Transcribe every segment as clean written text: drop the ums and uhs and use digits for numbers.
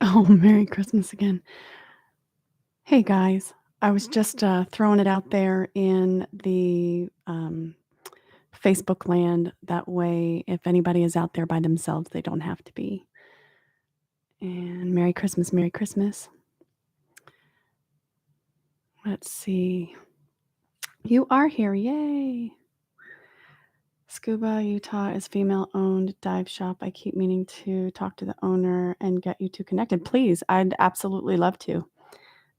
Oh, Merry Christmas again. Hey guys, I was just throwing it out there in the Facebook land. That way, if anybody is out there by themselves, they don't have to be. And Merry Christmas, Merry Christmas. Let's see. You are here. Yay. Scuba Utah is female-owned dive shop. I keep meaning to talk to the owner and get you two connected. Please, I'd absolutely love to.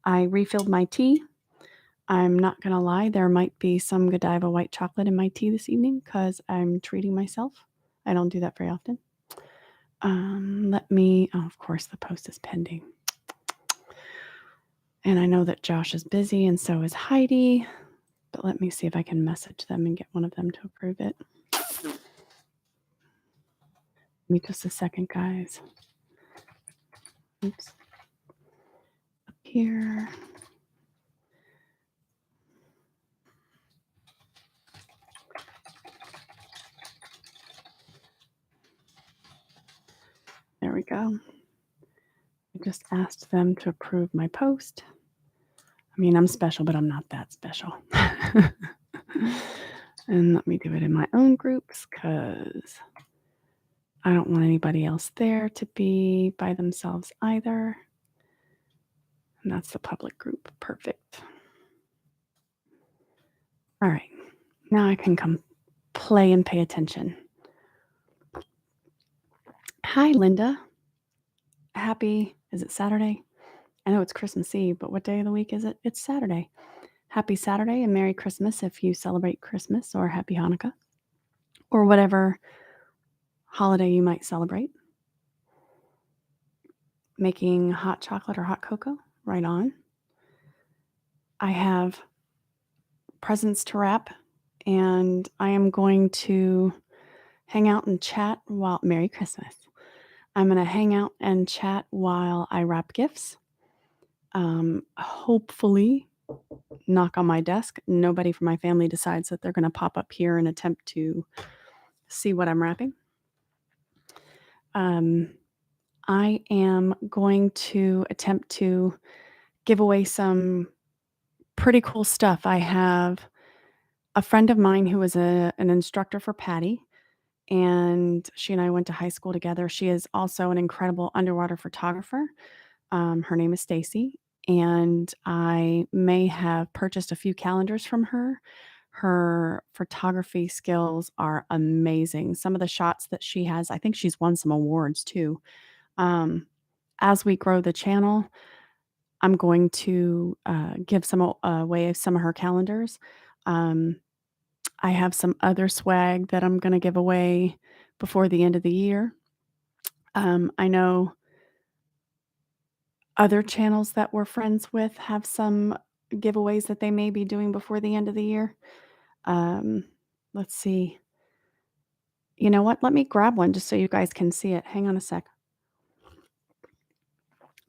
I refilled my tea. I'm not going to lie, there might be some Godiva white chocolate in my tea this evening because I'm treating myself. I don't do that very often. Of course, the post is pending. And I know that Josh is busy and so is Heidi, but let me see if I can message them and get one of them to approve it. Give me just a second, guys. Oops. Up here. There we go. I just asked them to approve my post. I mean, I'm special, but I'm not that special. And let me do it in my own groups because I don't want anybody else there to be by themselves either. And that's the public group. Perfect. All right. Now I can come play and pay attention. Hi, Linda. Is it Saturday? I know it's Christmas Eve, but what day of the week is it? It's Saturday. Happy Saturday and Merry Christmas if you celebrate Christmas, or Happy Hanukkah, or whatever holiday you might celebrate. Making hot chocolate or hot cocoa? Right on. I have presents to wrap, and I am going to hang out and chat while Merry Christmas. I'm going to hang out and chat while I wrap gifts. Hopefully, knock on my desk, nobody from my family decides that they're going to pop up here and attempt to see what I'm wrapping. I am going to attempt to give away some pretty cool stuff. I have a friend of mine who is an instructor for Patty, and she and I went to high school together. She is also an incredible underwater photographer. Her name is Stacy, and I may have purchased a few calendars from her. Her photography skills are amazing. Some of the shots that she has, I think she's won some awards too. As we grow the channel, I'm going to give some away some of her calendars. I have some other swag that I'm going to give away before the end of the year. I know other channels that we're friends with have some giveaways that they may be doing before the end of the year. Let's see. You know what? Let me grab one just so you guys can see it. Hang on a sec.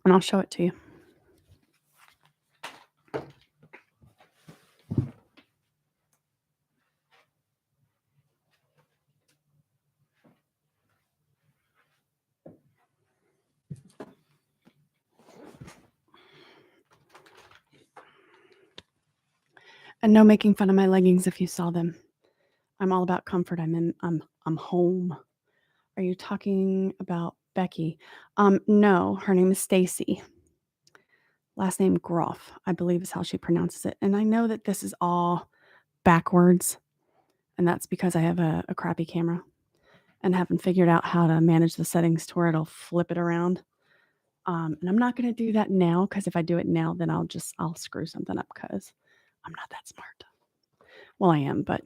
And I'll show it to you. And no making fun of my leggings if you saw them. I'm all about comfort. I'm home. Are you talking about Becky? No, her name is Stacy. Last name Groff, I believe is how she pronounces it. And I know that this is all backwards, and that's because I have a crappy camera and haven't figured out how to manage the settings to where it'll flip it around. And I'm not going to do that now because if I do it now, then I'll screw something up because I'm not that smart. Well, I am, but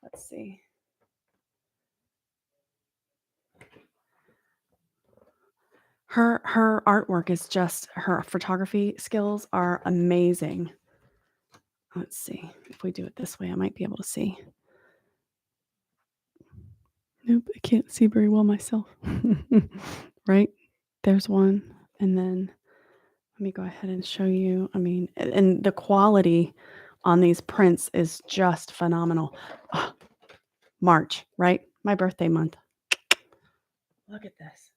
let's see. Her artwork is just, her photography skills are amazing. Let's see. If we do it this way, I might be able to see. Nope, I can't see very well myself. Right? There's one. And then let me go ahead and show you. I mean, and the quality on these prints is just phenomenal. Oh, March, right? My birthday month. Look at this.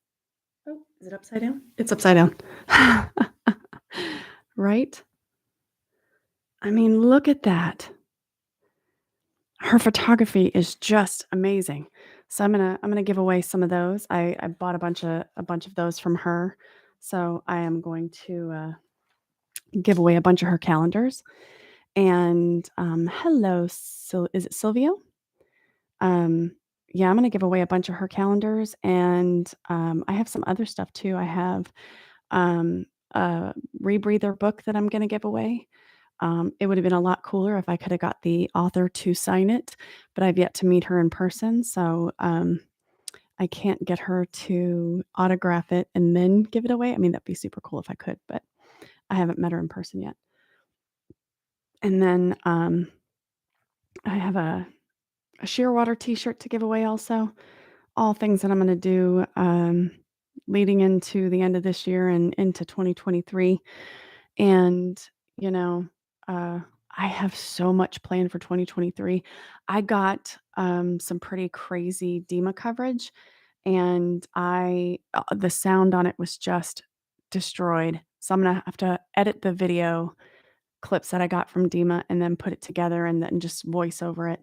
Oh, Is it upside down? It's upside down. Right? I mean, look at that. Her photography is just amazing. So I'm gonna give away some of those. I bought a bunch of those from her. So I am going to, give away a bunch of her calendars. And, hello, is it Silvio? Um, yeah, I'm gonna give away a bunch of her calendars, and, I have some other stuff too. I have, um, a rebreather book that I'm gonna give away. It would have been a lot cooler if I coulda got the author to sign it, but I've yet to meet her in person, so, I can't get her to autograph it and then give it away. I mean, that'd be super cool if I could, but I haven't met her in person yet. And then, I have a Shearwater T-shirt to give away also. All things that I'm gonna do, leading into the end of this year and into 2023. And, you know, uh, I have so much planned for 2023. I got, some pretty crazy DEMA coverage, and the sound on it was just destroyed. So I'm gonna have to edit the video clips that I got from DEMA and then put it together and then just voice over it.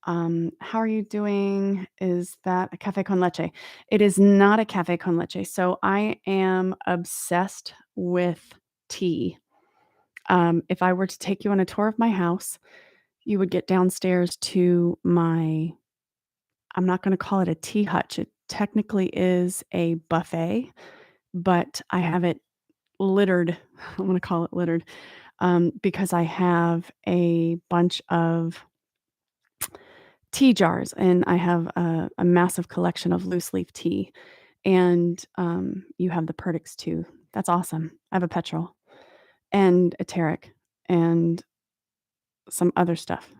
How are you doing? Is that a cafe con leche? It is not a cafe con leche. So I am obsessed with tea. If I were to take you on a tour of my house, you would get downstairs to I'm not going to call it a tea hutch. It technically is a buffet, but I have it littered. I'm going to call it littered because I have a bunch of tea jars, and I have a massive collection of loose leaf tea, and, you have the Perdix too. That's awesome. I have a petrol and a Tarek and some other stuff.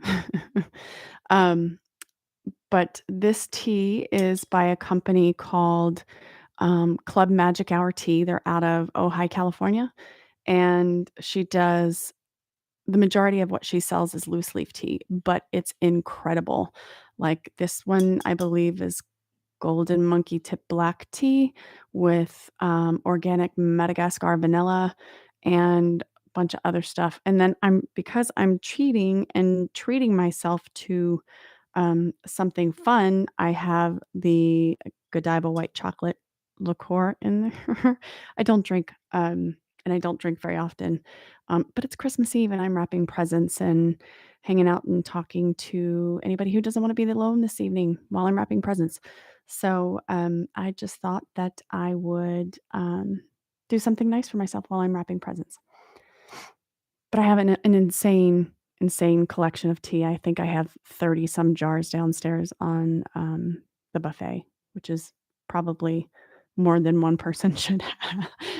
Um, but this tea is by a company called, Club Magic Hour Tea. They're out of Ojai, California, and she does the majority of what she sells is loose leaf tea, but it's incredible. Like, this one, I believe, is golden monkey tip black tea with, organic Madagascar vanilla and a bunch of other stuff, and then because I'm cheating and treating myself to, something fun, I have the Godiva white chocolate liqueur in there. I don't drink, and I don't drink very often, but it's Christmas Eve, and I'm wrapping presents and hanging out and talking to anybody who doesn't wanna be alone this evening while I'm wrapping presents. So, I just thought that I would, do something nice for myself while I'm wrapping presents. But I have an insane collection of tea. I think I have 30 some jars downstairs on, the buffet, which is probably more than one person should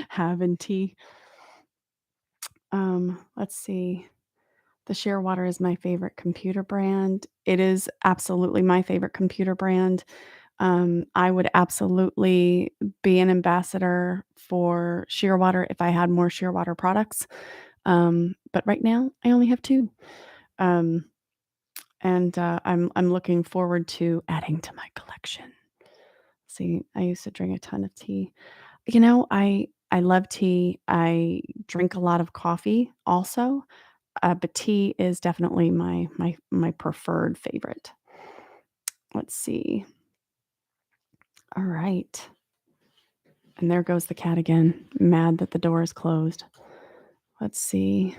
have in tea. Let's see. The Shearwater is my favorite computer brand. It is absolutely my favorite computer brand. I would absolutely be an ambassador for Shearwater if I had more Shearwater products. But right now, I only have 2. Um, and, I'm looking forward to adding to my collection. See, I used to drink a ton of tea. I love tea. I drink a lot of coffee also, but tea is definitely my preferred favorite. Let's see. All right. And there goes the cat again, mad that the door is closed. Let's see.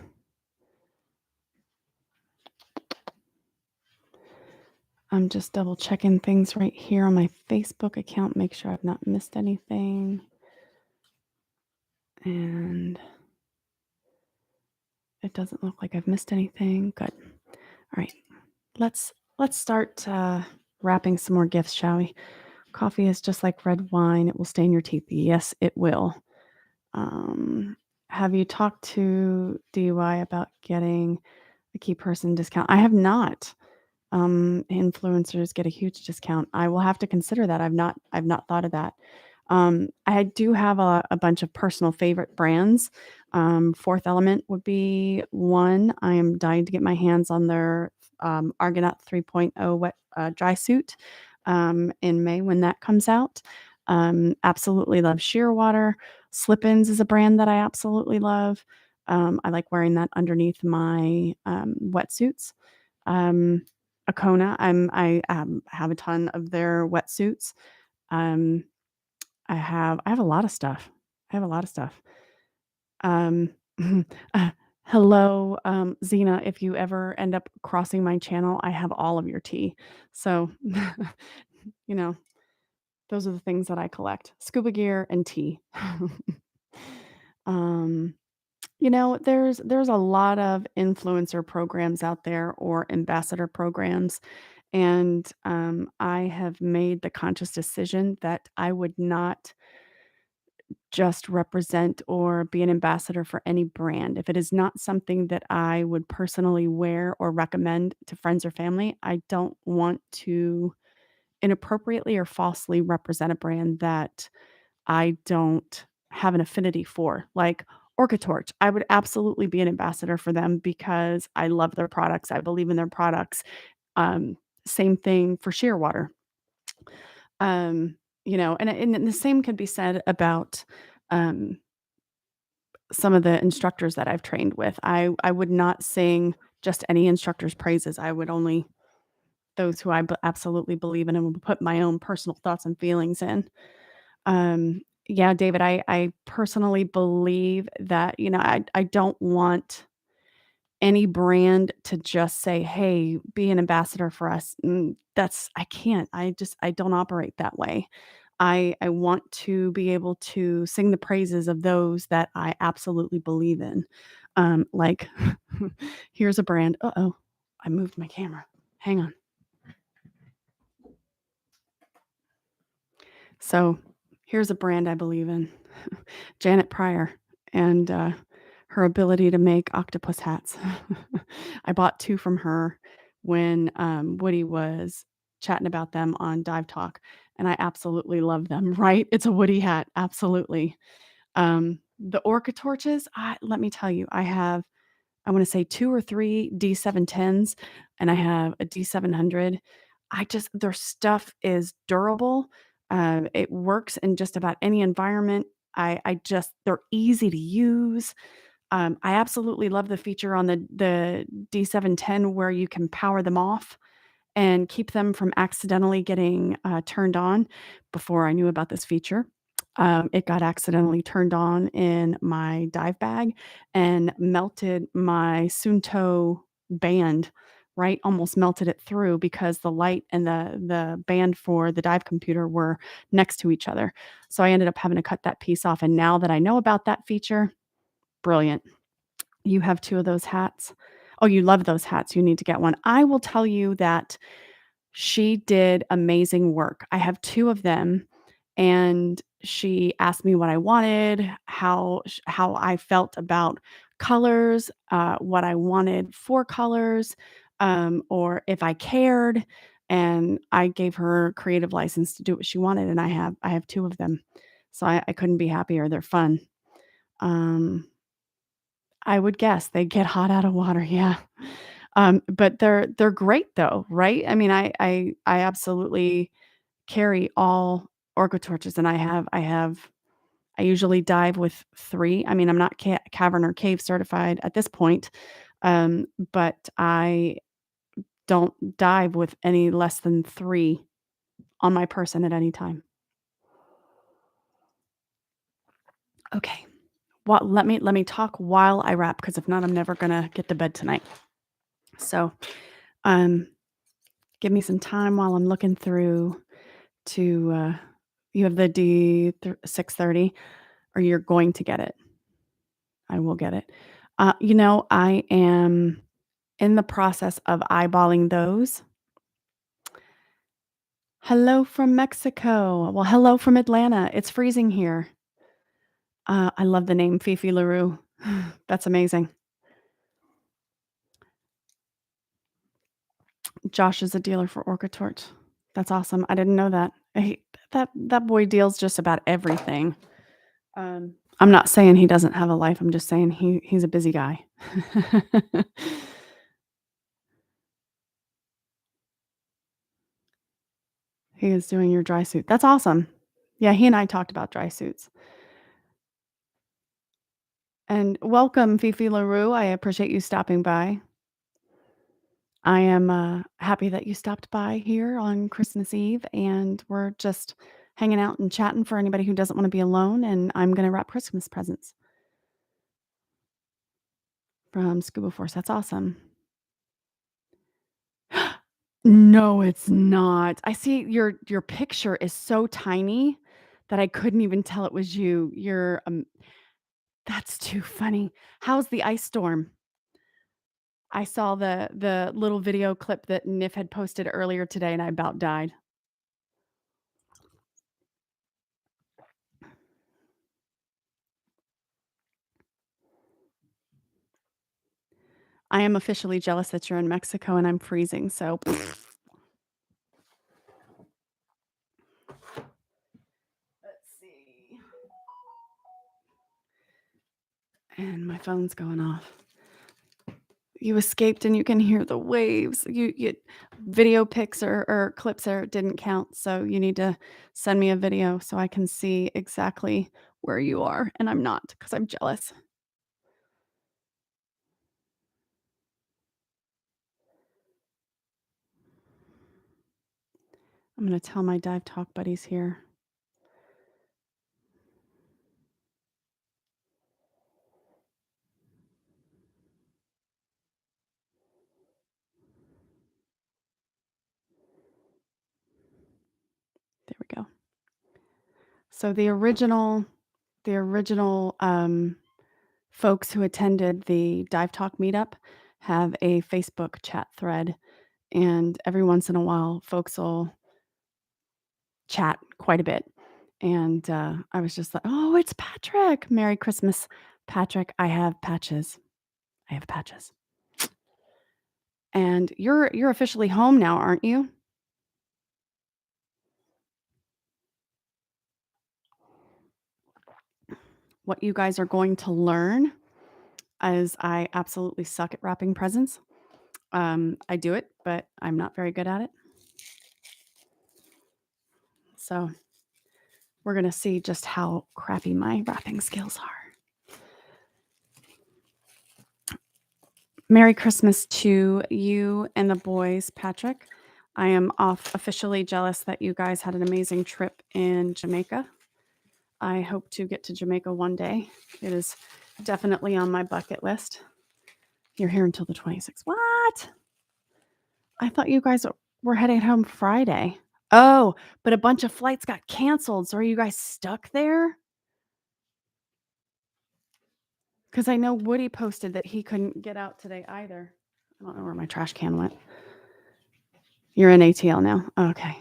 I'm just double checking things right here on my Facebook account, make sure I've not missed anything. And it doesn't look like I've missed anything. Good. All right. Let's start wrapping some more gifts, shall we? Coffee is just like red wine. It will stain your teeth. Yes, it will. Um, have you talked to DUI about getting a key person discount? I have not. Influencers get a huge discount. I will have to consider that. I've not thought of that. I do have a bunch of personal favorite brands. Fourth Element would be one. I am dying to get my hands on their Argonaut 3.0 wet dry suit in May when that comes out. Absolutely love Shearwater. Slip-ins is a brand that I absolutely love. I like wearing that underneath my, wetsuits. Um, Akona, have a ton of their wetsuits. Um, I have a lot of stuff. I have a lot of stuff. Um, uh, hello, Zena, if you ever end up crossing my channel, I have all of your tea. So, you know, those are the things that I collect: scuba gear and tea. Um, there's a lot of influencer programs out there or ambassador programs, and, I have made the conscious decision that I would not just represent or be an ambassador for any brand. If it is not something that I would personally wear or recommend to friends or family, I don't want to inappropriately or falsely represent a brand that I don't have an affinity for. Like Orcatorch, I would absolutely be an ambassador for them because I love their products. I believe in their products. Um, Same thing for Shearwater. Um, and the same could be said about um, some of the instructors that I've trained with. I would not sing just any instructor's praises. I would only those who absolutely believe in and would put my own personal thoughts and feelings in. Yeah, David, I personally believe that, I don't want any brand to just say, "Hey, be an ambassador for us." That's I can't. I don't operate that way. I want to be able to sing the praises of those that I absolutely believe in. Like, here's a brand. Uh-oh, I moved my camera. Hang on. So, here's a brand I believe in. Janet Pryor and, her ability to make octopus hats. I bought 2 from her when, Woody was chatting about them on Dive Talk, and I absolutely love them, right? It's a Woody hat, absolutely. The Orca torches, let me tell you, I wanna say 2 or 3 D710s, and I have a D700. Their stuff is durable, it works in just about any environment. They're easy to use. I absolutely love the feature on the D710 where you can power them off and keep them from accidentally getting, turned on. Before I knew about this feature, it got accidentally turned on in my dive bag and melted my Suunto band, right? Almost melted it through because the light and the band for the dive computer were next to each other. So I ended up having to cut that piece off, and now that I know about that feature, brilliant. You have 2 of those hats. Oh, you love those hats, you need to get one. I will tell you that she did amazing work. I have 2 of them, and she asked me what I wanted, how I felt about colors, what I wanted for colors, or if I cared, and I gave her creative license to do what she wanted, and I have 2 of them. So I couldn't be happier, they're fun. Um, I would guess they get hot out of water, yeah. But they're great though, right? I mean, I absolutely carry all Orca torches, and I usually dive with 3. I mean, I'm not cavern or cave certified at this point, but I don't dive with any less than 3 on my person at any time. Okay. Well, let me talk while I wrap, because if not, I'm never gonna get to bed tonight. So, um, give me some time while I'm looking through to, you have the D630, or you're going to get it? I will get it. I am in the process of eyeballing those. Hello from Mexico. Well, hello from Atlanta. It's freezing here. I love the name Fifi LaRue. That's amazing. Josh is a dealer for Orca Torch. That's awesome. I didn't know that. That boy deals just about everything. I'm not saying he doesn't have a life. I'm just saying he's a busy guy. He is doing your dry suit. That's awesome. Yeah, he and I talked about dry suits. And welcome, Fifi LaRue. I appreciate you stopping by. I am happy that you stopped by here on Christmas Eve, and we're just hanging out and chatting for anybody who doesn't want to be alone. And I'm going to wrap Christmas presents from Scuba Force. That's awesome. No, it's not. I see your picture is so tiny that I couldn't even tell it was you. That's too funny. How's the ice storm? I saw the little video clip that Nif had posted earlier today, and I about died. I am officially jealous that you're in Mexico and I'm freezing, so let's see. And my phone's going off. You escaped and you can hear the waves. You video pics or clips there didn't count, so you need to send me a video so I can see exactly where you are, and I'm not because 'cause I'm jealous. I'm gonna tell my dive talk buddies here. There we go. So the original folks who attended the Dive Talk meetup have a Facebook chat thread, and every once in a while, folks will chat quite a bit. And I was just like, "Oh, it's Patrick! Merry Christmas, Patrick! I have patches. I have patches." And you're officially home now, aren't you? What you guys are going to learn is I absolutely suck at wrapping presents. I do it, but I'm not very good at it. So we're gonna see just how crappy my wrapping skills are. Merry Christmas to you and the boys, Patrick. I am off officially jealous that you guys had an amazing trip in Jamaica. I hope to get to Jamaica one day. It is definitely on my bucket list. You're here until the 26th. What? I thought you guys were heading home Friday. Oh, but a bunch of flights got canceled. So are you guys stuck there? Because I know Woody posted that he couldn't get out today either. I don't know where my trash can went. You're in ATL now? Okay.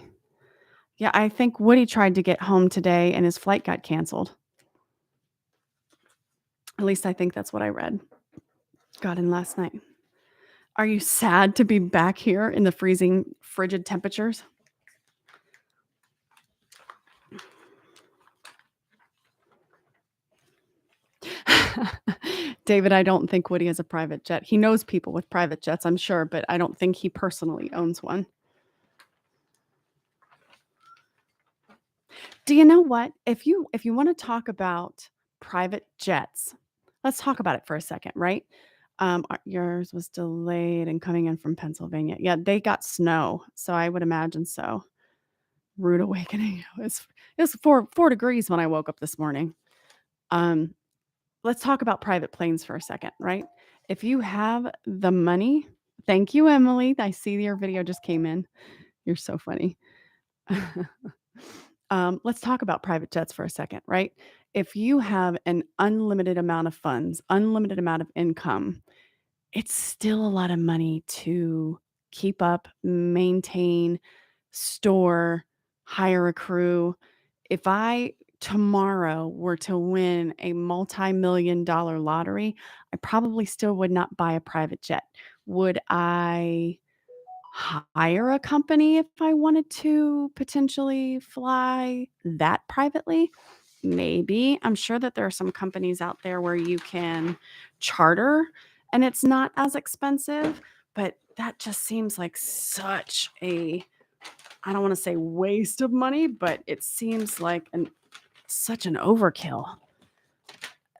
Yeah, I think Woody tried to get home today and his flight got canceled. At least I think that's what I read. Got in last night. Are you sad to be back here in the freezing, frigid temperatures? David, I don't think Woody has a private jet. He knows people with private jets, I'm sure, but I don't think he personally owns one. Do you know what? If you wanna talk about private jets, let's talk about it for a second, right? Yours was delayed and coming in from Pennsylvania. Yeah, they got snow, so I would imagine so. Rude awakening. It was 4 degrees when I woke up this morning. Um, let's talk about private planes for a second, right? If you have the money. Thank you, Emily. I see your video just came in. You're so funny. Let's talk about private jets for a second, right? If you have an unlimited amount of funds, unlimited amount of income, it's still a lot of money to keep up, maintain, store, hire a crew. If I tomorrow were to win a multi-million dollar lottery, I probably still would not buy a private jet. Would I hire a company if I wanted to potentially fly that privately? Maybe. I'm sure that there are some companies out there where you can charter and it's not as expensive, but that just seems like such a I don't wanna say waste of money, but it seems like such an overkill,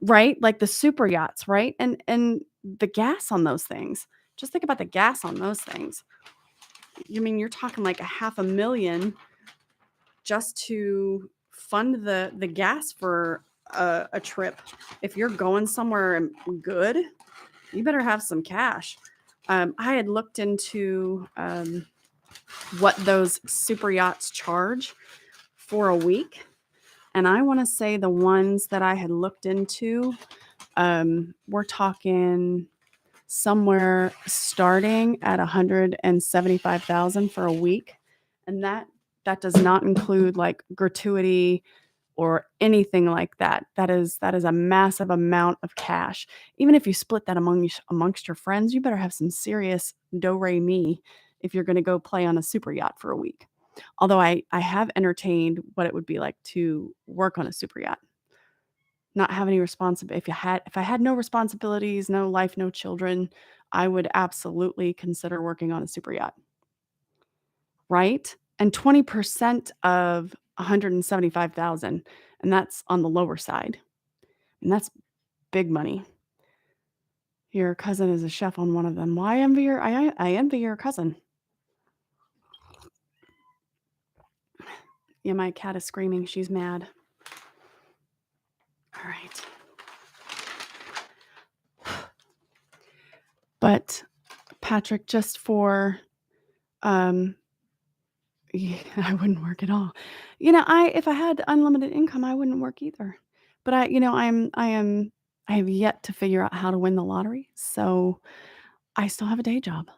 right? Like the super yachts, right? And the gas on those things. Just think about the gas on those things. You mean you're talking like a half a million just to fund the gas for a trip. If you're going somewhere good, you better have some cash. I had looked into what those super yachts charge for a week. And I want to say the ones that I had looked into, we're talking somewhere starting at 175,000 for a week. And that does not include like gratuity or anything like that. That is a massive amount of cash. Even if you split that amongst your friends, you better have some serious do re mi if you're going to go play on a super yacht for a week. Although I have entertained what it would be like to work on a super yacht, not have any responsibility. If I had no responsibilities, no life, no children, I would absolutely consider working on a super yacht, right? And 20% of 175,000, and that's on the lower side. And that's big money. Your cousin is a chef on one of them. Well, I envy your cousin. Yeah, my cat is screaming. She's mad. All right. But Patrick, just for yeah, I wouldn't work at all. If I had unlimited income, I wouldn't work either. But I have yet to figure out how to win the lottery, so I still have a day job.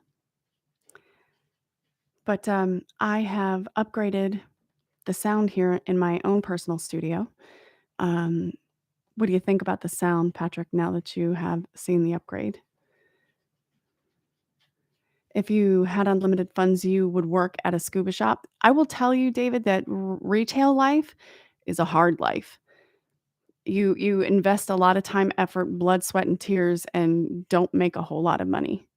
But I have upgraded the sound here in my own personal studio. Um, what do you think about the sound, Patrick, now that you have seen the upgrade? If you had unlimited funds, you would work at a scuba shop. I will tell you, David, that retail life is a hard life. You invest a lot of time, effort, blood, sweat, and tears and don't make a whole lot of money.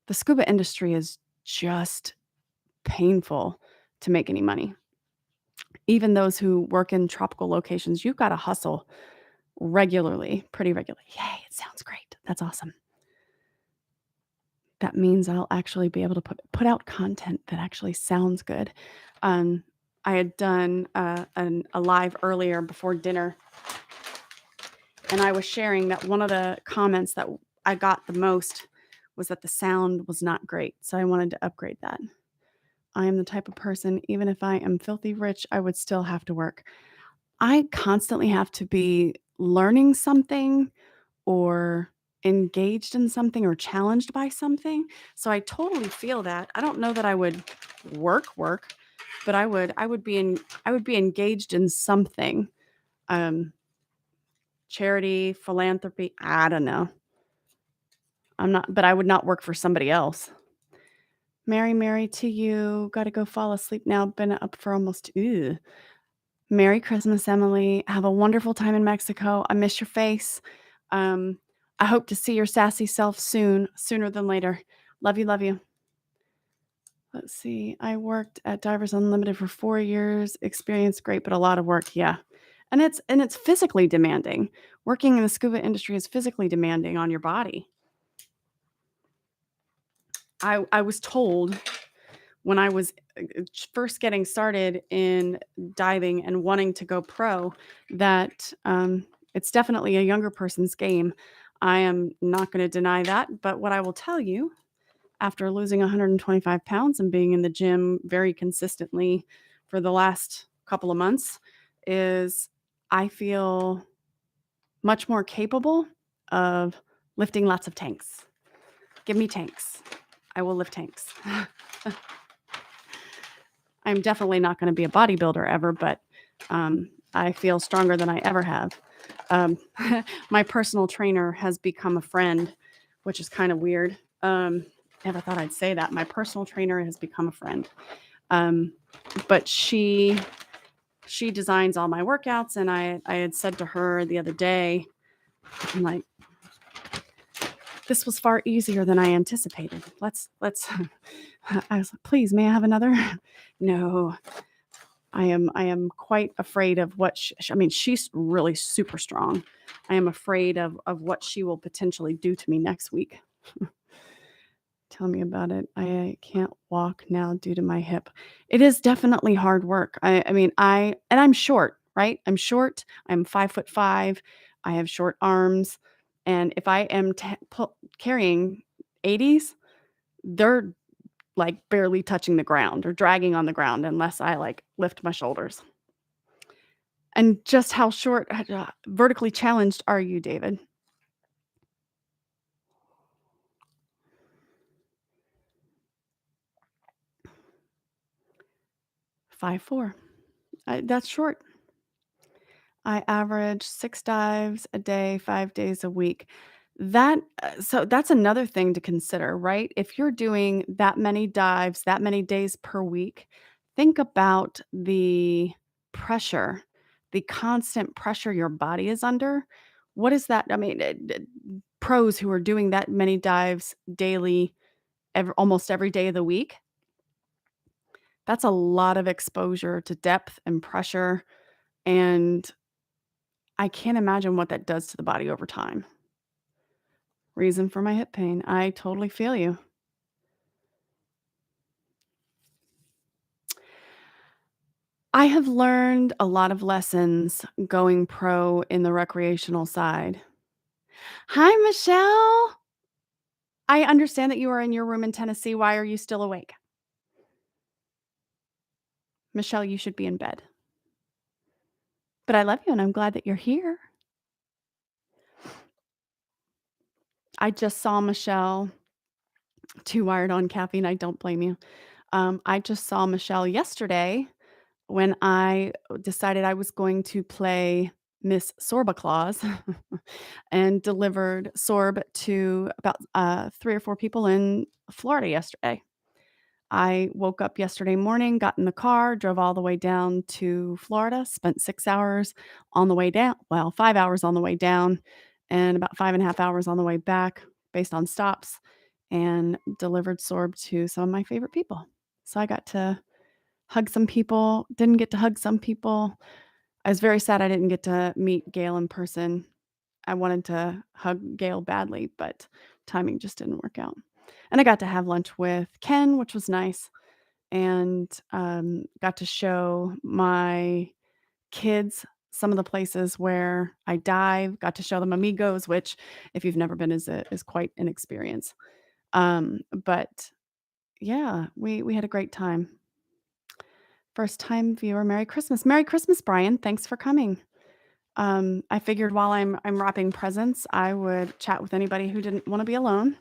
The scuba industry is just painful to make any money. Even those who work in tropical locations, you've gotta hustle regularly, pretty regularly. Yay, it sounds great. That's awesome. That means I'll actually be able to put out content that actually sounds good. Um, I had done, a live earlier before dinner, and I was sharing that one of the comments that I got the most was that the sound was not great, so I wanted to upgrade that. I am the type of person, even if I am filthy rich, I would still have to work. I constantly have to be learning something or engaged in something or challenged by something. So I totally feel that. I don't know that I would work, but I would be engaged in something. Um, Charity, philanthropy, I don't know. I'm not, but I would not work for somebody else. Mary, Mary to you. Gotta go fall asleep now. Been up for almost Merry Christmas, Emily. Have a wonderful time in Mexico. I miss your face. Um, I hope to see your sassy self soon, sooner than later. Love you, love you. Let's see. I worked at Divers Unlimited for 4 years. Experience great, but a lot of work. Yeah. And it's physically demanding. Working in the scuba industry is physically demanding on your body. I was told when I was first getting started in diving and wanting to go pro that it's definitely a younger person's game. I am not going to deny that. But what I will tell you, after losing 125 pounds and being in the gym very consistently for the last couple of months, is I feel much more capable of lifting lots of tanks. Give me tanks. I will lift tanks. I'm definitely not gonna be a bodybuilder ever, but, I feel stronger than I ever have. Um, my personal trainer has become a friend, which is kinda weird. Never thought I'd say that. My personal trainer has become a friend. Um, but she designs all my workouts, and I had said to her the other day, I'm like, "This was far easier than I anticipated. Let's I was like, "Please, may I have another?" No, I am quite afraid of what I mean, she's really super strong. I am afraid of what she will potentially do to me next week. Tell me about it. I can't walk now due to my hip. It is definitely hard work. I mean, I'm short, right? I'm short. I'm 5'5". I have short arms, and if I am carrying 80s, they're like barely touching the ground or dragging on the ground unless I like lift my shoulders. And just how short, vertically challenged are you, David? 5'4". That's short. I average 6 dives a day, 5 days a week. So that's another thing to consider, right? If you're doing that many dives, that many days per week, think about the pressure, the constant pressure your body is under. What is that? I mean, pros who are doing that many dives daily, almost every day of the week, that's a lot of exposure to depth and pressure, and I can't imagine what that does to the body over time. Reason for my hip pain. I totally feel you. I have learned a lot of lessons going pro in the recreational side. Hi, Michelle. I understand that you are in your room in Tennessee. Why are you still awake? Michelle, you should be in bed. But I love you and I'm glad that you're here. I just saw Michelle, too wired on caffeine. I don't blame you. I just saw Michelle yesterday when I decided I was going to play Miss Sorba Claus and delivered sorb to about 3 or 4 people in Florida yesterday. I woke up yesterday morning, got in the car, drove all the way down to Florida, spent 6 hours on the way down, well, 5 hours on the way down, and about 5.5 hours on the way back based on stops, and delivered sorb to some of my favorite people. So I got to hug some people, didn't get to hug some people. I was very sad I didn't get to meet Gail in person. I wanted to hug Gail badly, but timing just didn't work out. And I got to have lunch with Ken, which was nice, and, got to show my kids some of the places where I dive, got to show them Amigos, which, if you've never been, is quite an experience. But yeah, we had a great time. First time viewer, Merry Christmas. Merry Christmas, Brian. Thanks for coming. I figured while I'm wrapping presents, I would chat with anybody who didn't wanna be alone.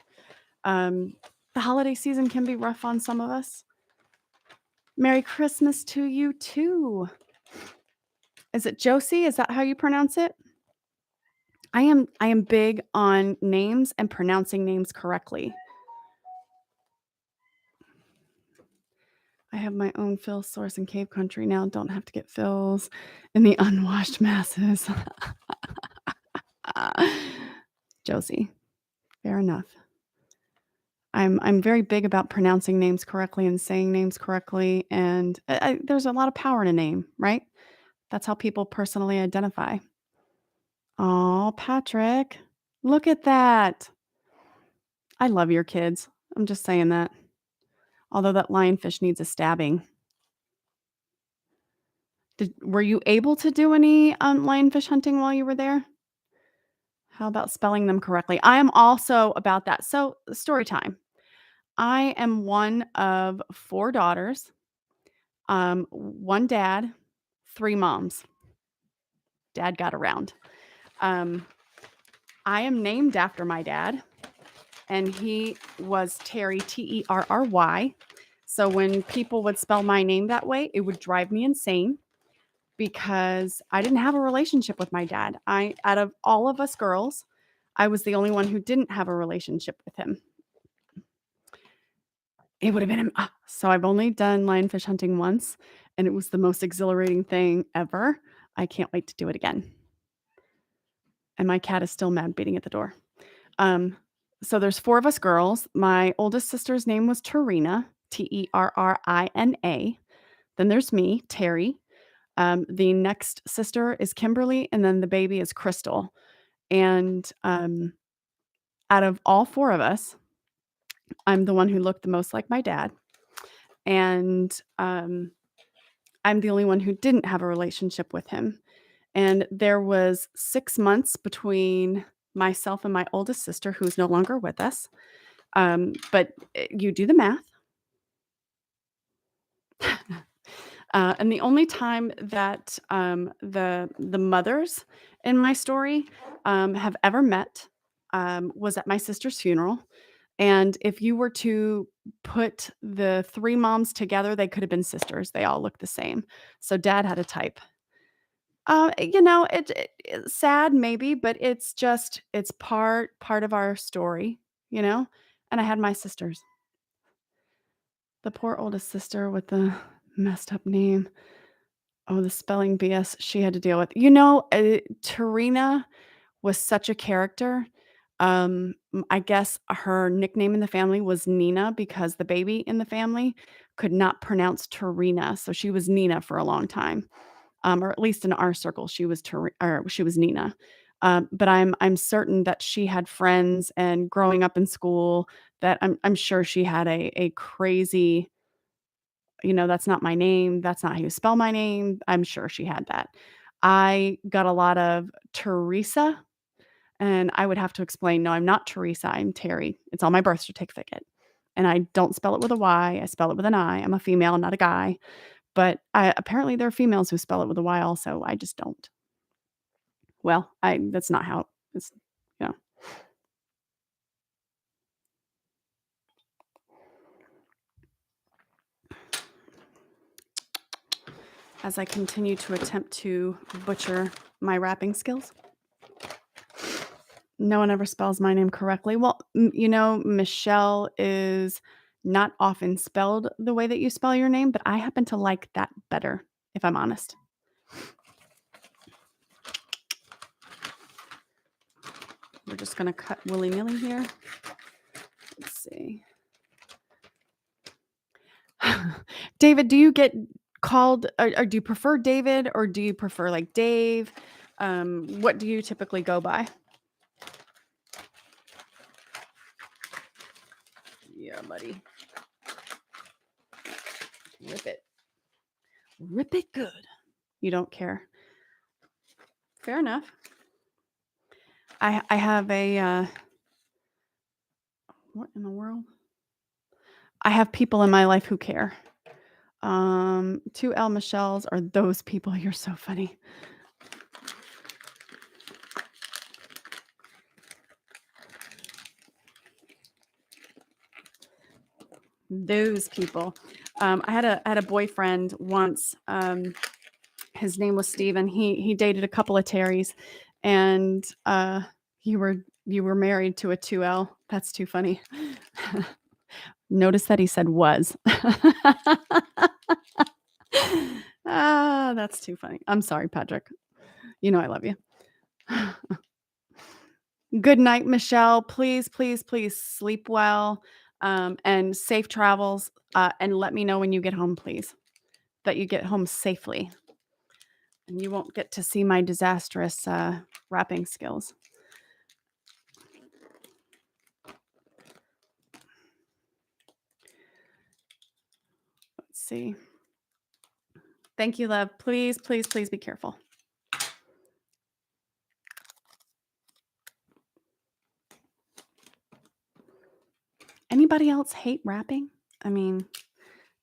Um, the holiday season can be rough on some of us. Merry Christmas to you too. Is it Josie? Is that how you pronounce it? I am big on names and pronouncing names correctly. I have my own fill source in cave country now, don't have to get fills in the unwashed masses. Josie, fair enough. I'm very big about pronouncing names correctly and saying names correctly, and there's a lot of power in a name, right? That's how people personally identify. Oh, Patrick, look at that. I love your kids. I'm just saying that. Although that lionfish needs a stabbing. Were you able to do any, lionfish hunting while you were there? How about spelling them correctly? I am also about that. So, story time. I am one of 4 daughters, 1 dad, 3 moms. Dad got around. Um, I am named after my dad, and he was Terry, Terry. So when people would spell my name that way, it would drive me insane because I didn't have a relationship with my dad. Out of all of us girls, I was the only one who didn't have a relationship with him. It would have been him. So I've only done lionfish hunting once, and it was the most exhilarating thing ever. I can't wait to do it again. And my cat is still mad beating at the door. Um, so there's 4 of us girls. My oldest sister's name was Terrina. Then there's me, Terry. The next sister is Kimberly, and then the baby is Crystal. And out of all four of us, I'm the one who looked the most like my dad. And I'm the only one who didn't have a relationship with him. And there was 6 months between myself and my oldest sister, who's no longer with us. But you do the math. And the only time that the mothers in my story have ever met was at my sister's funeral. And if you were to put the three moms together, they could have been sisters. They all look the same. So dad had a type. It's sad maybe, but it's part of our story, you know? And I had my sisters. The poor oldest sister with the messed up name. Oh, the spelling BS she had to deal with. Tarina was such a character. I guess her nickname in the family was Nina because the baby in the family could not pronounce Tarina, so she was Nina for a long time. Or at least in our circle, she was Nina. But I'm certain that she had friends and growing up in school that I'm sure she had a crazy, "That's not my name. That's not how you spell my name." I'm sure she had that. I got a lot of Teresa, and I would have to explain, "No, I'm not Teresa, I'm Terry. It's on my birth certificate, and I don't spell it with a Y, I spell it with an I. I'm a female, not a guy." But apparently there are females who spell it with a Y also, I just don't. Well, I that's not how it's you know. As I continue to attempt to butcher my rapping skills. No one ever spells my name correctly. Well, Michelle is not often spelled the way that you spell your name, but I happen to like that better, if I'm honest. We're just gonna cut willy-nilly here. Let's see. David, do you get called or do you prefer David or do you prefer like Dave? What do you typically go by? Yeah, buddy. Rip it. Rip it good. You don't care. Fair enough. I have a what in the world? I have people in my life who care. 2 L Michelles are those people. You're so funny. Those people. I had a boyfriend once. His name was Steven. He dated a couple of Terrys, and you were married to a 2L. That's too funny. Notice that he said was. That's too funny. I'm sorry, Patrick. You know I love you. Good night, Michelle. Please, please, please sleep well, and safe travels, and let me know when you get home, please, that you get home safely, and you won't get to see my disastrous, wrapping skills. Let's see. Thank you, love. Please, please, please be careful. Anybody else hate wrapping? I mean,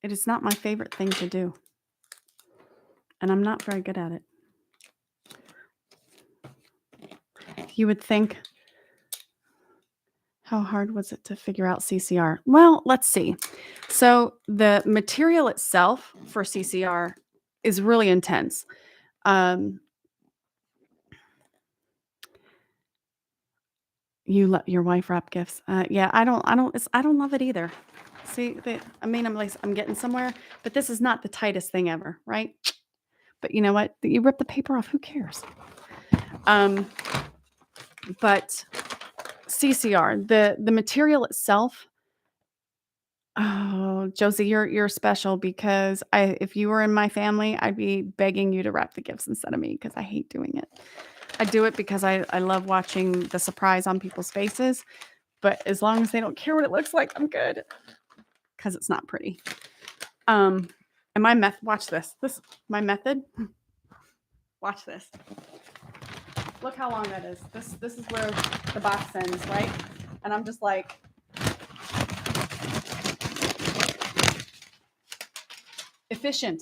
it is not my favorite thing to do, and I'm not very good at it. You would think, how hard was it to figure out CCR? Well, let's see. So the material itself for CCR is really intense. You let your wife wrap gifts. Yeah, I don't love it either. See, I'm getting somewhere, but this is not the tightest thing ever, right? But you know what? You rip the paper off. Who cares? But CCR, the material itself, Oh, Josie, you're special because if you were in my family, I'd be begging you to wrap the gifts instead of me because I hate doing it. I do it because I love watching the surprise on people's faces, but as long as they don't care what it looks like, I'm good because it's not pretty. And my watch this. My method. Watch this. Look how long that is. This is where the box ends, right? And I'm just like efficient.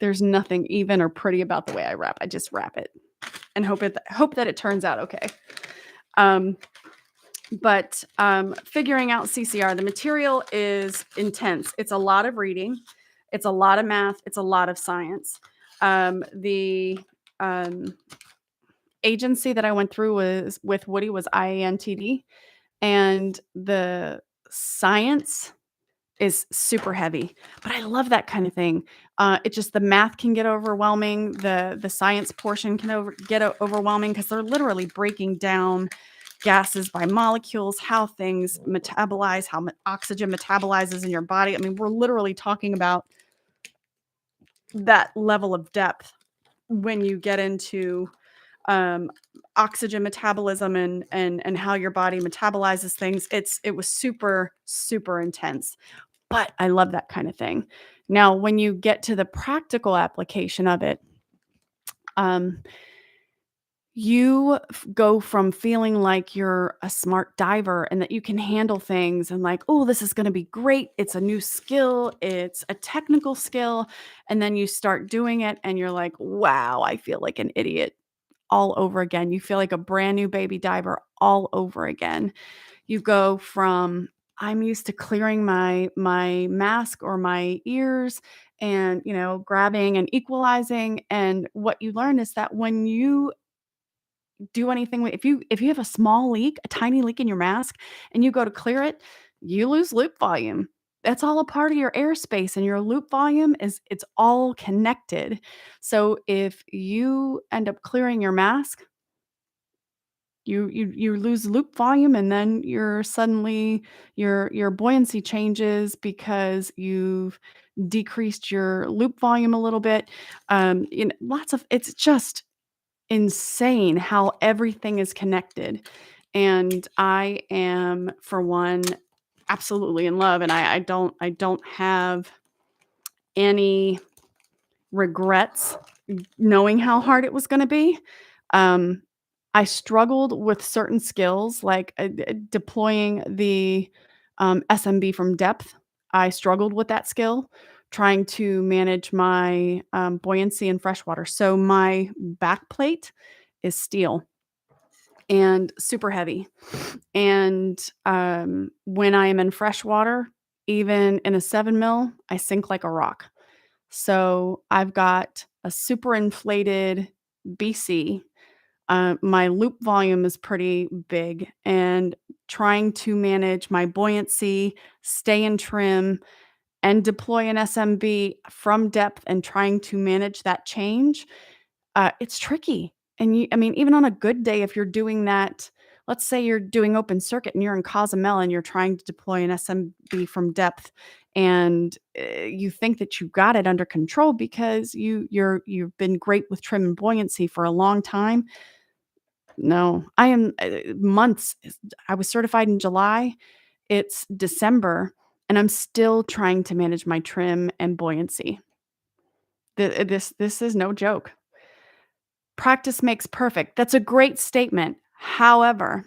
There's nothing even or pretty about the way I wrap. I just wrap it and hope that it turns out okay. Um, but figuring out CCR, the material is intense. It's a lot of reading, it's a lot of math, it's a lot of science. The agency that I went through was with Woody was IANTD, and the science is super heavy, but I love that kind of thing. It just the math can get overwhelming. The science portion can get overwhelming because they're literally breaking down gases by molecules, how things metabolize, how oxygen metabolizes in your body. I mean, we're literally talking about that level of depth when you get into um, oxygen metabolism and how your body metabolizes things. It was super intense, but I love that kind of thing. Now, when you get to the practical application of it, um, you go from feeling like you're a smart diver and that you can handle things and like, oh, this is going to be great. It's a new skill, it's a technical skill. And then you start doing it and you're like, wow, I feel like an idiot all over again. You feel like a brand new baby diver all over again. You go from I'm used to clearing my mask or my ears and, grabbing and equalizing, and what you learn is that when you do anything if you have a small leak, a tiny leak in your mask and you go to clear it, you lose loop volume. That's all a part of your airspace, and your loop volume it's all connected. So if you end up clearing your mask, you lose loop volume, and then you're suddenly your buoyancy changes because you've decreased your loop volume a little bit. Lots of it's just insane how everything is connected. And I am, for one, absolutely in love, and I don't have any regrets knowing how hard it was gonna be. Um, I struggled with certain skills like, deploying the, SMB from depth. I struggled with that skill, trying to manage my, buoyancy in freshwater. So my back plate is steel and super heavy. And, when I am in freshwater, even in a 7 mil, I sink like a rock. So I've got a super inflated BC. My loop volume is pretty big, and trying to manage my buoyancy, stay in trim, and deploy an SMB from depth and trying to manage that change, it's tricky. And I mean, even on a good day, if you're doing that, let's say you're doing open circuit and you're in Cozumel and you're trying to deploy an SMB from depth, and you think that you've got it under control because you've been great with trim and buoyancy for a long time. No, I am months. I was certified in July. It's December, and I'm still trying to manage my trim and buoyancy. This is no joke. Practice makes perfect. That's a great statement. However,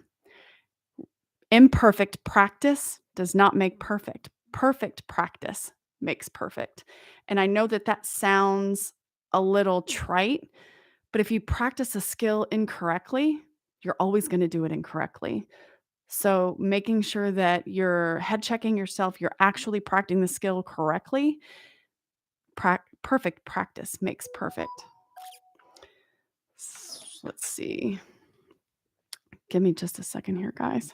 imperfect practice does not make perfect. Perfect practice makes perfect. And I know that that sounds a little trite, but if you practice a skill incorrectly, you're always going to do it incorrectly. So, making sure that you're head checking yourself, you're actually practicing the skill correctly. Perfect practice makes perfect. Let's see. Give me just a second here, guys.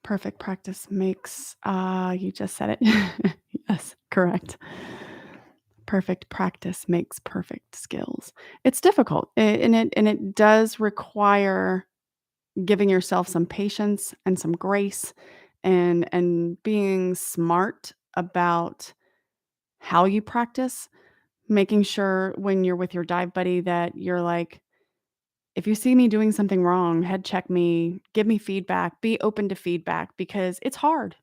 Perfect practice makes you just said it. Yes, correct. Perfect practice makes perfect skills. It's difficult, and it does require giving yourself some patience and some grace and being smart about how you practice, making sure when you're with your dive buddy that you're like, "If you see me doing something wrong, head check me, give me feedback, be open to feedback," because it's hard.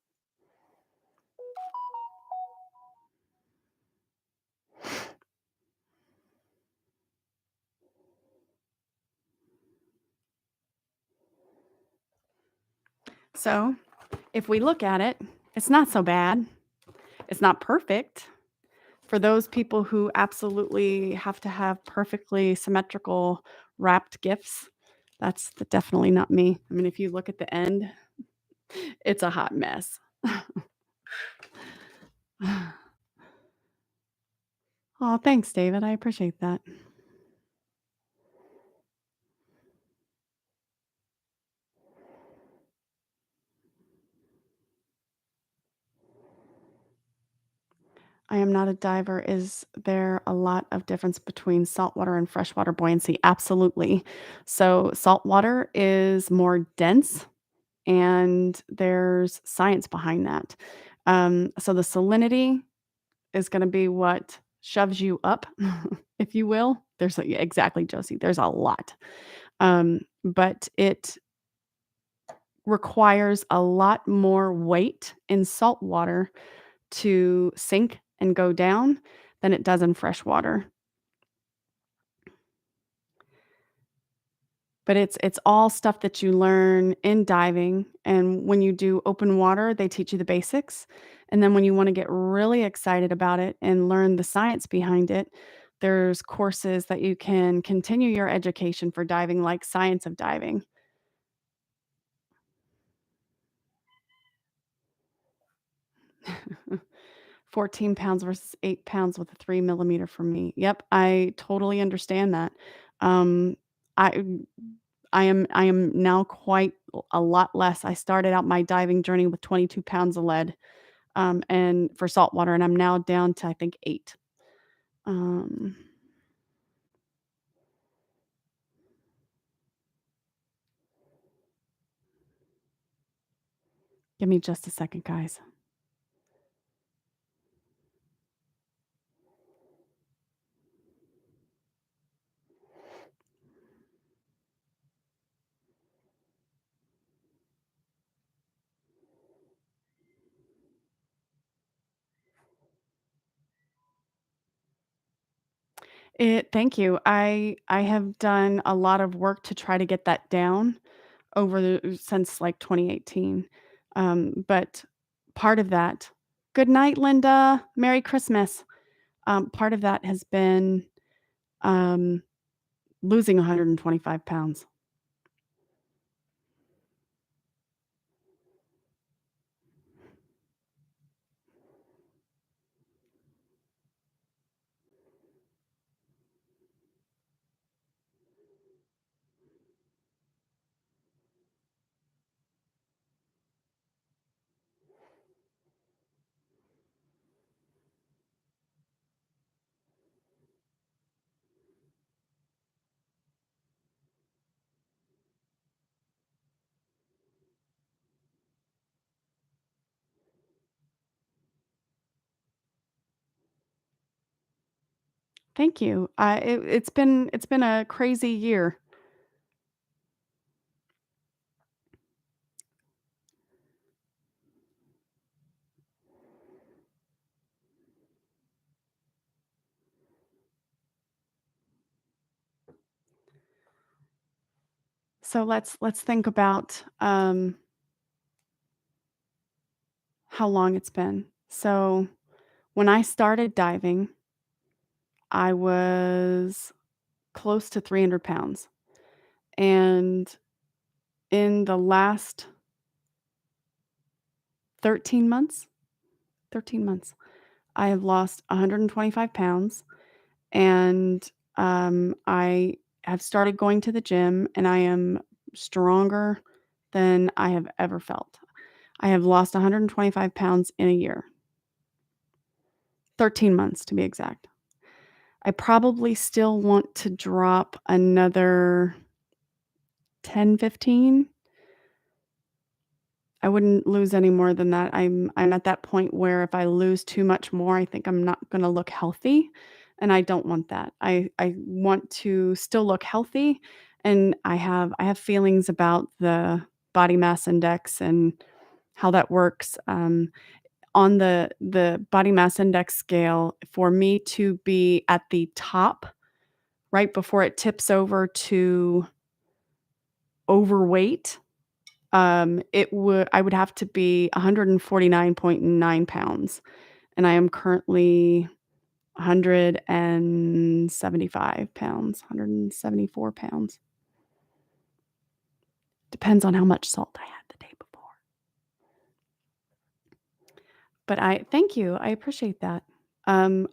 So, if we look at it, it's not so bad. It's not perfect. For those people who absolutely have to have perfectly symmetrical wrapped gifts, that's definitely not me. I mean, if you look at the end, it's a hot mess. Oh, thanks, David. I appreciate that. I am not a diver. Is there a lot of difference between saltwater and freshwater buoyancy? Absolutely. So, saltwater is more dense, and there's science behind that. So, the salinity is gonna be what shoves you up, if you will. There's a yeah, exactly, Josie, there's a lot. But it requires a lot more weight in salt water to sink and go down than it does in fresh water. But it's all stuff that you learn in diving, and when you do open water, they teach you the basics, and then when you wanna get really excited about it and learn the science behind it, there's courses that you can continue your education for diving, like Science of Diving. 14 pounds versus 8 pounds with a 3 millimeter for me. Yep, I totally understand that. Um, I I am now quite a lot less. I started out my diving journey with 22 pounds of lead, and for saltwater, and I'm now down to, I think, 8. Um, Give me just a second, guys. Thank you. I have done a lot of work to try to get that down over the since, like, 2018. But part of that Good night, Linda. Merry Christmas. Part of that has been, um, losing 125 pounds. Thank you. It's been a crazy year. So let's think about, how long it's been. So when I started diving, I was close to 300 pounds, and in the last 13 months 13 months, I have lost 125 pounds, and, I have started going to the gym, and I am stronger than I have ever felt. I have lost 125 pounds in a year, 13 months to be exact. I probably still want to drop another 10, 15. I wouldn't lose any more than that. I'm at that point where if I lose too much more, I think I'm not gonna look healthy, and I don't want that. I want to still look healthy, and I have feelings about the body mass index and how that works. On the body mass index scale, for me to be at the top right before it tips over to overweight, I would have to be 149.9 pounds, and I am currently 175 pounds, 174 pounds. Depends on how much salt I had the day before. But I thank you, I appreciate that. I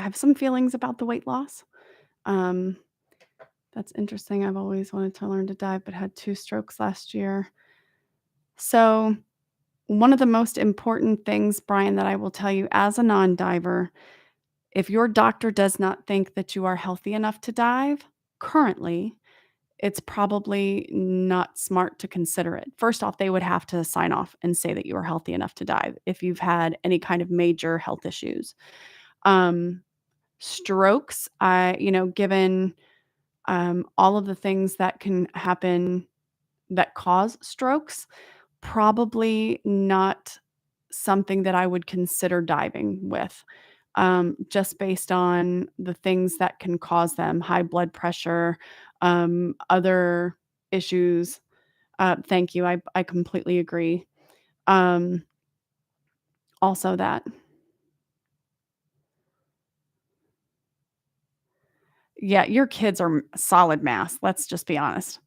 have some feelings about the weight loss. Um, that's interesting. I've always wanted to learn to dive, but had 2 strokes last year. So, one of the most important things, Brian, that I will tell you as a non-diver, if your doctor does not think that you are healthy enough to dive currently, it's probably not smart to consider it. First off, they would have to sign off and say that you are healthy enough to dive if you've had any kind of major health issues. Um, Strokes, given, all of the things that can happen that cause strokes, probably not something that I would consider diving with, just based on the things that can cause them, high blood pressure, other issues. Thank you, I completely agree. Um, Also that yeah, your kids are solid mass, let's just be honest.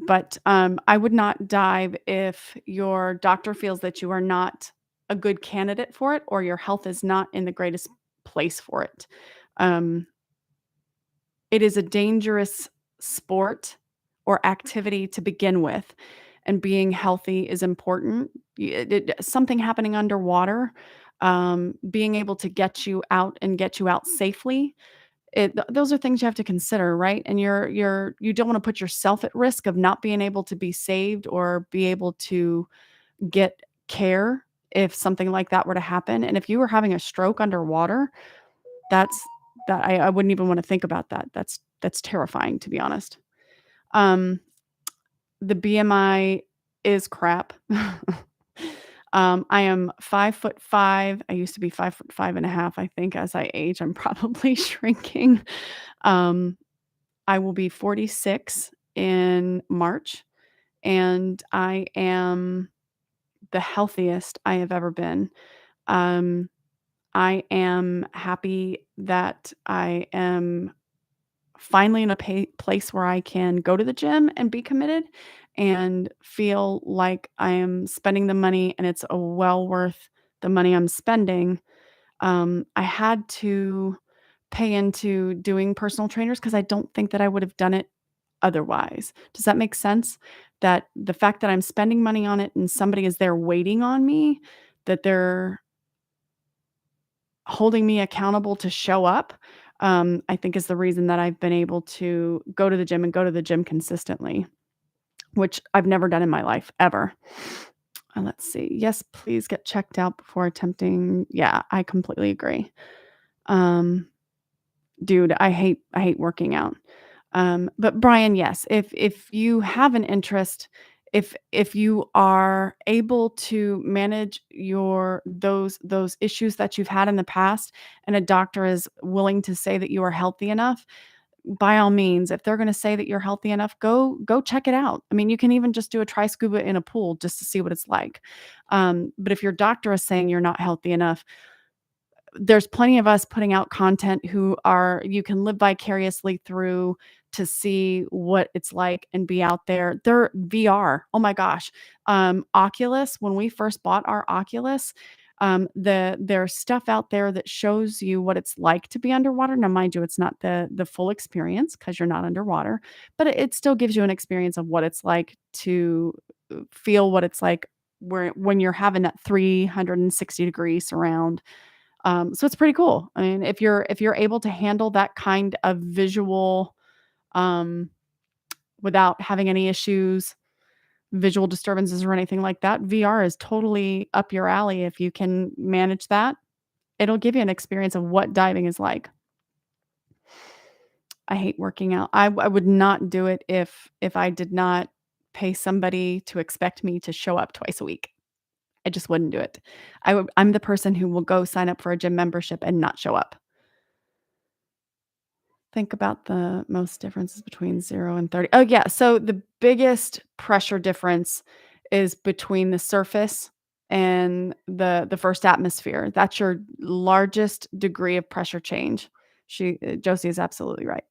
But, I would not dive if your doctor feels that you are not a good candidate for it or your health is not in the greatest place for it. Um, it is a dangerous sport or activity to begin with, and being healthy is important. Something happening underwater, being able to get you out and get you out safely those are things you have to consider, right? And you don't wanna put yourself at risk of not being able to be saved or be able to get care if something like that were to happen, and if you were having a stroke underwater, that's I wouldn't even wanna think about that. That's terrifying, to be honest. Um, the BMI is crap. I am 5'5". I used to be 5'5" and a half. I think as I age, I'm probably shrinking. Um I will be 46 in March, and I am the healthiest I have ever been. Um, I am happy that I am finally in a place where I can go to the gym and be committed and feel like I am spending the money and it's a well worth the money I'm spending. I had to pay into doing personal trainers because I don't think that I would have done it otherwise. Does that make sense? That the fact that I'm spending money on it and somebody is there waiting on me, that they're holding me accountable to show up, I think is the reason that I've been able to go to the gym and go to the gym consistently, which I've never done in my life ever. Let's see. Yes, please get checked out before attempting. Yeah, I completely agree. Um, Dude, I hate working out. But Brian, yes, if you have an interest, if you are able to manage your those issues that you've had in the past and a doctor is willing to say that you are healthy enough, by all means, if they're gonna say that you're healthy enough, go check it out. I mean, you can even just do a try scuba in a pool just to see what it's like. But if your doctor is saying you're not healthy enough, there's plenty of us putting out content who are you can live vicariously through to see what it's like and be out there. They're VR. Oh my gosh. Oculus, when we first bought our Oculus, there's stuff out there that shows you what it's like to be underwater. Now, mind you, it's not the full experience because you're not underwater, but it still gives you an experience of what it's like to feel what it's like where when you're having that 360-degree surround. So it's pretty cool. I mean, if you're able to handle that kind of visual, um, without having any issues, visual disturbances or anything like that, VR is totally up your alley if you can manage that. It'll give you an experience of what diving is like. I hate working out. I would not do it if I did not pay somebody to expect me to show up twice a week. I just wouldn't do it. I'm the person who will go sign up for a gym membership and not show up. Think about the most differences between 0 and 30. Oh, yeah, so the biggest pressure difference is between the surface and the first atmosphere. That's your largest degree of pressure change. Josie is absolutely right.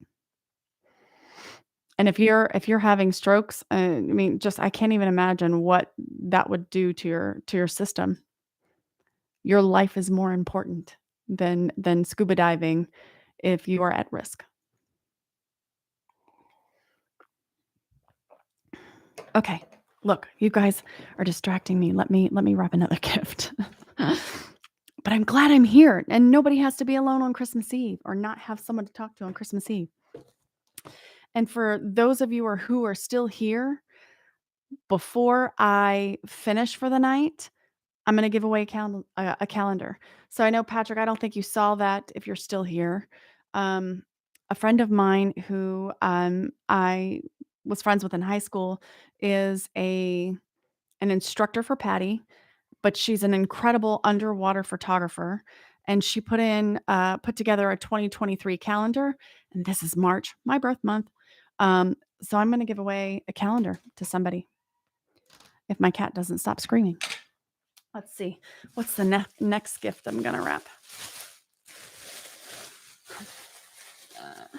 And if you're having strokes, I mean, just I can't even imagine what that would do to your system. Your life is more important than scuba diving if you are at risk. Okay. Look, you guys are distracting me. Let me wrap another gift. But I'm glad I'm here and nobody has to be alone on Christmas Eve or not have someone to talk to on Christmas Eve. And for those of you who are still here, before I finish for the night, I'm gonna give away a calendar. So I know, Patrick, I don't think you saw that if you're still here. Um, a friend of mine who, I was friends with in high school is an instructor for PADI, but she's an incredible underwater photographer, and she put together a 2023 calendar, and this is March, my birth month. So I'm gonna give away a calendar to somebody if my cat doesn't stop screaming. Let's see. What's the next gift I'm gonna wrap? Uh,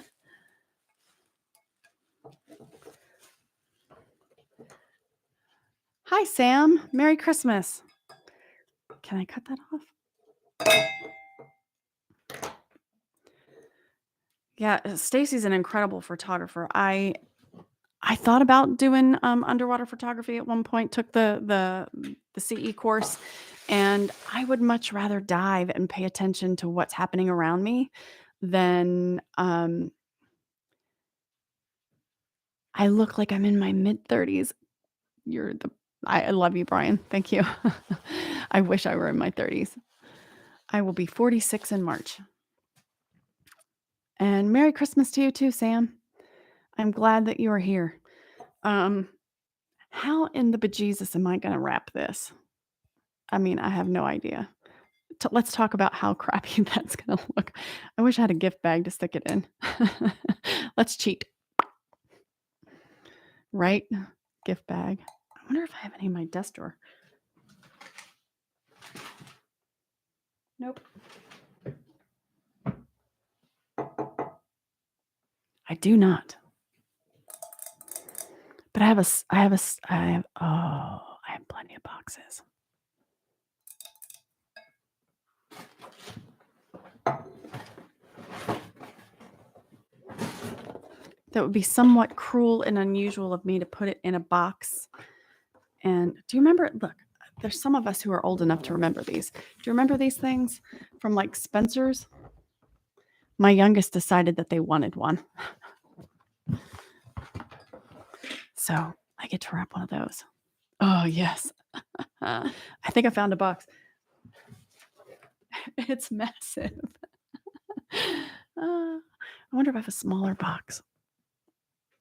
Hi, Sam. Merry Christmas. Can I cut that off? Yeah, Stacy's an incredible photographer. I thought about doing underwater photography at one point. Took the CE course, and I would much rather dive and pay attention to what's happening around me than I look like I'm in my mid-30s. You're the I love you, Brian. Thank you. I wish I were in my 30s. I will be 46 in March. And Merry Christmas to you too, Sam. I'm glad that you are here. Um, how in the bejesus am I going to wrap this? I mean, I have no idea. Let's talk about how crappy that's going to look. I wish I had a gift bag to stick it in. Let's cheat. Right? Gift bag. I wonder if I have any in my desk drawer. Nope. I do not. But I have I have plenty of boxes. That would be somewhat cruel and unusual of me to put it in a box. And do you remember? Look, there's some of us who are old enough to remember these. Do you remember these things from like Spencer's? My youngest decided that they wanted one. So I get to wrap one of those. Oh, yes. I think I found a box. It's massive. I wonder if I have a smaller box.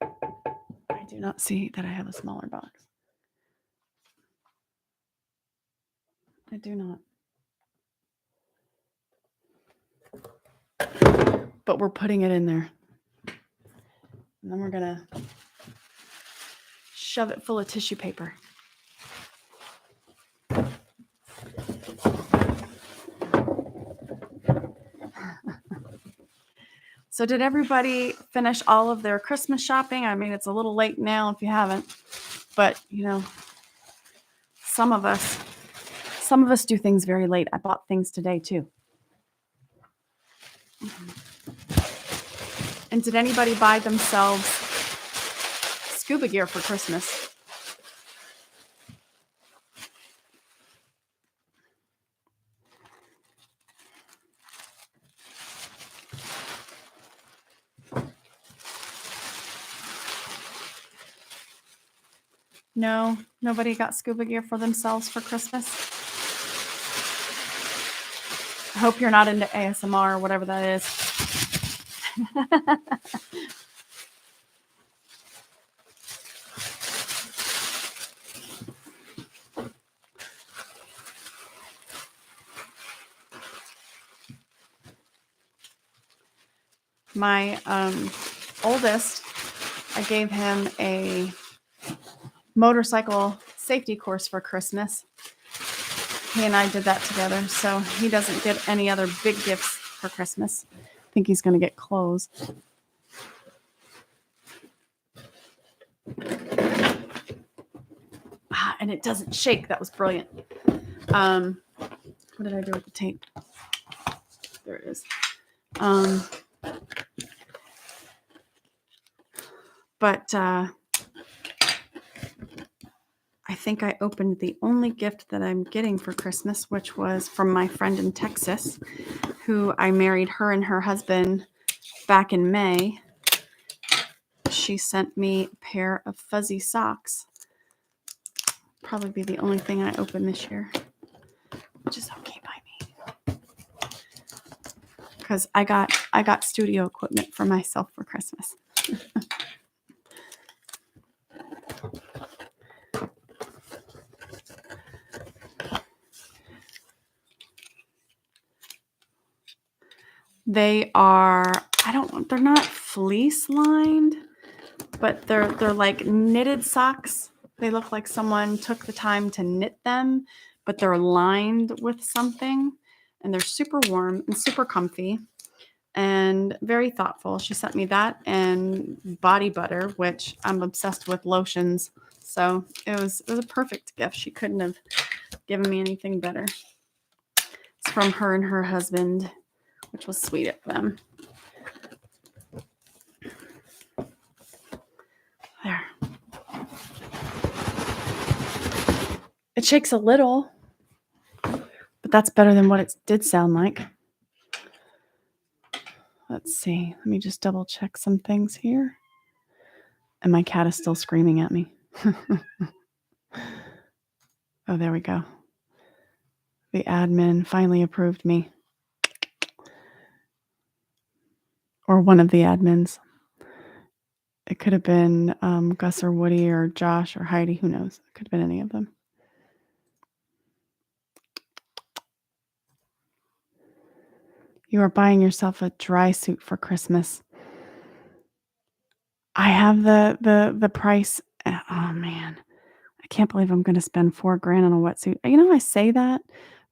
I do not see that I have a smaller box. I do not. But we're putting it in there. And then we're going to shove it full of tissue paper. So did everybody finish all of their Christmas shopping? I mean, it's a little late now if you haven't. But, you know, some of us do things very late. I bought things today too. And did anybody buy themselves scuba gear for Christmas? No, nobody got scuba gear for themselves for Christmas. I hope you're not into ASMR or whatever that is. My oldest, I gave him a motorcycle safety course for Christmas. He and I did that together, so he doesn't get any other big gifts for Christmas. I think he's going to get clothes. And it doesn't shake. That was brilliant. What did I do with the tape? There it is. But I think I opened the only gift that I'm getting for Christmas, which was from my friend in Texas, who I married her and her husband back in May. She sent me a pair of fuzzy socks. Probably be the only thing I open this year, which is okay by me. Because I got studio equipment for myself for Christmas. They are, they're not fleece lined, but they're like knitted socks. They look like someone took the time to knit them, but they're lined with something, and they're super warm and super comfy and very thoughtful. She sent me that and body butter, which I'm obsessed with lotions. So it was a perfect gift. She couldn't have given me anything better. It's from her and her husband, which was sweet of them. There. It shakes a little, but that's better than what it did sound like. Let's see. Let me just double check some things here. And my cat is still screaming at me. Oh, there we go. The admin finally approved me. Or one of the admins. It could have been Gus or Woody or Josh or Heidi. Who knows? It could have been any of them. You are buying yourself a dry suit for Christmas. I have the price. Oh man, I can't believe I'm going to spend $4,000 on a wetsuit. I say that,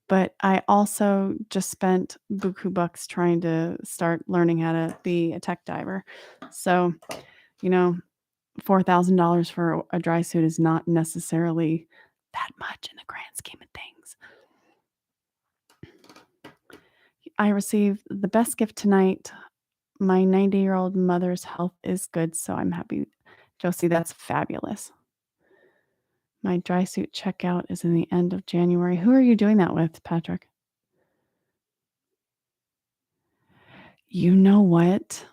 but I also just spent buku bucks trying to start learning how to be a tech diver. So, $4,000 for a dry suit is not necessarily that much in the grand scheme of things. I received the best gift tonight. My 90-year-old mother's health is good, so I'm happy. Josie, that's fabulous. My dry suit checkout is in the end of January. Who are you doing that with, Patrick? You know what?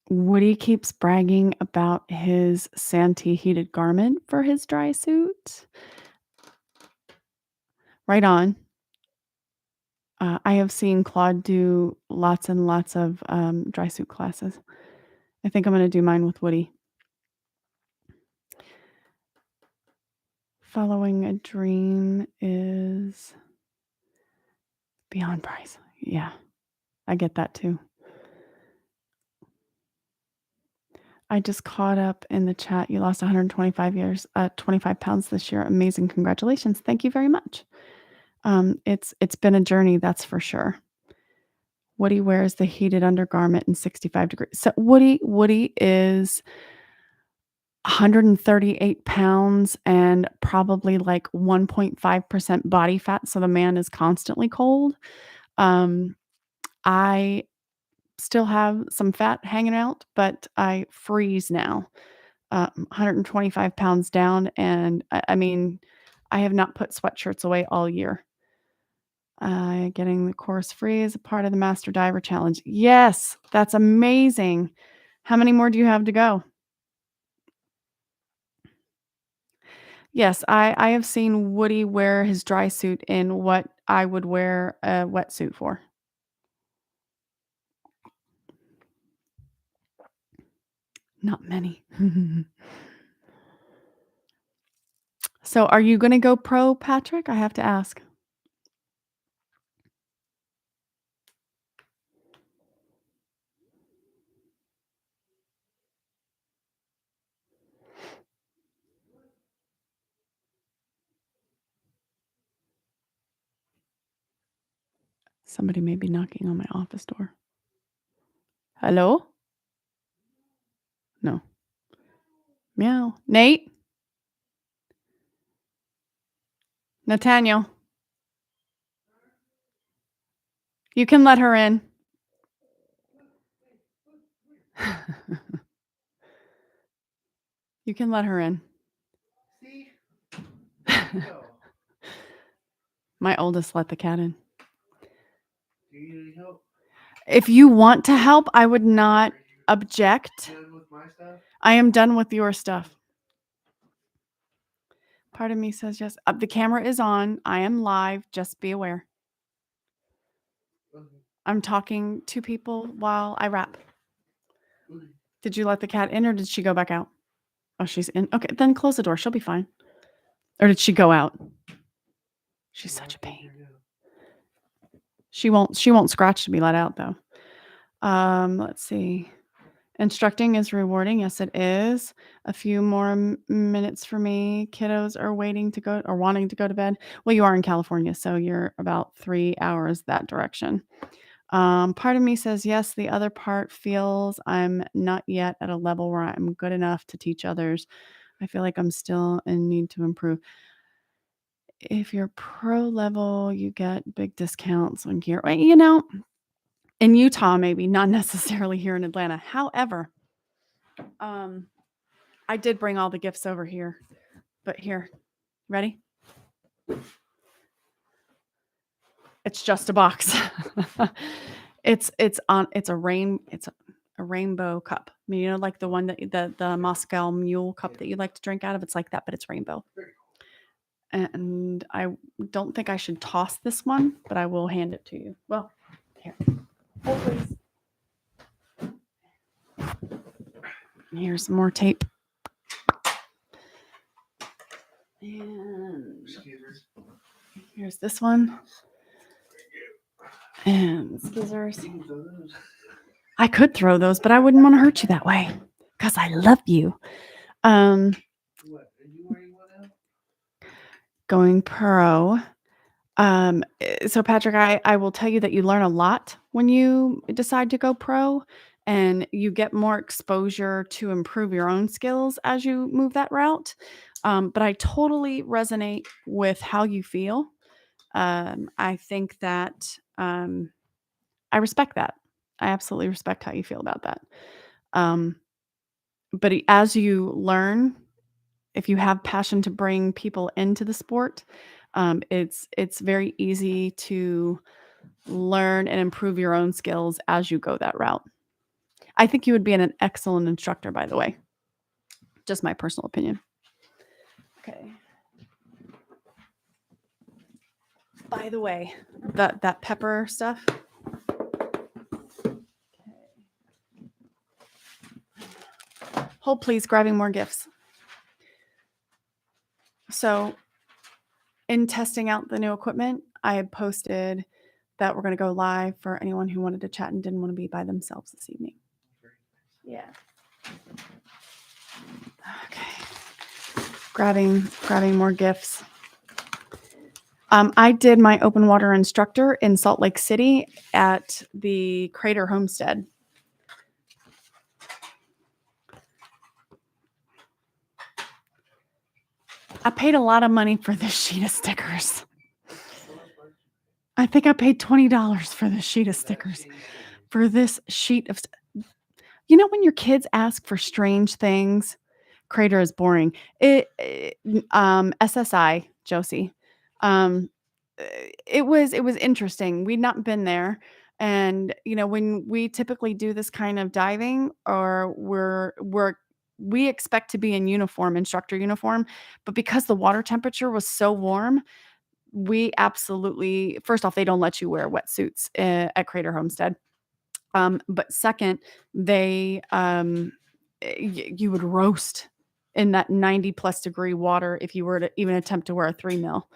Woody keeps bragging about his Santee heated garment for his dry suit. Right on. I have seen Claude do lots and lots of dry suit classes. I think I'm going to do mine with Woody. Following a dream is beyond price. Yeah, I get that too. I just caught up in the chat. You lost 25 pounds this year. Amazing. Congratulations. Thank you very much. It's been a journey, that's for sure. Woody wears the heated undergarment in 65 degrees. So Woody is 138 pounds and probably like 1.5% body fat. So the man is constantly cold. I still have some fat hanging out, but I freeze now. 125 pounds down. And I mean, I have not put sweatshirts away all year. Getting the course free is a part of the Master Diver Challenge. Yes, that's amazing. How many more do you have to go? Yes, I have seen Woody wear his dry suit in what I would wear a wetsuit for. Not many. So, are you gonna go pro, Patrick? I have to ask. Somebody may be knocking on my office door. Hello? No. Meow. Nate? Nathaniel? You can let her in. You can let her in. My oldest let the cat in. If you want to help, I would not object. I am done with your stuff. Part of me says yes. The camera is on. I am live. Just be aware. I'm talking to people while I rap. Did you let the cat in or did she go back out? Oh, she's in. Okay, then close the door. She'll be fine. Or did she go out? She's such a pain. She won't scratch to be let out though. Let's see. Instructing is rewarding. Yes, it is. A few more minutes for me. Kiddos are waiting to go or wanting to go to bed. Well, you are in California, so you're about 3 hours that direction. Part of me says yes. The other part feels I'm not yet at a level where I'm good enough to teach others. I feel like I'm still in need to improve. If you're pro level, you get big discounts on gear. Well, in Utah, maybe not necessarily here in Atlanta. However, um, I did bring all the gifts over here, but here, ready? It's just a box. It's a rainbow cup. I mean, like the one that the Moscow Mule cup that you like to drink out of. It's like that, but it's rainbow. And I don't think I should toss this one, but I will hand it to you. Well, here. Hold please. Here's some more tape. And here's this one. And scissors. I could throw those, but I wouldn't want to hurt you that way because I love you. Going pro. So Patrick, I will tell you that you learn a lot when you decide to go pro and you get more exposure to improve your own skills as you move that route. But I totally resonate with how you feel. I think that I respect that. I absolutely respect how you feel about that. Um, but as you learn, if you have passion to bring people into the sport, it's very easy to learn and improve your own skills as you go that route. I think you would be an excellent instructor, by the way. Just my personal opinion. Okay. By the way, that pepper stuff. Hold please, grabbing more gifts. So in testing out the new equipment, I had posted that we're going to go live for anyone who wanted to chat and didn't want to be by themselves this evening. Yeah. Okay. Grabbing more gifts. I did my open water instructor in Salt Lake City at the Crater Homestead. I paid a lot of money for this sheet of stickers. I think I paid $20 for this sheet of stickers. For this sheet of when your kids ask for strange things, Crater is boring. SSI, Josie. Um, it was interesting. We'd not been there. And when we typically do this kind of diving or we're we expect to be in uniform, instructor uniform, but because the water temperature was so warm, we absolutely first off, they don't let you wear wetsuits, at Crater Homestead. But second, they, you would roast in that 90 plus degree water if you were to even attempt to wear a 3 mil.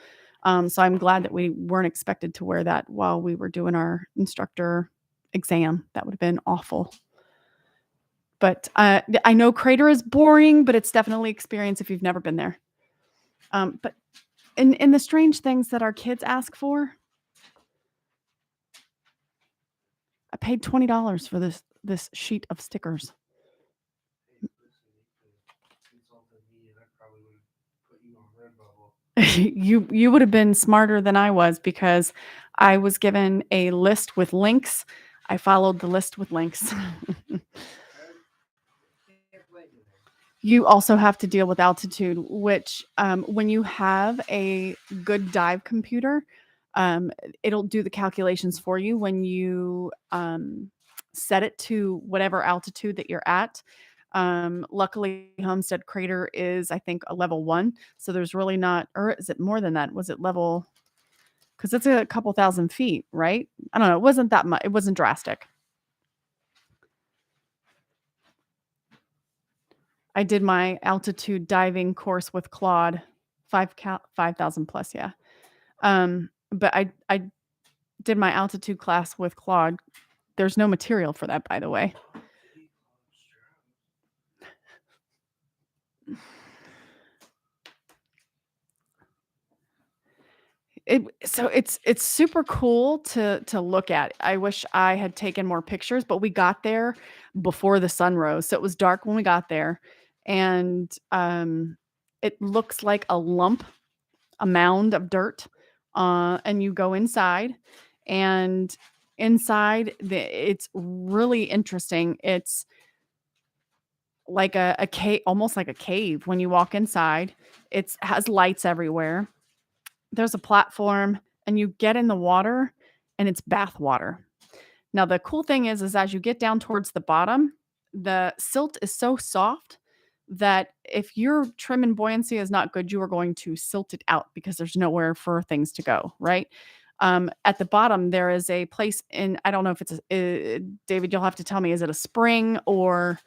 So I'm glad that we weren't expected to wear that while we were doing our instructor exam. That would have been awful. But, I know Crater is boring, but it's definitely experience if you've never been there. But in the strange things that our kids ask for, I paid $20 for this sheet of stickers. You would have been smarter than I was because I was given a list with links. I followed the list with links. You also have to deal with altitude, which, when you have a good dive computer, um, it'll do the calculations for you when you, set it to whatever altitude that you're at. Luckily, Homestead Crater is, I think, a level 1, so there's really not or is it more than that? Was it level? Because it's a couple thousand feet, right? I don't know, it wasn't that much. It wasn't drastic. I did my altitude diving course with Claude, 5,000 plus, yeah. But I did my altitude class with Claude. There's no material for that, by the way. It's super cool to look at. I wish I had taken more pictures, but we got there before the sun rose, so it was dark when we got there, and, it looks like a lump, a mound of dirt, and you go inside, and inside it's really interesting. It's like a cave, almost like a cave when you walk inside. It's has lights everywhere. There's a platform, and you get in the water, and it's bath water. Now the cool thing is as you get down towards the bottom, the silt is so soft that if your trim and buoyancy is not good, you are going to silt it out because there's nowhere for things to go, right? At the bottom, there is a place in I don't know if it's David, you'll have to tell me, is it a spring or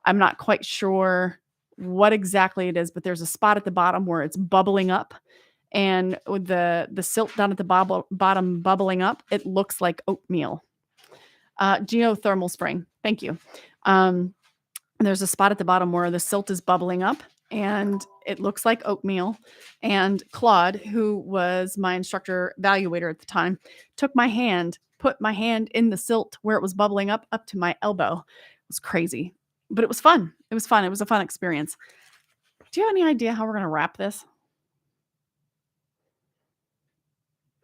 I'm not quite sure what exactly it is, but there's a spot at the bottom where it's bubbling up, and with the silt down at the bottom bubbling up, it looks like oatmeal. Geothermal spring. Thank you. Um, there's a spot at the bottom where the silt is bubbling up and it looks like oatmeal. And Claude, who was my instructor evaluator at the time, took my hand, put my hand in the silt where it was bubbling up to my elbow. It was crazy, but it was fun. It was fun. It was a fun experience. Do you have any idea how we're going to wrap this?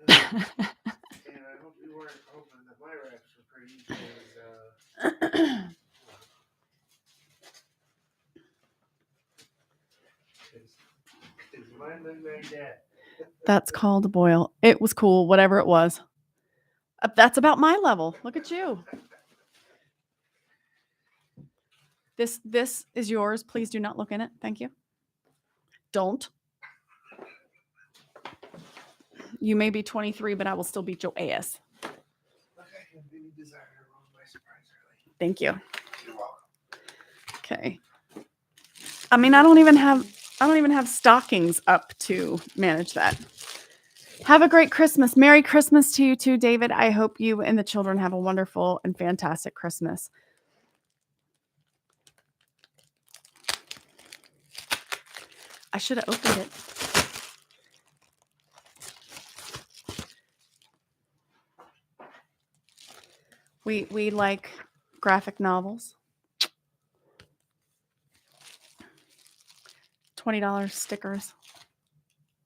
And I hope you weren't hoping that my raps were pretty because mine look like that. That's called a boil. It was cool, whatever it was. That's about my level. Look at you. This is yours. Please do not look in it. Thank you. Don't. You may be 23, but I will still beat your ass. Thank you. You're welcome. Okay. I mean, I don't even have stockings up to manage that. Have a great Christmas. Merry Christmas to you too, David. I hope you and the children have a wonderful and fantastic Christmas. I should have opened it. We like graphic novels. $20 stickers,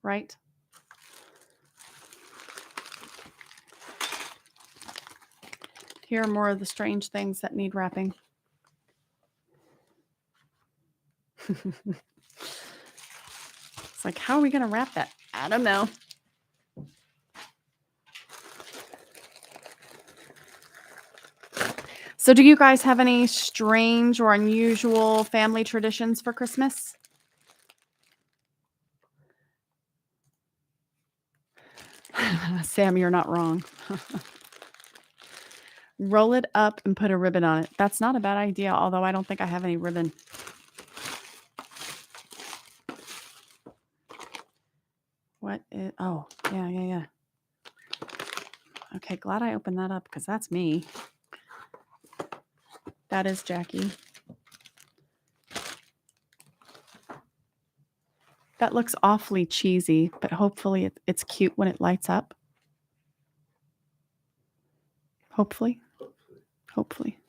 right? Here are more of the strange things that need wrapping. It's like, how are we going to wrap that? I don't know. So, do you guys have any strange or unusual family traditions for Christmas? Sam, you're not wrong. Roll it up and put a ribbon on it. That's not a bad idea, although I don't think I have any ribbon. What is, oh, yeah. Okay, glad I opened that up because that's me. That is Jackie. That looks awfully cheesy, but hopefully it's cute when it lights up. Hopefully. Hopefully.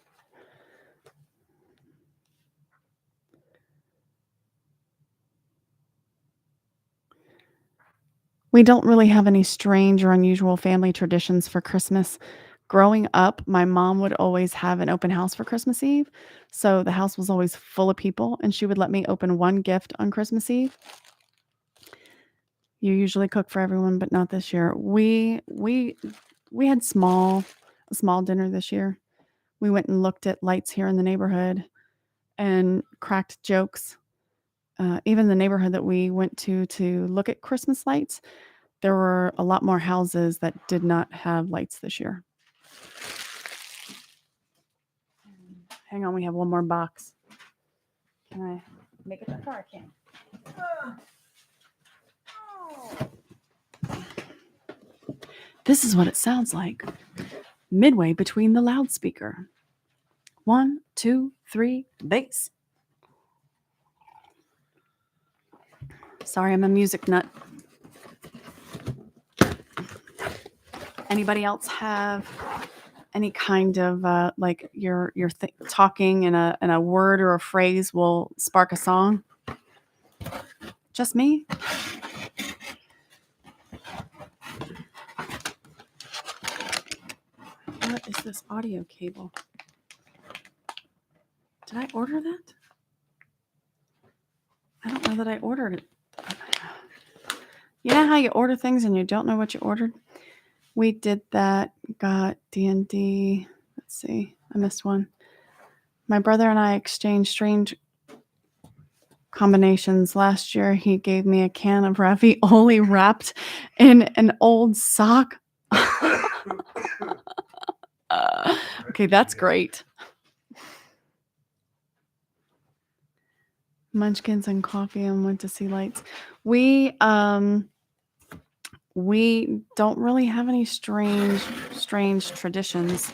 We don't really have any strange or unusual family traditions for Christmas. Growing up, my mom would always have an open house for Christmas Eve. So the house was always full of people, and she would let me open one gift on Christmas Eve. You usually cook for everyone, but not this year. We had a small dinner this year. We went and looked at lights here in the neighborhood and cracked jokes. Even the neighborhood that we went to look at Christmas lights, there were a lot more houses that did not have lights this year. Hang on, we have one more box. Can I make it that far? I can. This is what it sounds like midway between the loudspeaker. 1, 2, 3, bass. Sorry, I'm a music nut. Anybody else have any kind of like your talking and a word or a phrase will spark a song? Just me? What is this audio cable? Did I order that? I don't know that I ordered it. You know how you order things and you don't know what you ordered? We did that, got D&D. Let's see, I missed one. My brother and I exchanged strange combinations. Last year, he gave me a can of ravioli wrapped in an old sock. Okay, that's great. Munchkins and coffee and went to see lights. We don't really have any strange traditions.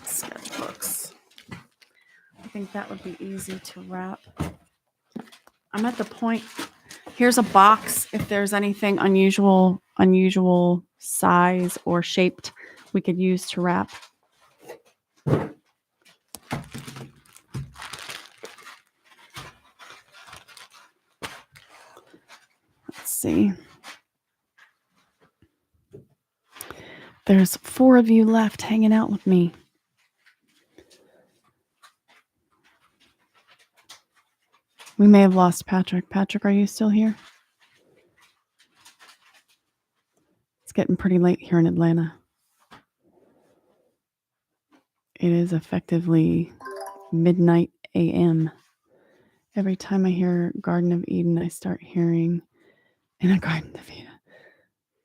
Sketchbooks. I think that would be easy to wrap. I'm at the point. Here's a box. If there's anything unusual size or shaped, we could use to wrap. Let's see. There's 4 of you left hanging out with me. We may have lost Patrick. Patrick, are you still here? It's getting pretty late here in Atlanta. It is effectively midnight a.m. Every time I hear Garden of Eden, I start hearing in a Garden of Eden.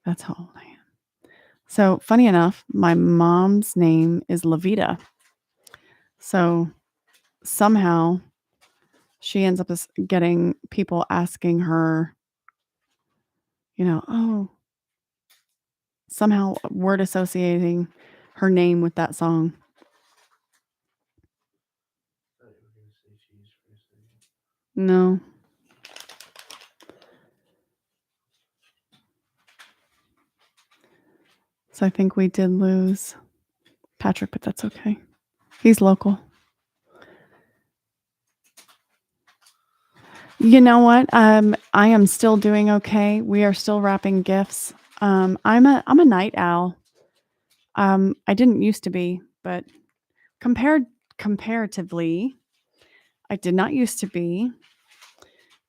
That's how old I am. So, funny enough, my mom's name is Levita. So, somehow she ends up getting people asking her, oh, somehow word associating her name with that song. No. So I think we did lose Patrick, but that's okay. He's local. You know what? I am still doing okay. We are still wrapping gifts. I'm a night owl. I didn't used to be, but comparatively, I did not used to be.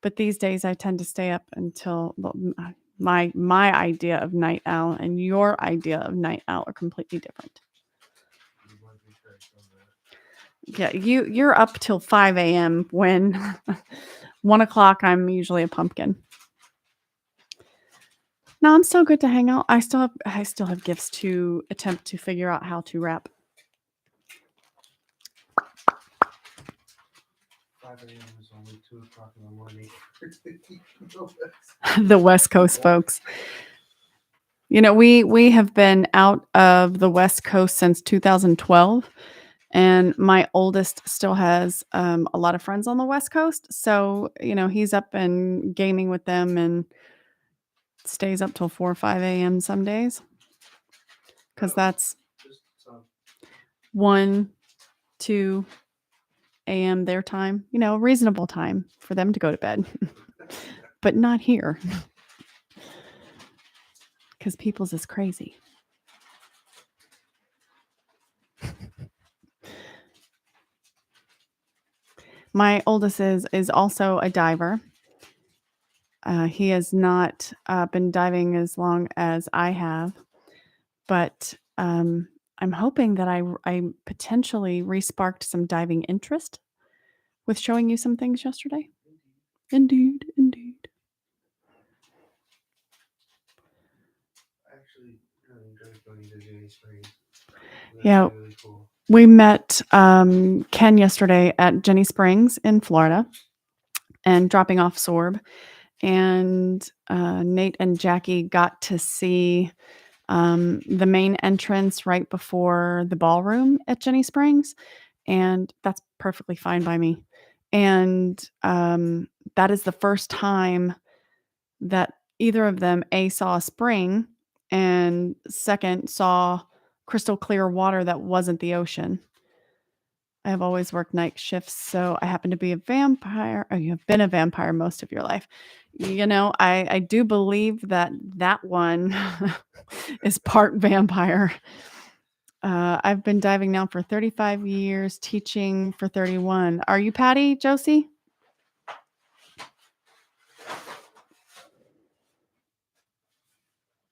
But these days I tend to stay up until my idea of night owl and your idea of night owl are completely different. You might be correct on that. Yeah, you're up till 5 a.m. when 1 o'clock I'm usually a pumpkin. No, I'm still good to hang out. I still have gifts to attempt to figure out how to wrap. 5 a.m. is only 2 o'clock in the morning. The West Coast folks. You know, we have been out of the West Coast since 2012, and my oldest still has a lot of friends on the West Coast. So, you know, he's up and gaming with them and stays up till 4 or 5 a.m. some days because that's Just some. 1, 2 a.m. their time, you know, reasonable time for them to go to bed, but not here because people's is crazy. My oldest is also a diver. He has not been diving as long as I have, but I'm hoping that I potentially resparked some diving interest with showing you some things yesterday. Indeed, indeed. I actually really enjoyed going to Jenny Springs. Yeah. Really cool. We met Ken yesterday at Jenny Springs in Florida and dropping off Sorb. And Nate and Jackie got to see the main entrance right before the ballroom at Jenny Springs. And that's perfectly fine by me. And that is the first time that either of them, A, saw a spring, and second, saw crystal clear water that wasn't the ocean. I have always worked night shifts, so I happen to be a vampire. Oh, you have been a vampire most of your life. You know, I do believe that that one is part vampire. I've been diving now for 35 years, teaching for 31. Are you Patty, Josie?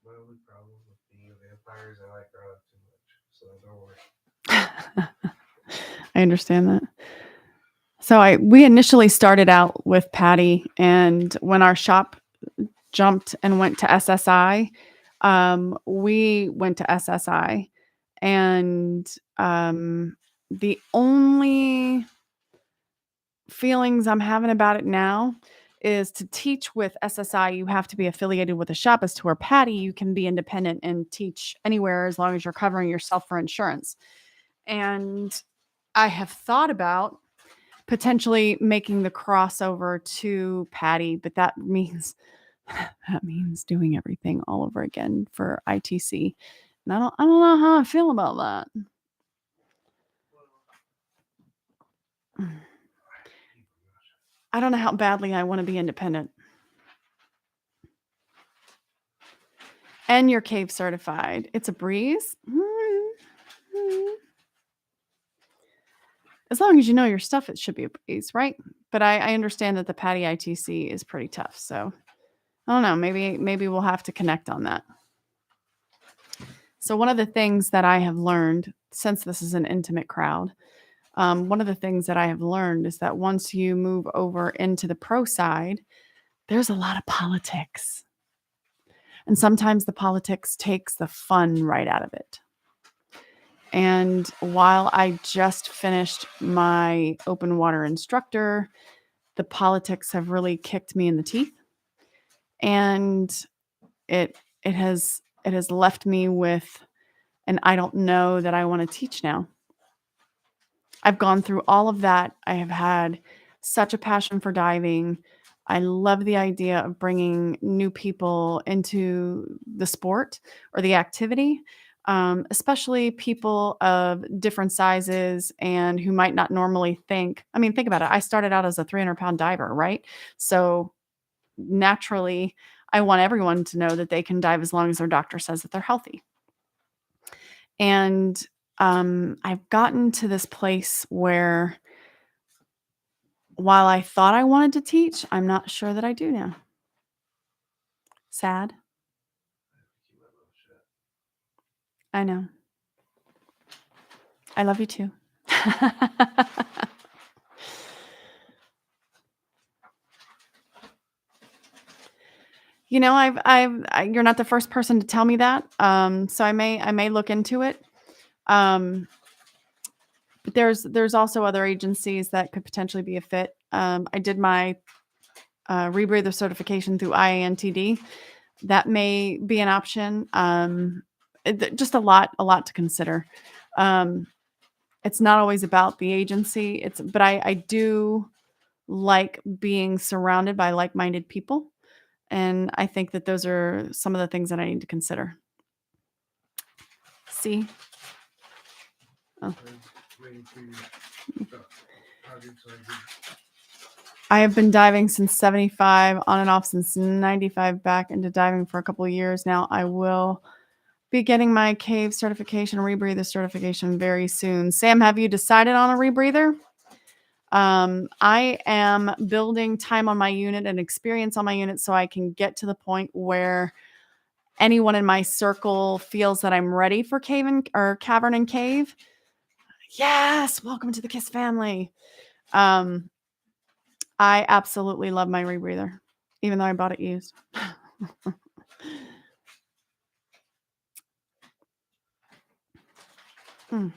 My only problem with being a vampire is I like garlic too much, so don't worry. I understand that. So we initially started out with Patty, and when our shop jumped and went to SSI, we went to SSI, and the only feelings I'm having about it now is to teach with SSI, you have to be affiliated with a shop. As to where Patty, you can be independent and teach anywhere as long as you're covering yourself for insurance. And I have thought about potentially making the crossover to Patty, but that means doing everything all over again for ITC. And I don't know how I feel about that. I don't know how badly I want to be independent. And you're cave certified. It's a breeze. As long as you know your stuff, it should be a breeze, right? But I understand that the Patty ITC is pretty tough. So I don't know. Maybe we'll have to connect on that. So one of the things that I have learned, since this is an intimate crowd, one of the things that I have learned is that once you move over into the pro side, there's a lot of politics. And sometimes the politics takes the fun right out of it. And while I just finished my open water instructor, the politics have really kicked me in the teeth. And it has left me with an I don't know that I want to teach now. I've gone through all of that. I have had such a passion for diving. I love the idea of bringing new people into the sport or the activity, especially people of different sizes and who might not normally think. I mean, think about it. I started out as a 300-pound diver, right? So naturally, I want everyone to know that they can dive as long as their doctor says that they're healthy. And I've gotten to this place where while I thought I wanted to teach, I'm not sure that I do now. Sad. Keep my mouth shut. I know. I love you too. You're not the first person to tell me that. So I may look into it. Um, but there's also other agencies that could potentially be a fit. I did my rebreather certification through IANTD. That may be an option. Just a lot to consider. Um, it's not always about the agency. But I do like being surrounded by like-minded people, and I think that those are some of the things that I need to consider. See? Oh. I'm waiting for you to stop talking so I can. I have been diving since 75, on and off since 95, back into diving for a couple of years now. I will be getting my cave certification, rebreather certification very soon. Sam, have you decided on a rebreather? I am building time on my unit and experience on my unit so I can get to the point where anyone in my circle feels that I'm ready for cavern and cave. Yes, welcome to the KISS family. I absolutely love my rebreather, even though I bought it used. Mm.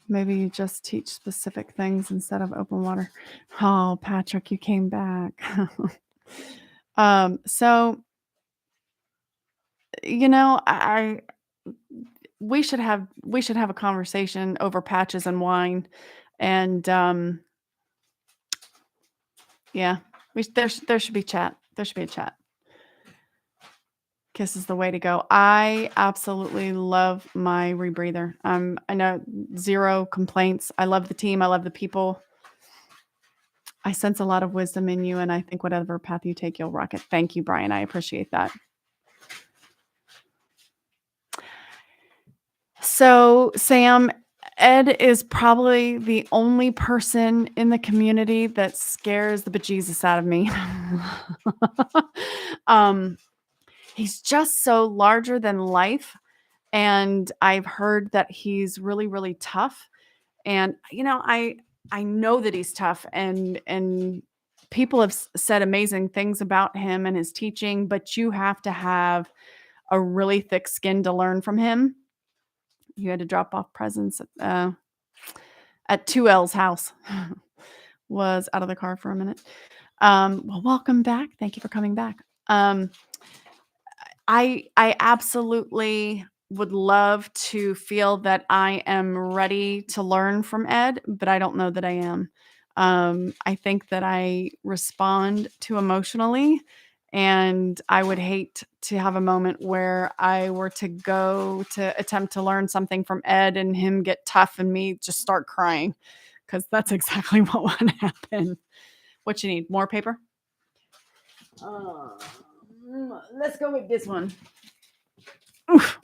Maybe you just teach specific things instead of open water. Oh, Patrick, you came back. So I we should have a conversation over patches and wine, and yeah, there should be chat. There should be a chat. Kiss is the way to go. I absolutely love my rebreather. I know, zero complaints. I love the team. I love the people. I sense a lot of wisdom in you, and I think whatever path you take, you'll rock it. Thank you, Brian. I appreciate that. So, Sam, Ed is probably the only person in the community that scares the bejesus out of me. um, he's just so larger than life, and I've heard that he's really, really tough. And I know that he's tough, and people have said amazing things about him and his teaching, but you have to have a really thick skin to learn from him. You had to drop off presents at 2L's house. Was out of the car for a minute. Well, welcome back. Thank you for coming back. I absolutely would love to feel that I am ready to learn from Ed, but I don't know that I am. I think that I respond too emotionally, and I would hate to have a moment where I were to go to attempt to learn something from Ed and him get tough and me just start crying, because that's exactly what would happen. What you need? More paper? Let's go with this one. Oof.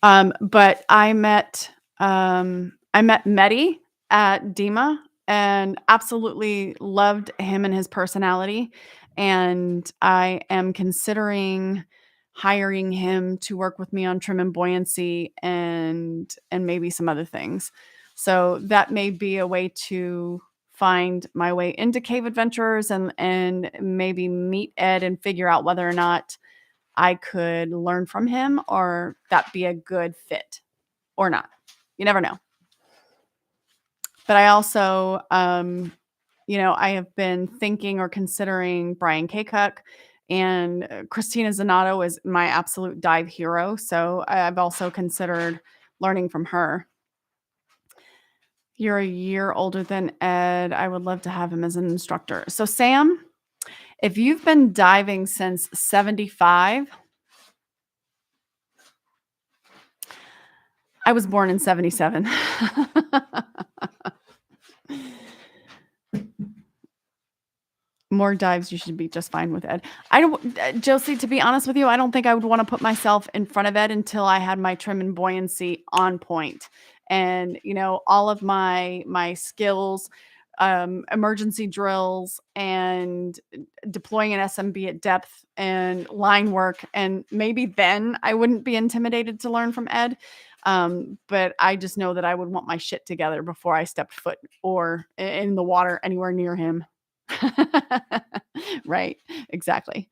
But I met Mehdi at Dima and absolutely loved him and his personality. And I am considering hiring him to work with me on trim and buoyancy and maybe some other things. So that may be a way to find my way into cave adventurers and maybe meet Ed and figure out whether or not I could learn from him or that be a good fit or not. You never know. But I also, I have been thinking or considering Brian Kakuk, and Christina Zanato is my absolute dive hero. So I've also considered learning from her. You're a year older than Ed. I would love to have him as an instructor. So, Sam, if you've been diving since 75, I was born in 77. More dives, you should be just fine with Ed. I don't Josie, to be honest with you, I don't think I would wanna put myself in front of Ed until I had my trim and buoyancy on point. And, all of my skills, emergency drills, and deploying an SMB at depth, and line work, and maybe then I wouldn't be intimidated to learn from Ed. But I just know that I would want my shit together before I stepped foot or in the water anywhere near him. Right, exactly.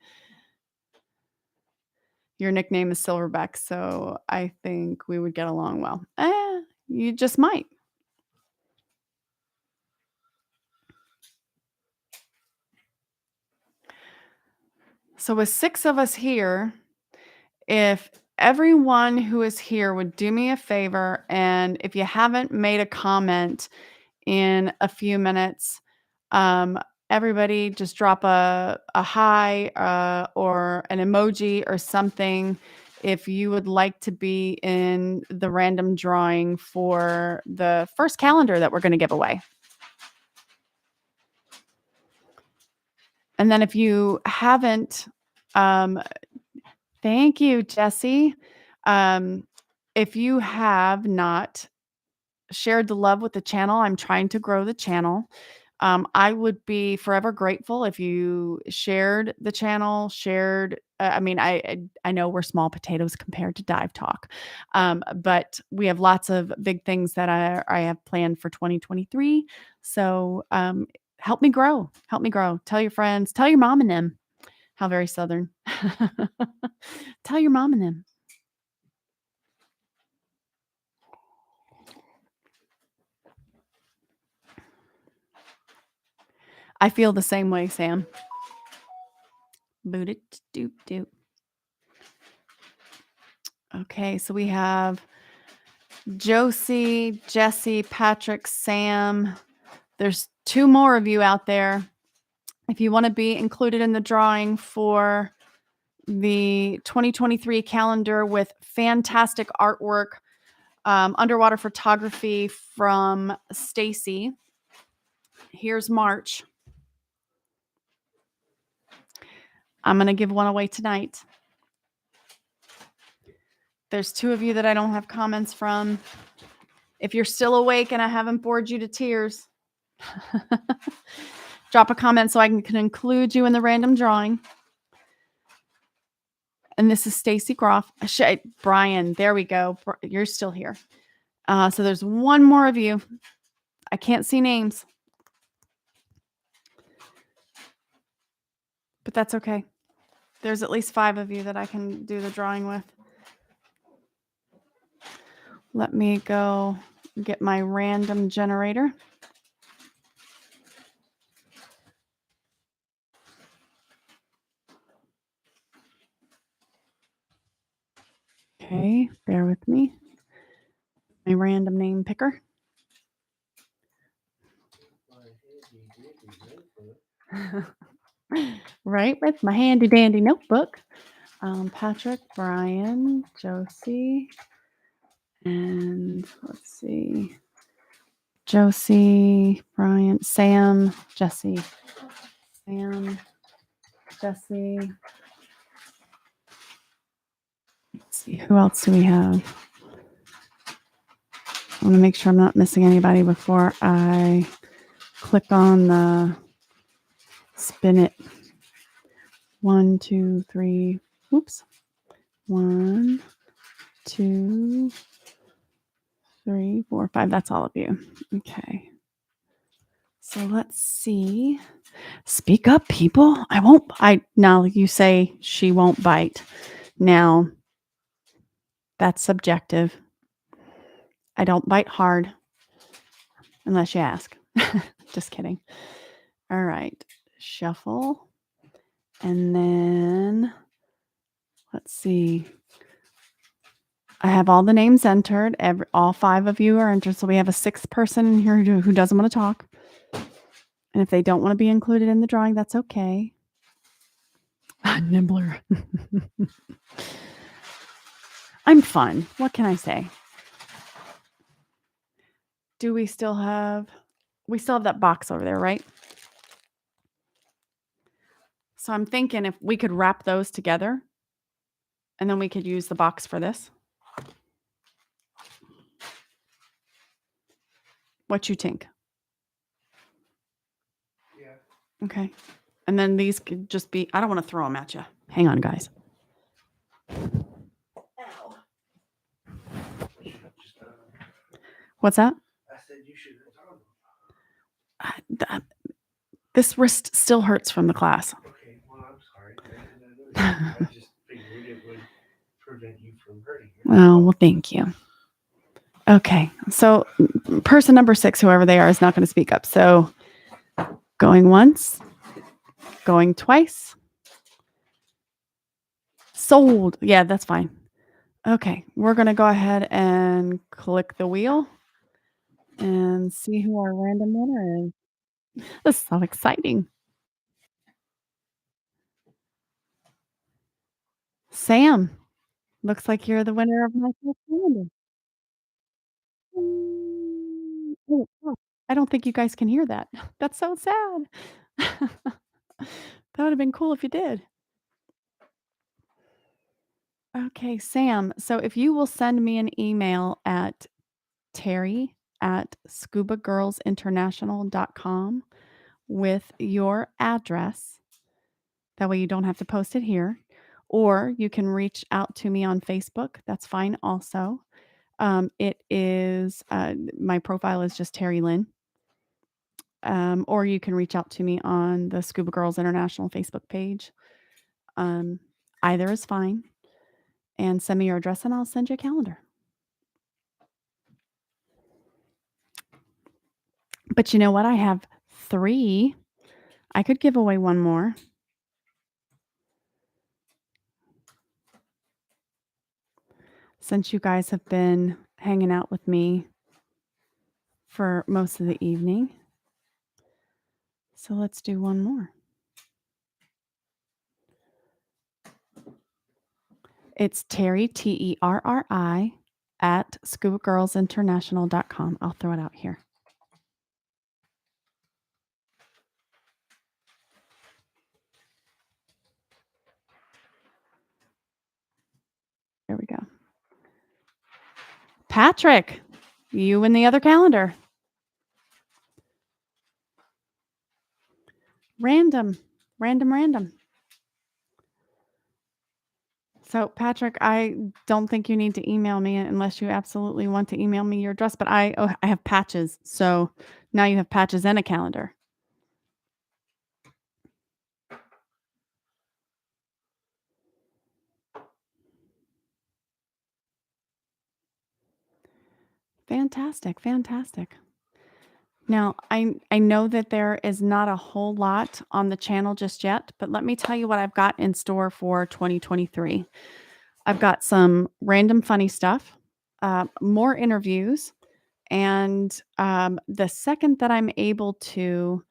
Your nickname is Silverback, so I think we would get along well. You just might. So with 6 of us here, if everyone who is here would do me a favor, and if you haven't made a comment in a few minutes, um, everybody just drop a hi, or an emoji or something if you would like to be in the random drawing for the first calendar that we're gonna give away. And then if you haven't, um thank you, Jesse. Um, if you have not shared the love with the channel, I'm trying to grow the channel. I would be forever grateful if you shared the channel, shared I mean, I know we're small potatoes compared to Dive Talk, but we have lots of big things that I have planned for 2023. So, help me grow, help me grow. Tell your friends, tell your mom and them. How very Southern. Tell your mom and them. I feel the same way, Sam. Boot it, doop doop. Okay, so we have Josie, Jesse, Patrick, Sam. There's 2 more of you out there. If you wanna be included in the drawing for the 2023 calendar with fantastic artwork, underwater photography from Stacy. Here's March. I'm gonna give one away tonight. There's 2 of you that I don't have comments from. If you're still awake and I haven't bored you to tears, drop a comment so I can include you in the random drawing. And this is Stacy Groff. Brian, there we go. You're still here. So there's 1 more of you. I can't see names, but that's okay. There's at least 5 of you that I can do the drawing with. Let me go get my random generator. Okay, bear with me. My random name picker. Right, with my handy dandy notebook. Patrick, Brian, Josie, and let's see. Josie, Brian, Sam, Jesse. Sam, Jesse. Let's see, who else do we have? I want to make sure I'm not missing anybody before I click on the spin it. 1, 2, 3. Oops. 1, 2, 3, 4, 5. That's all of you. Okay. So let's see. Speak up, people. Now you say she won't bite. Now, that's subjective. I don't bite hard unless you ask. Just kidding. All right. Shuffle. And then let's see. I have all the names entered. All 5 of you are entered. So we have a 6th person in here who doesn't want to talk. And if they don't want to be included in the drawing, that's okay. Nibbler. I'm fun. What can I say? Do we still have that box over there, right? So I'm thinking if we could wrap those together and then we could use the box for this. What you think? Yeah. Okay. And then these could just be, I don't want to throw them at you. Hang on, guys. Ow. You should have just done it. What's that? I said you should have done it. This wrist still hurts from the class. Okay, well, I'm sorry. I just figured it would prevent you from hurting yourself. Oh, well, thank you. Okay. So person number 6, whoever they are, is not going to speak up. So going once, going twice. Sold. Yeah, that's fine. Okay. We're going to go ahead and click the wheel and see who our random winner is. This is so exciting. Sam, looks like you're the winner of my first calendar. Oh, oh, I don't think you guys can hear that. That's so sad. That would have been cool if you did. Okay, Sam. So if you will send me an email at Terri at scubagirlsinternational.com with your address, that way you don't have to post it here. Or you can reach out to me on Facebook. That's fine also. It is, my profile is just Terri Lynn. Or you can reach out to me on the Scuba Girls International Facebook page. Um, Either is fine. And send me your address and I'll send you a calendar. But you know what? I have 3. I could give away one more. Since you guys have been hanging out with me for most of the evening. So let's do one more. It's Terri, Terri, at scubagirlsinternational.com. I'll throw it out here. There we go. Patrick, you and the other calendar. Random. So, Patrick, I don't think you need to email me unless you absolutely want to email me your address, but I have patches. So now you have patches and a calendar. Fantastic. Now, I know that there is not a whole lot on the channel just yet, but let me tell you what I've got in store for 2023. I've got some random funny stuff, more interviews, and the second that I'm able to,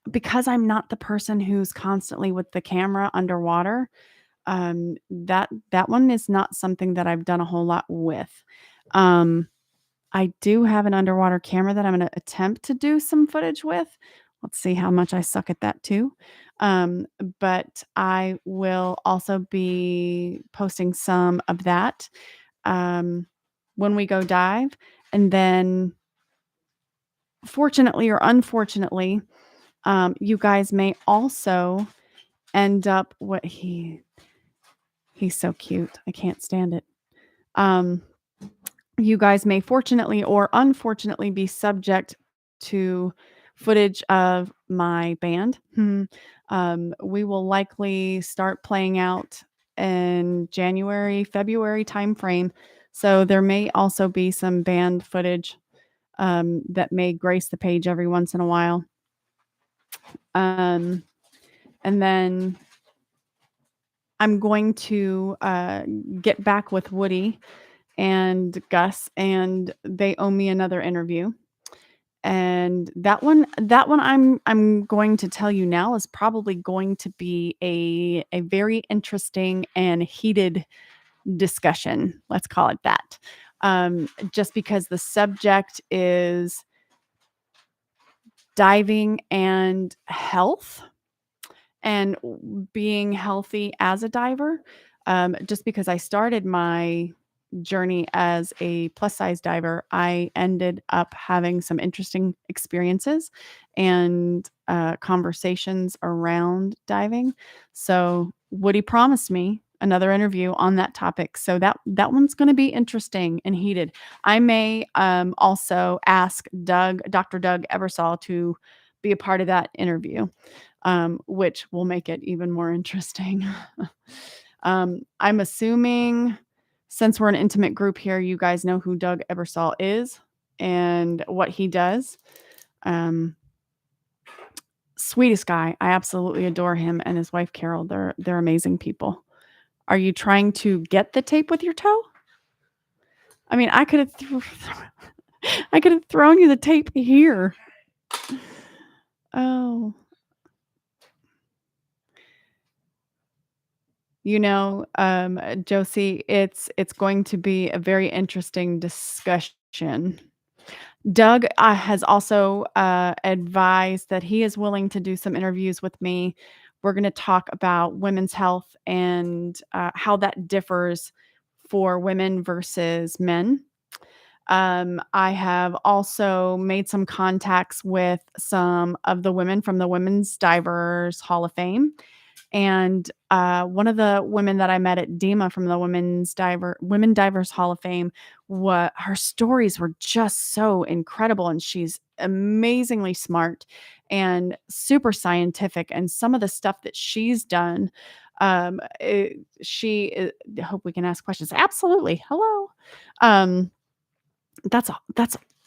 because I'm not the person who's constantly with the camera underwater, that one is not something that I've done a whole lot with. I do have an underwater camera that I'm going to attempt to do some footage with. Let's see how much I suck at that too. But I will also be posting some of that when we go dive. And then, fortunately or unfortunately, you guys may also end up what he's so cute. I can't stand it. You guys may fortunately or unfortunately be subject to footage of my band. We will likely start playing out in January, February timeframe. So there may also be some band footage that may grace the page every once in a while. And then I'm going to get back with Woody and Gus, and they owe me another interview. And that one I'm going to tell you now is probably going to be a very interesting and heated discussion. Let's call it that. Just because the subject is diving and health. and being healthy as a diver. Just because I started my journey as a plus size diver, I ended up having some interesting experiences and conversations around diving. So Woody promised me another interview on that topic. So that one's going to be interesting and heated. I may also ask Dr. Doug Ebersol, to be a part of that interview, which will make it even more interesting. I'm assuming, since we're an intimate group here, you guys know who Doug Ebersol is and what he does. Um, Sweetest guy. I absolutely adore him and his wife Carol. They're amazing people. Are you trying to get the tape with your toe? I mean, I could have thrown you the tape here. Oh. Josie, it's going to be a very interesting discussion. Doug has also advised that he is willing to do some interviews with me. We're going to talk about women's health and how that differs for women versus men. I have also made some contacts with some of the women from the Women's Divers Hall of Fame. And one of the women that I met at DEMA from the Women Divers Hall of Fame, what her stories were just so incredible, and she's amazingly smart and super scientific. And some of the stuff that she's done, I hope we can ask questions. Absolutely. Hello. Um, that's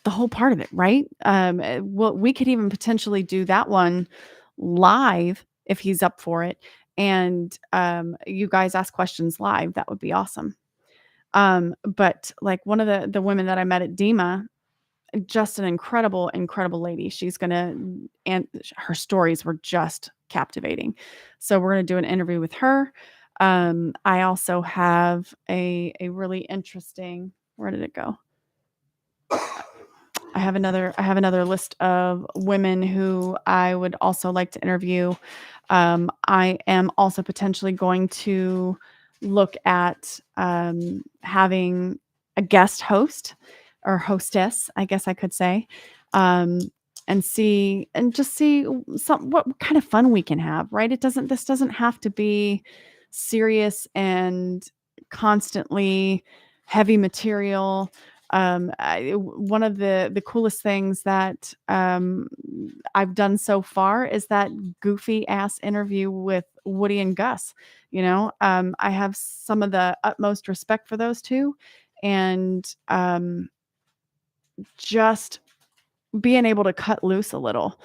the whole part of it, right? Well, we could even potentially do that one live if he's up for it, and you guys ask questions live. That would be awesome. But like one of the women that I met at DEMA, just an incredible lady. She's gonna and her stories were just captivating. So we're gonna do an interview with her. I also have a really interesting. Where did it go? I have another list of women who I would also like to interview. I am also potentially going to look at having a guest host or hostess, I guess I could say, um, and just see what kind of fun we can have. Right? This doesn't have to be serious and constantly heavy material. One of the coolest things that I've done so far is that goofy ass interview with Woody and Gus. I have some of the utmost respect for those two, and just being able to cut loose a little.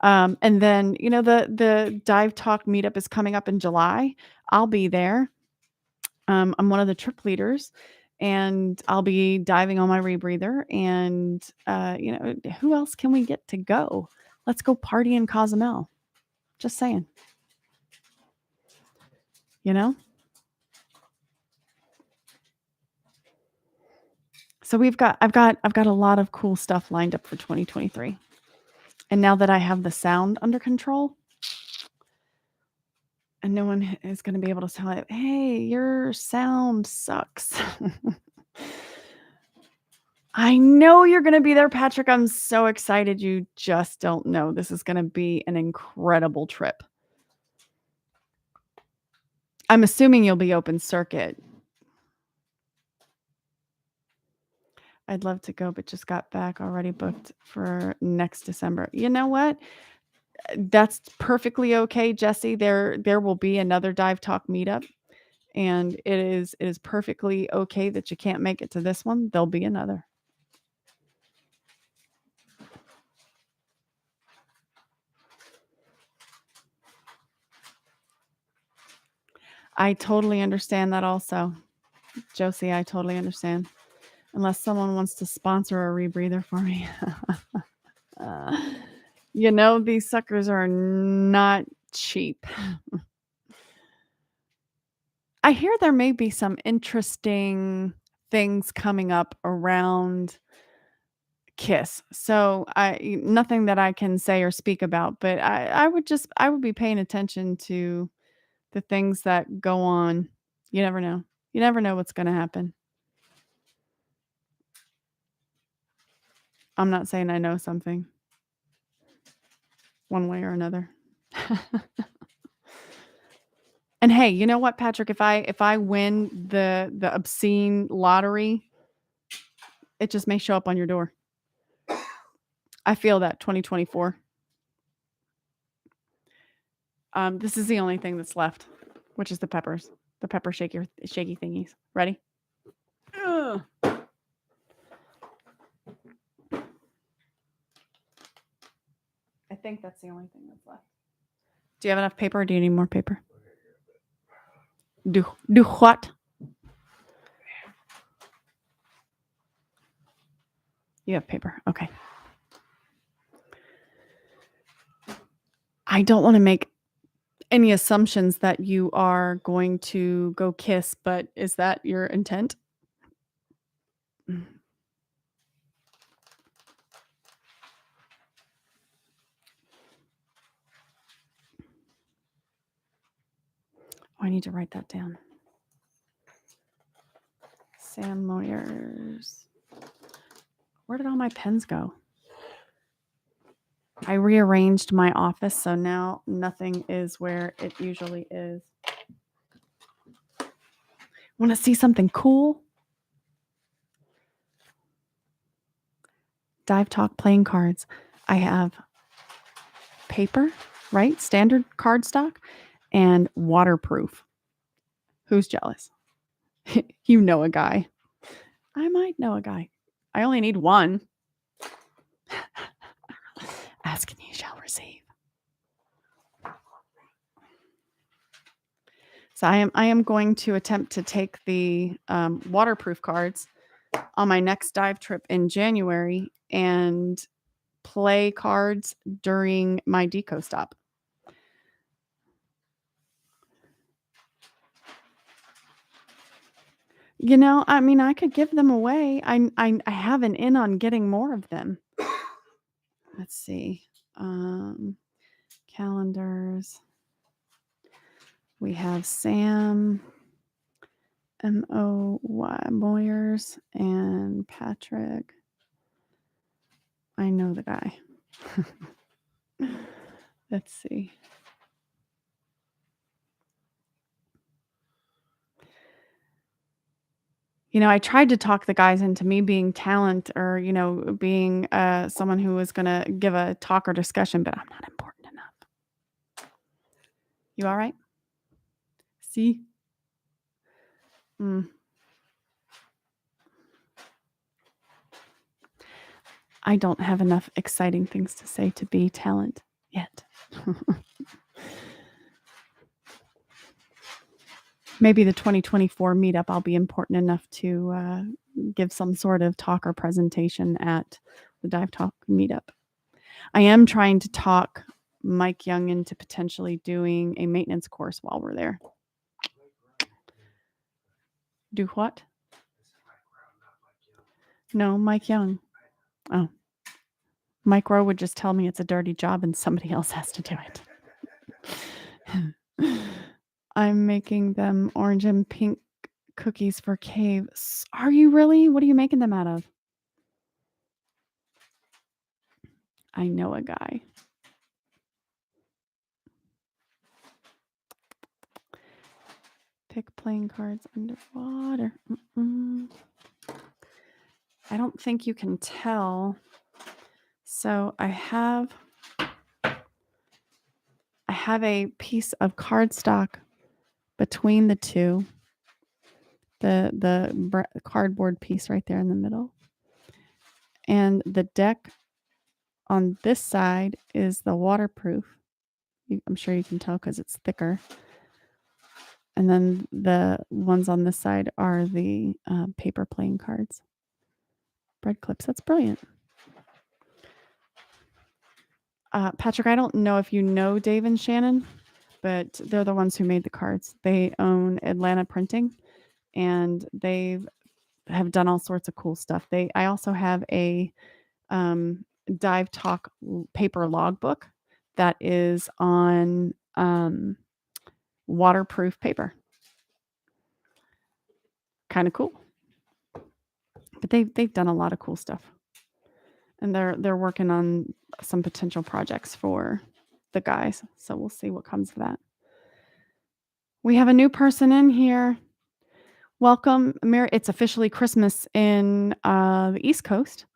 And then the dive talk meetup is coming up in July. I'll be there. I'm one of the trip leaders, and I'll be diving on my rebreather. And who else can we get to go? Let's go party in Cozumel. Just saying, you know. So I've got a lot of cool stuff lined up for 2023. And now that I have the sound under control, and no one is going to be able to tell it, hey, your sound sucks. I know you're gonna be there, Patrick. I'm so excited. You just don't know. This is gonna be an incredible trip. I'm assuming you'll be open circuit. I'd love to go, but just got back, already booked for next December. You know what? That's perfectly okay, Jesse. There will be another Dive Talk meetup, and it is perfectly okay that you can't make it to this one. There'll be another. I totally understand that also. Josie, I totally understand. Unless someone wants to sponsor a rebreather for me. These suckers are not cheap. I hear there may be some interesting things coming up around kiss. So nothing that I can say or speak about, but I would be paying attention to the things that go on. You never know. You never know what's going to happen. I'm not saying I know something one way or another. And hey, you know what, Patrick? If I win the obscene lottery, it just may show up on your door. I feel that 2024. This is the only thing that's left, which is the peppers, the pepper shaky thingies. Ready? Ugh. I think that's the only thing that's left. Do you have enough paper or do you need more paper? Do what? You have paper. Okay. I don't want to make any assumptions that you are going to go kiss, but is that your intent? Oh, I need to write that down. Sam Moyers. Where did all my pens go? I rearranged my office, so now nothing is where it usually is. Want to see something cool? Dive Talk playing cards. I have paper, right? Standard cardstock and waterproof. Who's jealous? You know a guy. I might know a guy. I only need one. Ask and you shall receive. So I am going to attempt to take the waterproof cards on my next dive trip in January and play cards during my deco stop. You know, I mean, I could give them away. I have an in on getting more of them. Let's see. Calendars. We have Sam Moy Moyers and Patrick. I know the guy. Let's see. You know, I tried to talk the guys into me being talent or, you know, being someone who was going to give a talk or discussion, but I'm not important enough. You all right? See? I don't have enough exciting things to say to be talent yet. Maybe the 2024 meetup, I'll be important enough to give some sort of talk or presentation at the Dive Talk meetup. I am trying to talk Mike Young into potentially doing a maintenance course while we're there. Do what? No, Mike Young. Oh. Mike Rowe would just tell me it's a dirty job and somebody else has to do it. I'm making them orange and pink cookies for Cave. Are you really? What are you making them out of? I know a guy. Pick playing cards underwater. I don't think you can tell. So I have a piece of cardstock between the two. The cardboard piece right there in the middle. And the deck on this side is the waterproof. I'm sure you can tell because it's thicker. And then the ones on this side are the paper playing cards. Bread clips. That's brilliant. Patrick, I don't know if you know Dave and Shannon, but they're the ones who made the cards. They own Atlanta Printing, and they have done all sorts of cool stuff. I also have a Dive Talk paper logbook that is on waterproof paper. Kind of cool. But they've done a lot of cool stuff. And they're working on some potential projects for the guys. So we'll see what comes of that. We have a new person in here. Welcome, Mary. It's officially Christmas in the East Coast.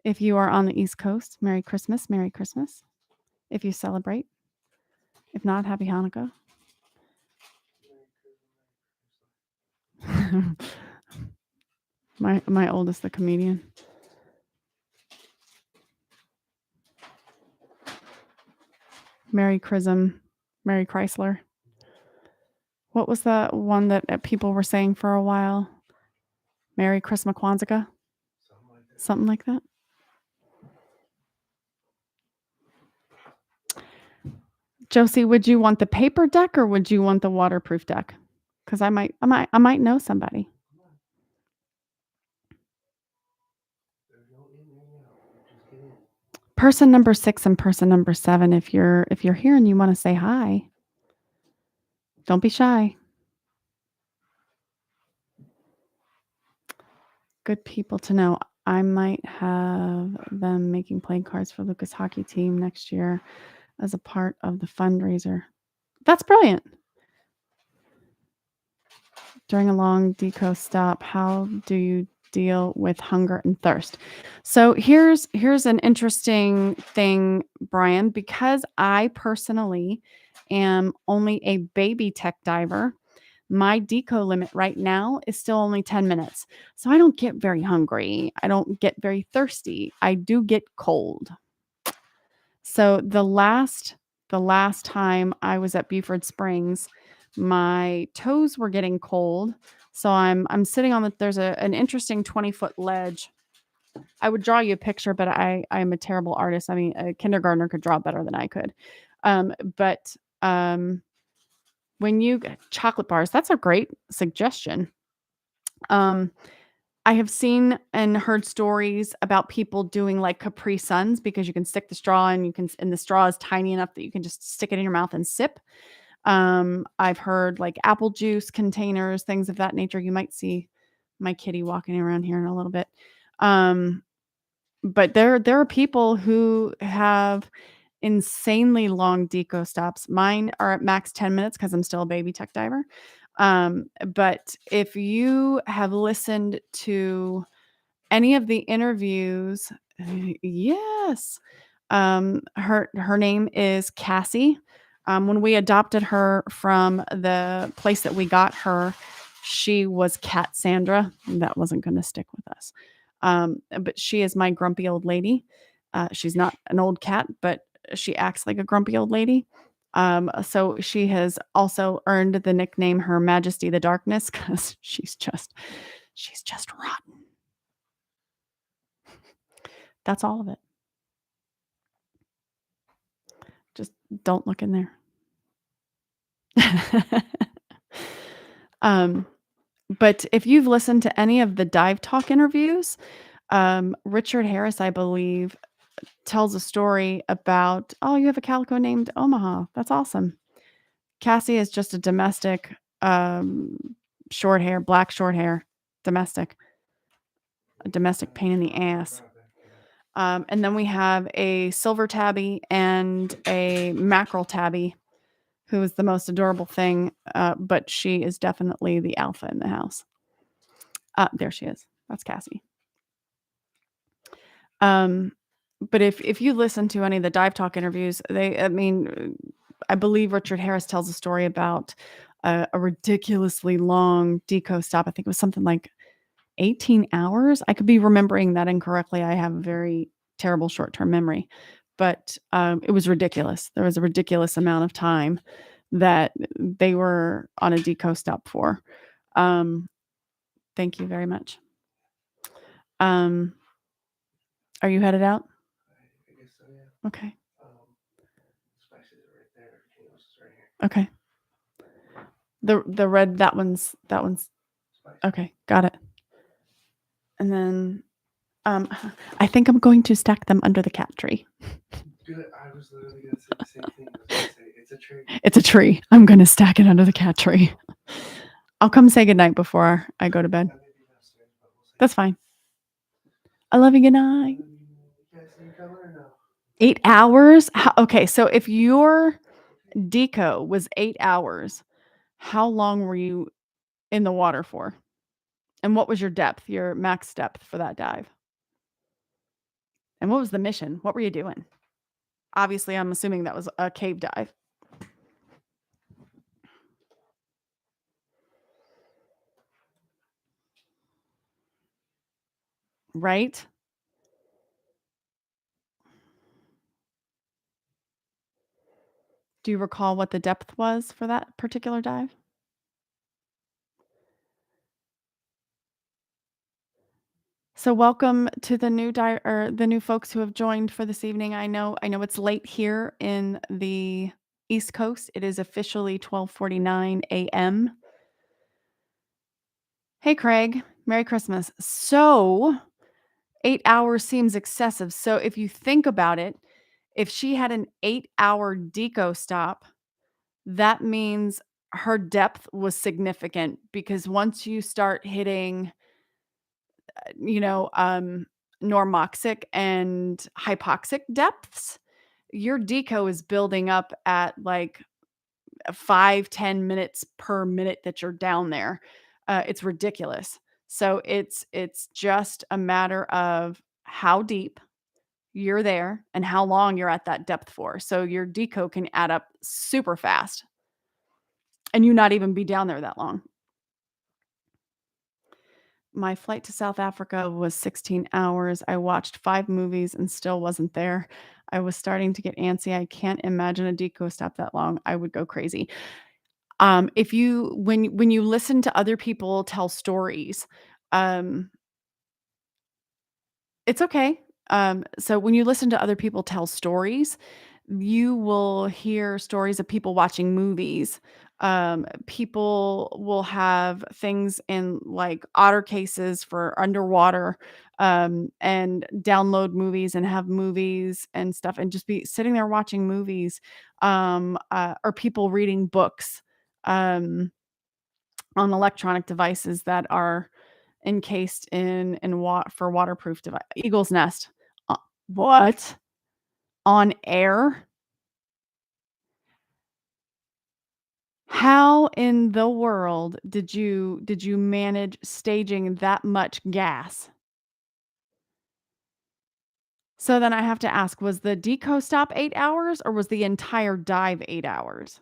If you are on the East Coast, Merry Christmas, Merry Christmas. If you celebrate. If not, Happy Hanukkah. my oldest, the comedian. Merry Chrism, Merry Chrysler. What was the one that people were saying for a while? Merry Christmas Kwanzaa? Something like that. Josie, would you want the paper deck or would you want the waterproof deck? Because I might know somebody. Person number 6 and person number 7, if you're here and you want to say hi, don't be shy. Good people to know. I might have them making playing cards for Lucas hockey team next year as a part of the fundraiser. That's brilliant. During a long deco stop, how do you deal with hunger and thirst? So here's an interesting thing, Brian, because I personally am only a baby tech diver. My deco limit right now is still only 10 minutes. So I don't get very hungry. I don't get very thirsty. I do get cold. So the last time I was at Buford Springs, my toes were getting cold. So I'm sitting on there's an interesting 20-foot ledge. I would draw you a picture, but I'm a terrible artist. I mean, a kindergartner could draw better than I could. But when you get chocolate bars, that's a great suggestion. I have seen and heard stories about people doing like Capri Suns because you can stick the straw and the straw is tiny enough that you can just stick it in your mouth and sip. I've heard like apple juice containers, things of that nature. You might see my kitty walking around here in a little bit. But there are people who have insanely long deco stops. Mine are at max 10 minutes because I'm still a baby tech diver. But if you have listened to any of the interviews, yes. Her name is Cassie. When we adopted her from the place that we got her, she was Cat Sandra. That wasn't going to stick with us. But she is my grumpy old lady. She's not an old cat, but she acts like a grumpy old lady. So she has also earned the nickname Her Majesty the Darkness because she's just rotten. That's all of it. Just don't look in there. But if you've listened to any of the Dive Talk interviews, Richard Harris, I believe, tells a story about, oh, you have a calico named Omaha. That's awesome. Cassie is just a domestic, short hair, black short hair, domestic, a domestic pain in the ass. And then we have a silver tabby and a mackerel tabby, who is the most adorable thing, but she is definitely the alpha in the house. There she is. That's Cassie. But if you listen to any of the Dive Talk interviews, I believe Richard Harris tells a story about a ridiculously long deco stop. I think it was something like 18 hours. I could be remembering that incorrectly. I have a very terrible short-term memory, but it was ridiculous. There was a ridiculous amount of time that they were on a deco stop for. Thank you very much. Are you headed out? I guess so, yeah. Okay. Spices are right there. Everything else is right here. Okay. The red, that one's Spices. okay. Got it. And then Um, I think I'm going to stack them under the cat tree. Good. I was literally gonna say the same thing. I was gonna say it's a tree. It's a tree. I'm gonna stack it under the cat tree. I'll come say goodnight before I go to bed. I may be downstairs, but we'll see. That's fine. I love you. Good night. You guys see you coming or no? 8 hours? Okay, so if your deco was 8 hours, how long were you in the water for? And what was your depth, your max depth for that dive? And what was the mission? What were you doing? Obviously, I'm assuming that was a cave dive. Right? Do you recall what the depth was for that particular dive? So welcome to the the new folks who have joined for this evening. I know it's late here in the East Coast. It is officially 12:49 a.m. Hey Craig, Merry Christmas. So, 8 hours seems excessive. So if you think about it, if she had an 8-hour deco stop, that means her depth was significant because once you start hitting, you know, normoxic and hypoxic depths, your deco is building up at like 5-10 minutes per minute that you're down there. It's ridiculous. So it's just a matter of how deep you're there and how long you're at that depth for. So your deco can add up super fast and you not even be down there that long. My flight to South Africa was 16 hours. I watched 5 movies and still wasn't there. I was starting to get antsy. I can't imagine a deco stop that long. I would go crazy. If you when you listen to other people tell stories, um, it's okay. So when you listen to other people tell stories, you will hear stories of people watching movies. People will have things in like otter cases for underwater, and download movies and have movies and stuff and just be sitting there watching movies, or people reading books, um, on electronic devices that are encased in for waterproof device. Eagle's nest. What? On air? How in the world did you manage staging that much gas? So then I have to ask, was the deco stop 8 hours or was the entire dive 8 hours?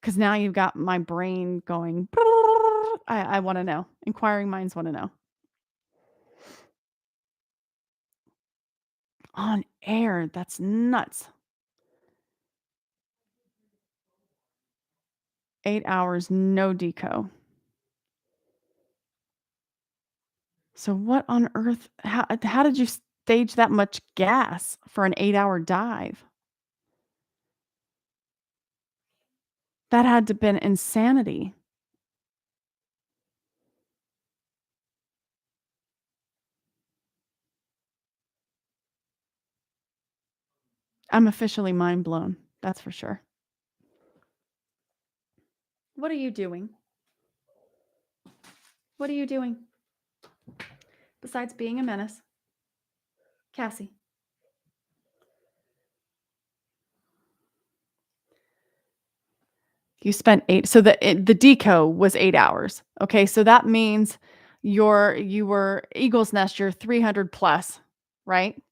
Because now you've got my brain going, I wanna know. Inquiring minds wanna know. On air, that's nuts. 8 hours, no deco. So what on earth how did you stage that much gas for an 8-hour dive? That had to been insanity. I'm officially mind blown, that's for sure. What are you doing? What are you doing besides being a menace? Cassie. You spent 8 so the deco was 8 hours. Okay, so that means you were Eagle's Nest, you're 300 plus, right?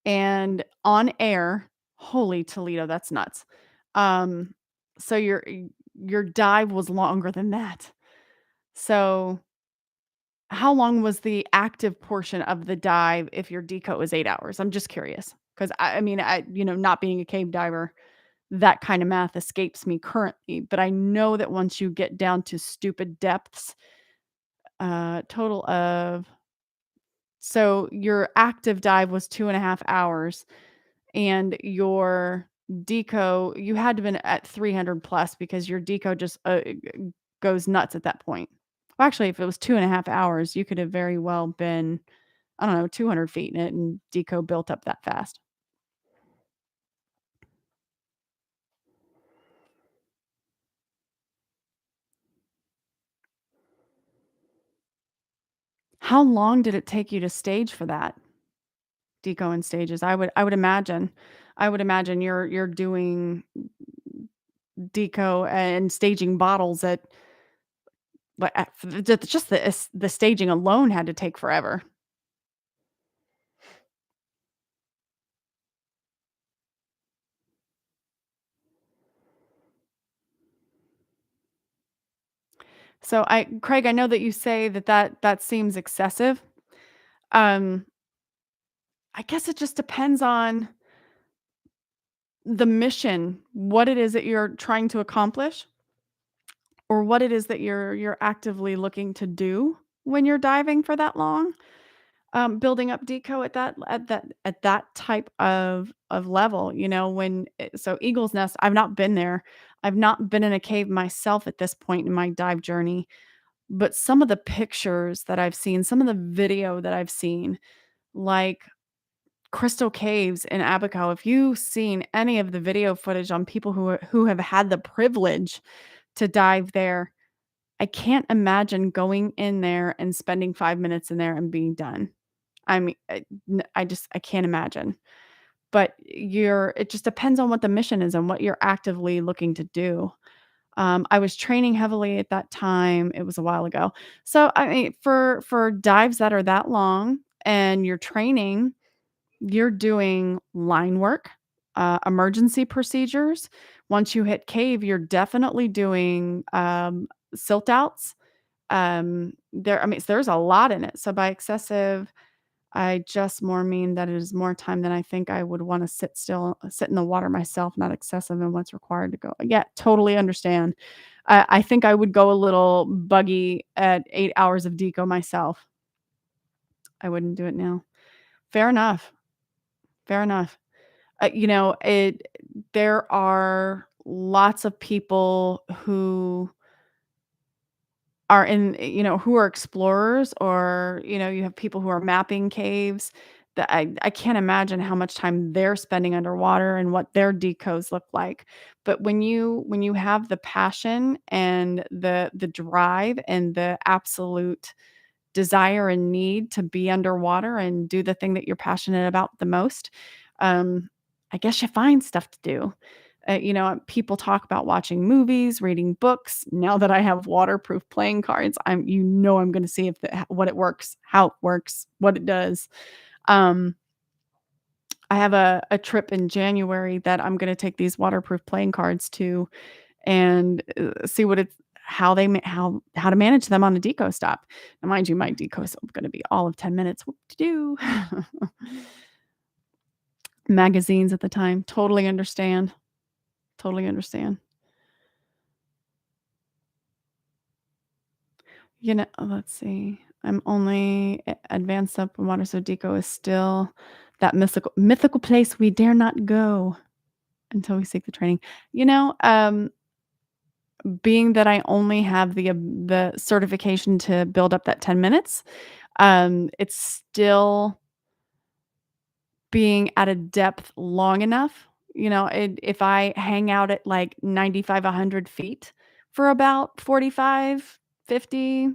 And on air, holy Toledo, that's nuts. Um, so your dive was longer than that. So how long was the active portion of the dive if your deco was 8 hours? I'm just curious because I mean, not being a cave diver, that kind of math escapes me currently, but I know that once you get down to stupid depths, total of so your active dive was 2.5 hours and your deco, you had to been at 300 plus because your deco just, goes nuts at that point. Well, actually, if it was 2.5 hours, you could have very well been, I don't know, 200 feet in it and deco built up that fast. How long did it take you to stage for that? Deco and stages? I would imagine you're doing deco and staging bottles at what at just the staging alone had to take forever. So I Craig, I know that you say that seems excessive. Um, I guess it just depends on the mission, what it is that you're trying to accomplish, or what it is that you're actively looking to do when you're diving for that long. Building up deco at that type of level, so Eagle's Nest, I've not been there. I've not been in a cave myself at this point in my dive journey, but some of the pictures that I've seen, some of the video that I've seen, like Crystal Caves in Abaco, if you've seen any of the video footage on people who have had the privilege to dive there, I can't imagine going in there and spending 5 minutes in there and being done. I mean, I can't imagine. But you're it just depends on what the mission is and what you're actively looking to do. I was training heavily at that time. It was a while ago. So, I mean, for dives that are that long and you're training, you're doing line work, emergency procedures. Once you hit cave, you're definitely doing, silt outs. There's a lot in it. So by excessive, I just more mean that it is more time than I think I would wanna sit in the water myself, not excessive in what's required to go. Yeah, totally understand. I think I would go a little buggy at 8 hours of deco myself. I wouldn't do it now. Fair enough, fair enough. There are lots of people who are explorers, or, you have people who are mapping caves that I can't imagine how much time they're spending underwater and what their decos look like. But when you have the passion and the drive and the absolute desire and need to be underwater and do the thing that you're passionate about the most, I guess you find stuff to do. People talk about watching movies, reading books. Now that I have waterproof playing cards, I'm going to see if what it works, how it works, what it does. Um, I have a trip in January that I'm going to take these waterproof playing cards to and see what it's how they ma- how to manage them on a deco stop. Now, mind you, my deco is going to be all of 10 minutes. What to do? Magazines at the time. Totally understand. Totally understand. Let's see. I'm only advanced up in water, so deco is still that mythical place we dare not go until we seek the training. Being that I only have the certification to build up that 10 minutes, it's still being at a depth long enough. If I hang out at like 95, 100 feet for about 45, 50,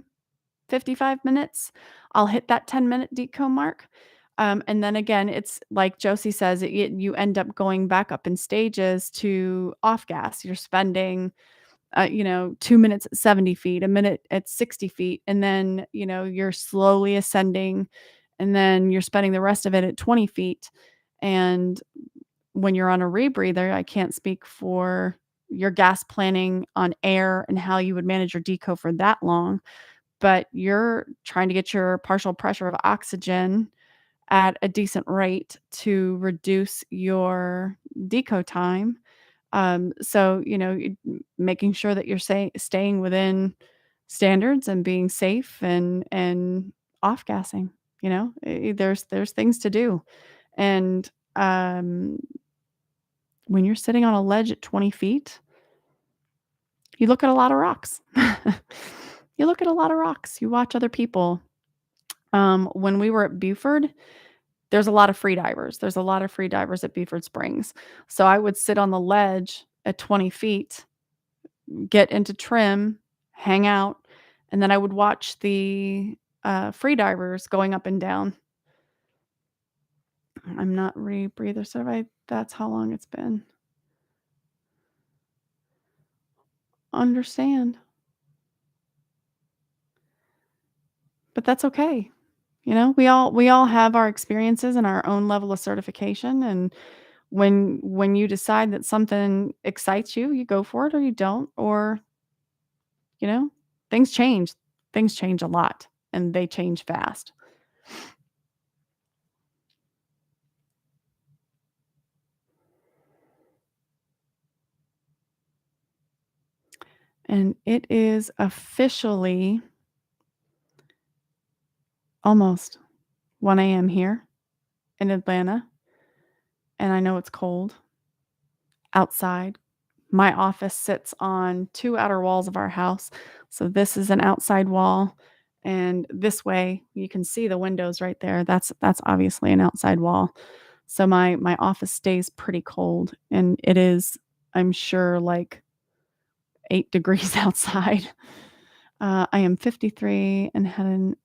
55 minutes, I'll hit that 10-minute deco mark. And then again, it's like Josie says, you end up going back up in stages to off gas. You're spending 2 minutes at 70 feet, a minute at 60 feet, and then, you're slowly ascending, and then you're spending the rest of it at 20 feet. And when you're on a rebreather, I can't speak for your gas planning on air and how you would manage your deco for that long, but you're trying to get your partial pressure of oxygen at a decent rate to reduce your deco time. Making sure that you're staying within standards and being safe and off gassing. There's things to do, and when you're sitting on a ledge at 20 feet, you look at a lot of rocks. You look at a lot of rocks, you watch other people. When we were at Buford, there's a lot of free divers. There's a lot of free divers at Buford Springs. So I would sit on the ledge at 20 feet, get into trim, hang out, and then I would watch the, free divers going up and down. I'm not rebreather certified. That's how long it's been. Understand. But that's okay. You know, we all have our experiences and our own level of certification, and when you decide that something excites you, you go for it or you don't, or, you know, things change. Things change a lot, and they change fast. And it is officially almost 1 a.m. here in Atlanta, and I know it's cold outside. My office sits on 2 outer walls of our house. So this is an outside wall, and this way you can see the windows right there. That's obviously an outside wall. So my office stays pretty cold, and it is, I'm sure, like 8 degrees outside. I am 53 and had an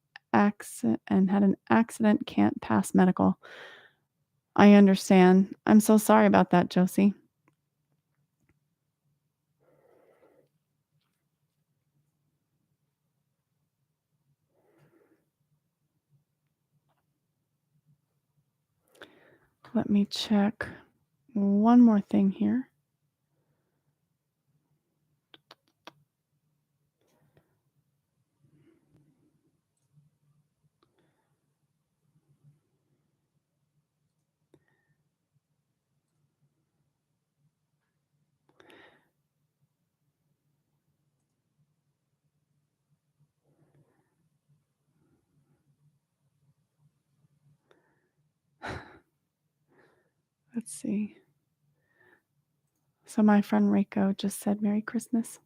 accident, can't pass medical. I understand. I'm so sorry about that, Josie. Let me check one more thing here. Let's see. So my friend Rico just said Merry Christmas.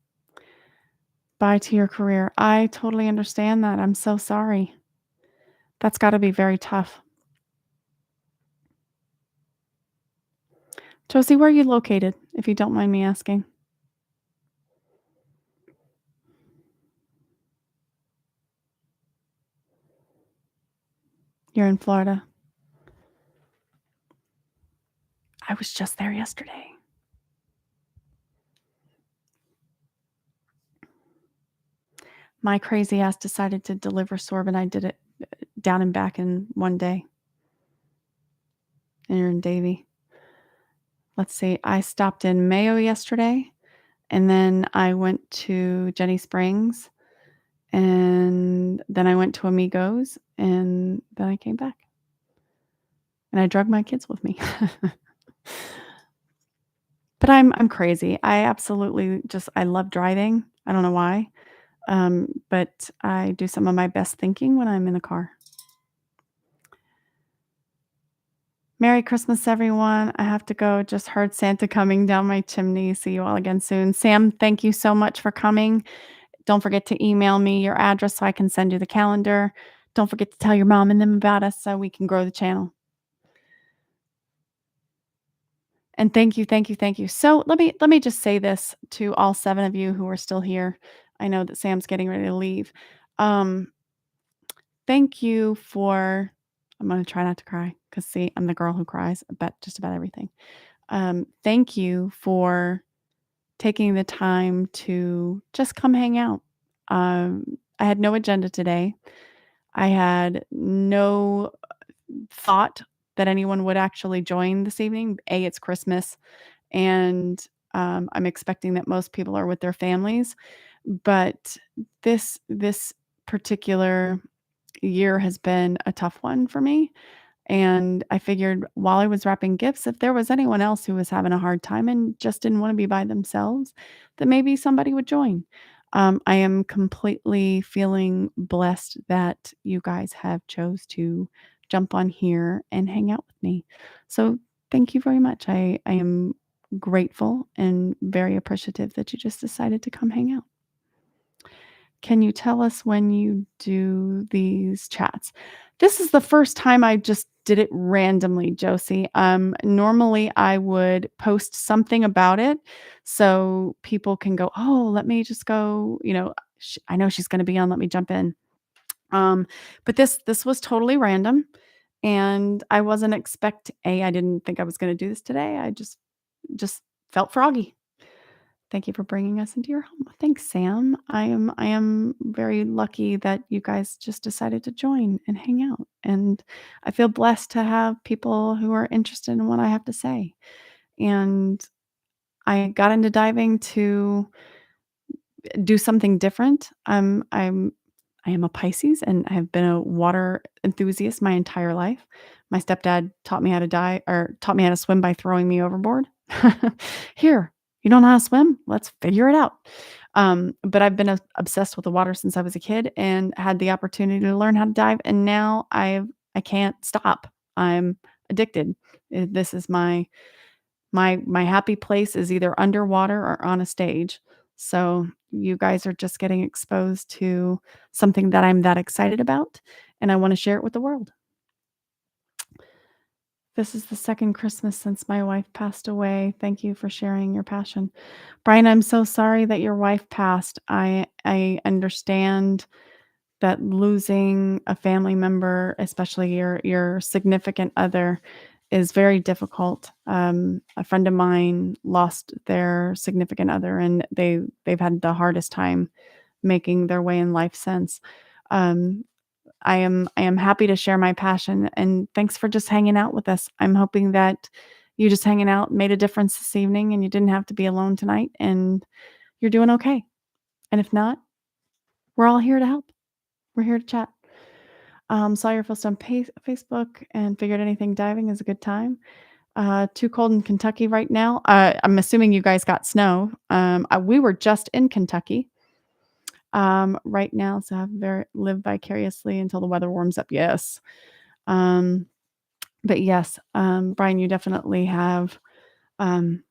Bye to your career. I totally understand that. I'm so sorry. That's got to be very tough. Josie, where are you located, if you don't mind me asking? You're in Florida. I was just there yesterday. My crazy ass decided to deliver Sorbet. I did it down and back in one day. And you're in Davie. Let's see. I stopped in Mayo yesterday, and then I went to Jenny Springs, and then I went to Amigos, and then I came back. And I drug my kids with me. But I'm crazy. I absolutely just I love driving. I don't know why. But I do some of my best thinking when I'm in the car. Merry Christmas, everyone. I have to go. Just heard Santa coming down my chimney. See you all again soon. Sam, thank you so much for coming. Don't forget to email me your address so I can send you the calendar. Don't forget to tell your mom and them about us so we can grow the channel. And thank you, thank you, thank you. So let me just say this to all 7 of you who are still here. I know that Sam's getting ready to leave. Um, thank you for I'm gonna try not to cry because see, I'm the girl who cries about just about everything. Thank you for taking the time to just come hang out. I had no agenda today. I had no thought that anyone would actually join this evening. A, it's Christmas, and I'm expecting that most people are with their families. But this particular year has been a tough one for me. And I figured while I was wrapping gifts, if there was anyone else who was having a hard time and just didn't want to be by themselves, that maybe somebody would join. I am completely feeling blessed that you guys have chose to jump on here and hang out with me. So thank you very much. I am grateful and very appreciative that you just decided to come hang out. Can you tell us when you do these chats? This is the first time I just did it randomly, Josie. Normally I would post something about it so people can go, "Oh, let me just go, I know she's gonna be on, let me jump in." But this was totally random, and I wasn't I didn't think I was gonna do this today. I just felt froggy. Thank you for bringing us into your home. Thanks, Sam. I am very lucky that you guys just decided to join and hang out, and I feel blessed to have people who are interested in what I have to say. And I got into diving to do something different. I am a Pisces and I have been a water enthusiast my entire life. My stepdad taught me how to dive or taught me how to swim by throwing me overboard. Here, you don't know how to swim? Let's figure it out. But I've been obsessed with the water since I was a kid and had the opportunity to learn how to dive, and now I can't stop. I'm addicted. This is my happy place is either underwater or on a stage. So you guys are just getting exposed to something that I'm that excited about, and I wanna share it with the world. This is the second Christmas since my wife passed away. Thank you for sharing your passion. Brian, I'm so sorry that your wife passed. I understand that losing a family member, especially your significant other, is very difficult. A friend of mine lost their significant other, and they've had the hardest time making their way in life since. Um, I am happy to share my passion, and thanks for just hanging out with us. I'm hoping that you just hanging out made a difference this evening, and you didn't have to be alone tonight, and you're doing okay. And if not, we're all here to help. We're here to chat. Saw your post on Facebook and figured anything diving is a good time. Too cold in Kentucky right now. I'm assuming you guys got snow. We were just in Kentucky right now, so I live vicariously until the weather warms up. Yes. Um, but yes, Brian, you definitely have um,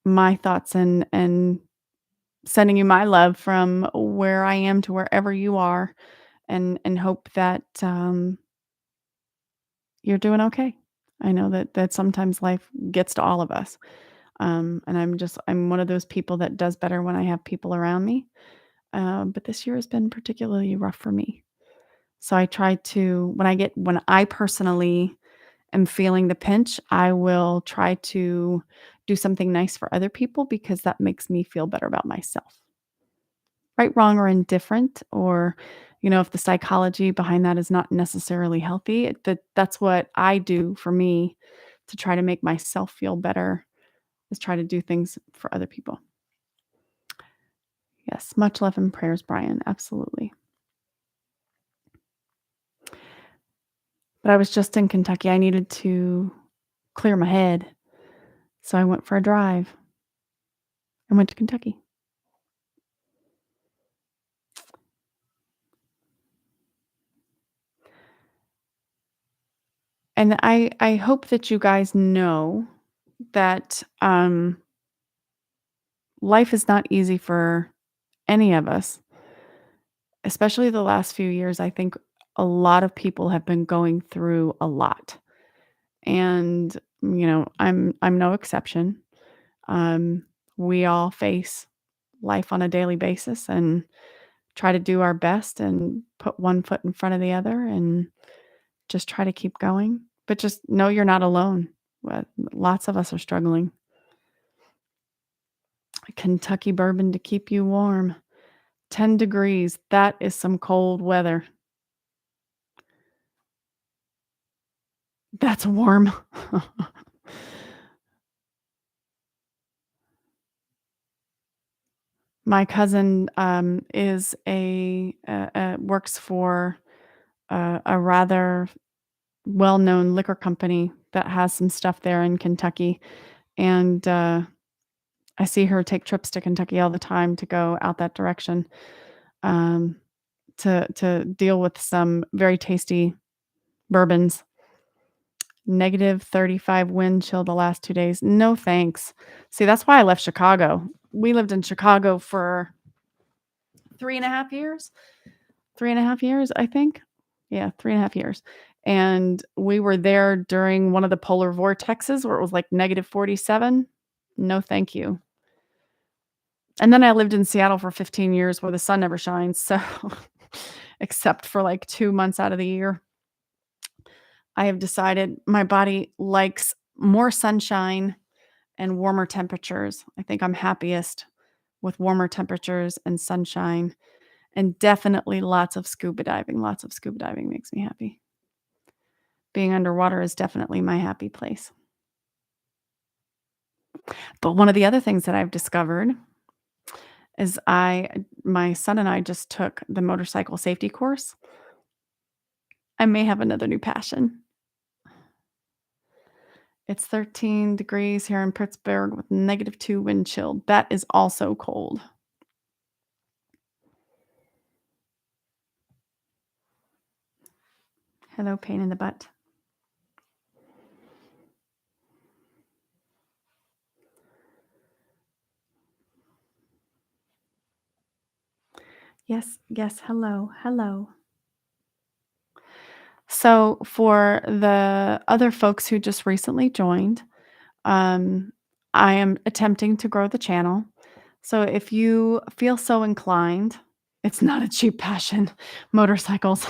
my thoughts and sending you my love from where I am to wherever you are, and hope that you're doing okay. I know that sometimes life gets to all of us. And I'm one of those people that does better when I have people around me. But this year has been particularly rough for me. So I try to when I personally am feeling the pinch, I will try to do something nice for other people because that makes me feel better about myself. Right, wrong, or indifferent, or if the psychology behind that is not necessarily healthy, that's what I do for me to try to make myself feel better, is try to do things for other people. Yes, much love and prayers, Brian, absolutely. But I was just in Kentucky, I needed to clear my head, so I went for a drive and went to Kentucky. And I hope that you guys know that, life is not easy for any of us. Especially the last few years, I think a lot of people have been going through a lot, and, I'm no exception. Um, we all face life on a daily basis and try to do our best and put one foot in front of the other and just try to keep going, but just know you're not alone. Lots of us are struggling. Kentucky bourbon to keep you warm. 10 degrees, that is some cold weather. That's warm. My cousin, is works for a rather well-known liquor company that has some stuff there in Kentucky, and, I see her take trips to Kentucky all the time to go out that direction, um, to deal with some very tasty bourbons. -35 wind chill the last 2 days. No, thanks. See, that's why I left Chicago. We lived in Chicago for 3.5 years. 3.5 years, I think. Yeah, 3.5 years. And we were there during one of the polar vortexes where it was like -47. No, thank you. And then I lived in Seattle for 15 years where the sun never shines, so except for like 2 months out of the year. I have decided my body likes more sunshine and warmer temperatures. I think I'm happiest with warmer temperatures and sunshine, and definitely lots of scuba diving. Lots of scuba diving makes me happy. Being underwater is definitely my happy place. But one of the other things that I've discovered is my son and I just took the motorcycle safety course. I may have another new passion. It's 13 degrees here in Pittsburgh with -2 wind chill. That is also cold. Hello, pain in the butt. Yes, yes, hello, hello. So, for the other folks who just recently joined, um, I am attempting to grow the channel. So, if you feel so inclined, it's not a cheap passion, motorcycles.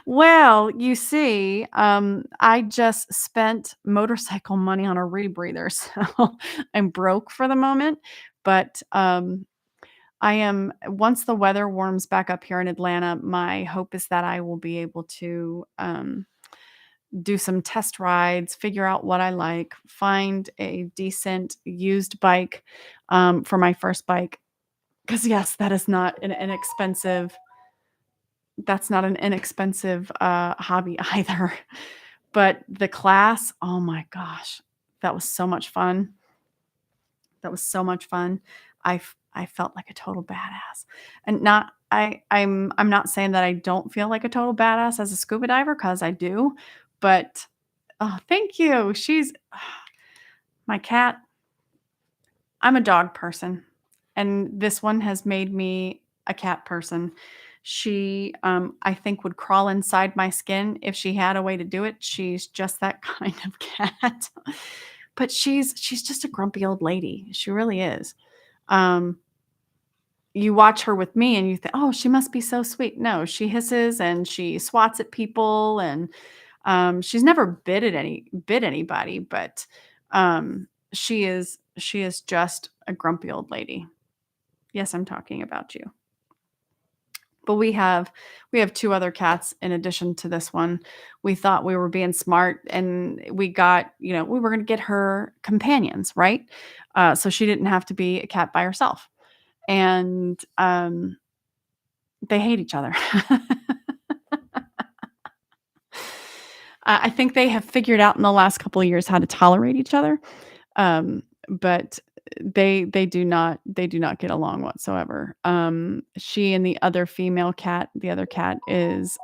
Well, you see, I just spent motorcycle money on a rebreather, so I'm broke for the moment, but, I am once the weather warms back up here in Atlanta, my hope is that I will be able to, do some test rides, figure out what I like, find a decent used bike, for my first bike. Because yes, that is not an inexpensive that's not an inexpensive, hobby either. But the class, oh my gosh, that was so much fun. That was so much fun. I felt like a total badass. And not I'm not saying that I don't feel like a total badass as a scuba diver, because I do, but oh, thank you. She's my cat. I'm a dog person, and this one has made me a cat person. She, I think, would crawl inside my skin if she had a way to do it. She's just that kind of cat. But she's just a grumpy old lady. She really is. Um, you watch her with me and you think, "Oh, she must be so sweet." No, she hisses and she swats at people, and she's never bit anybody, but she is just a grumpy old lady. Yes, I'm talking about you. But we have 2 other cats in addition to this one. We thought we were being smart, and we got, we were gonna get her companions, right? So she didn't have to be a cat by herself. And they hate each other. I think they have figured out in the last couple of years how to tolerate each other, but they do not get along whatsoever. She and the other cat is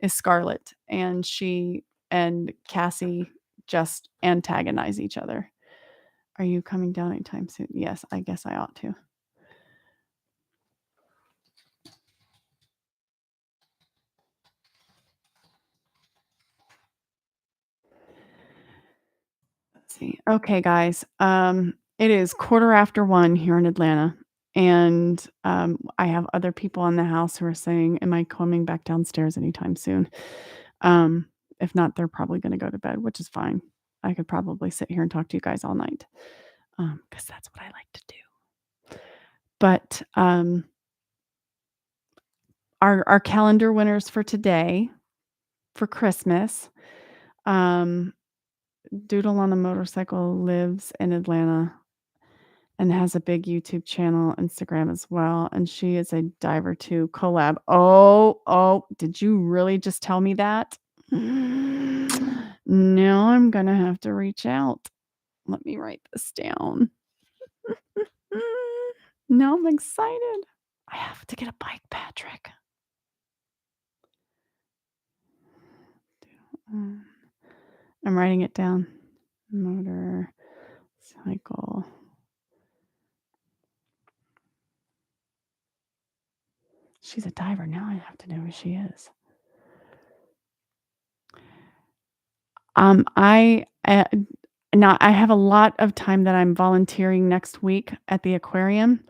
Scarlet, and she and Cassie just antagonize each other. Are you coming down anytime soon? Yes, I guess I ought to. Let's see. Okay, guys. It is quarter after 1 here in Atlanta, and, I have other people in the house who are saying, "Am I coming back downstairs anytime soon?" Um, if not, they're probably gonna go to bed, which is fine. I could probably sit here and talk to you guys all night, because that's what I like to do. But, our calendar winners for today, for Christmas, um, Doodle on a Motorcycle lives in Atlanta and has a big YouTube channel, Instagram as well, and she is a diver too. Collab. Oh, oh, did you really just tell me that? Now I'm gonna have to reach out. Let me write this down. Now I'm excited. I have to get a bike, Patrick. Mm, I'm writing it down. Motorcycle. She's a diver. Now I have to know who she is. I now I have a lot of time that I'm volunteering next week at the aquarium.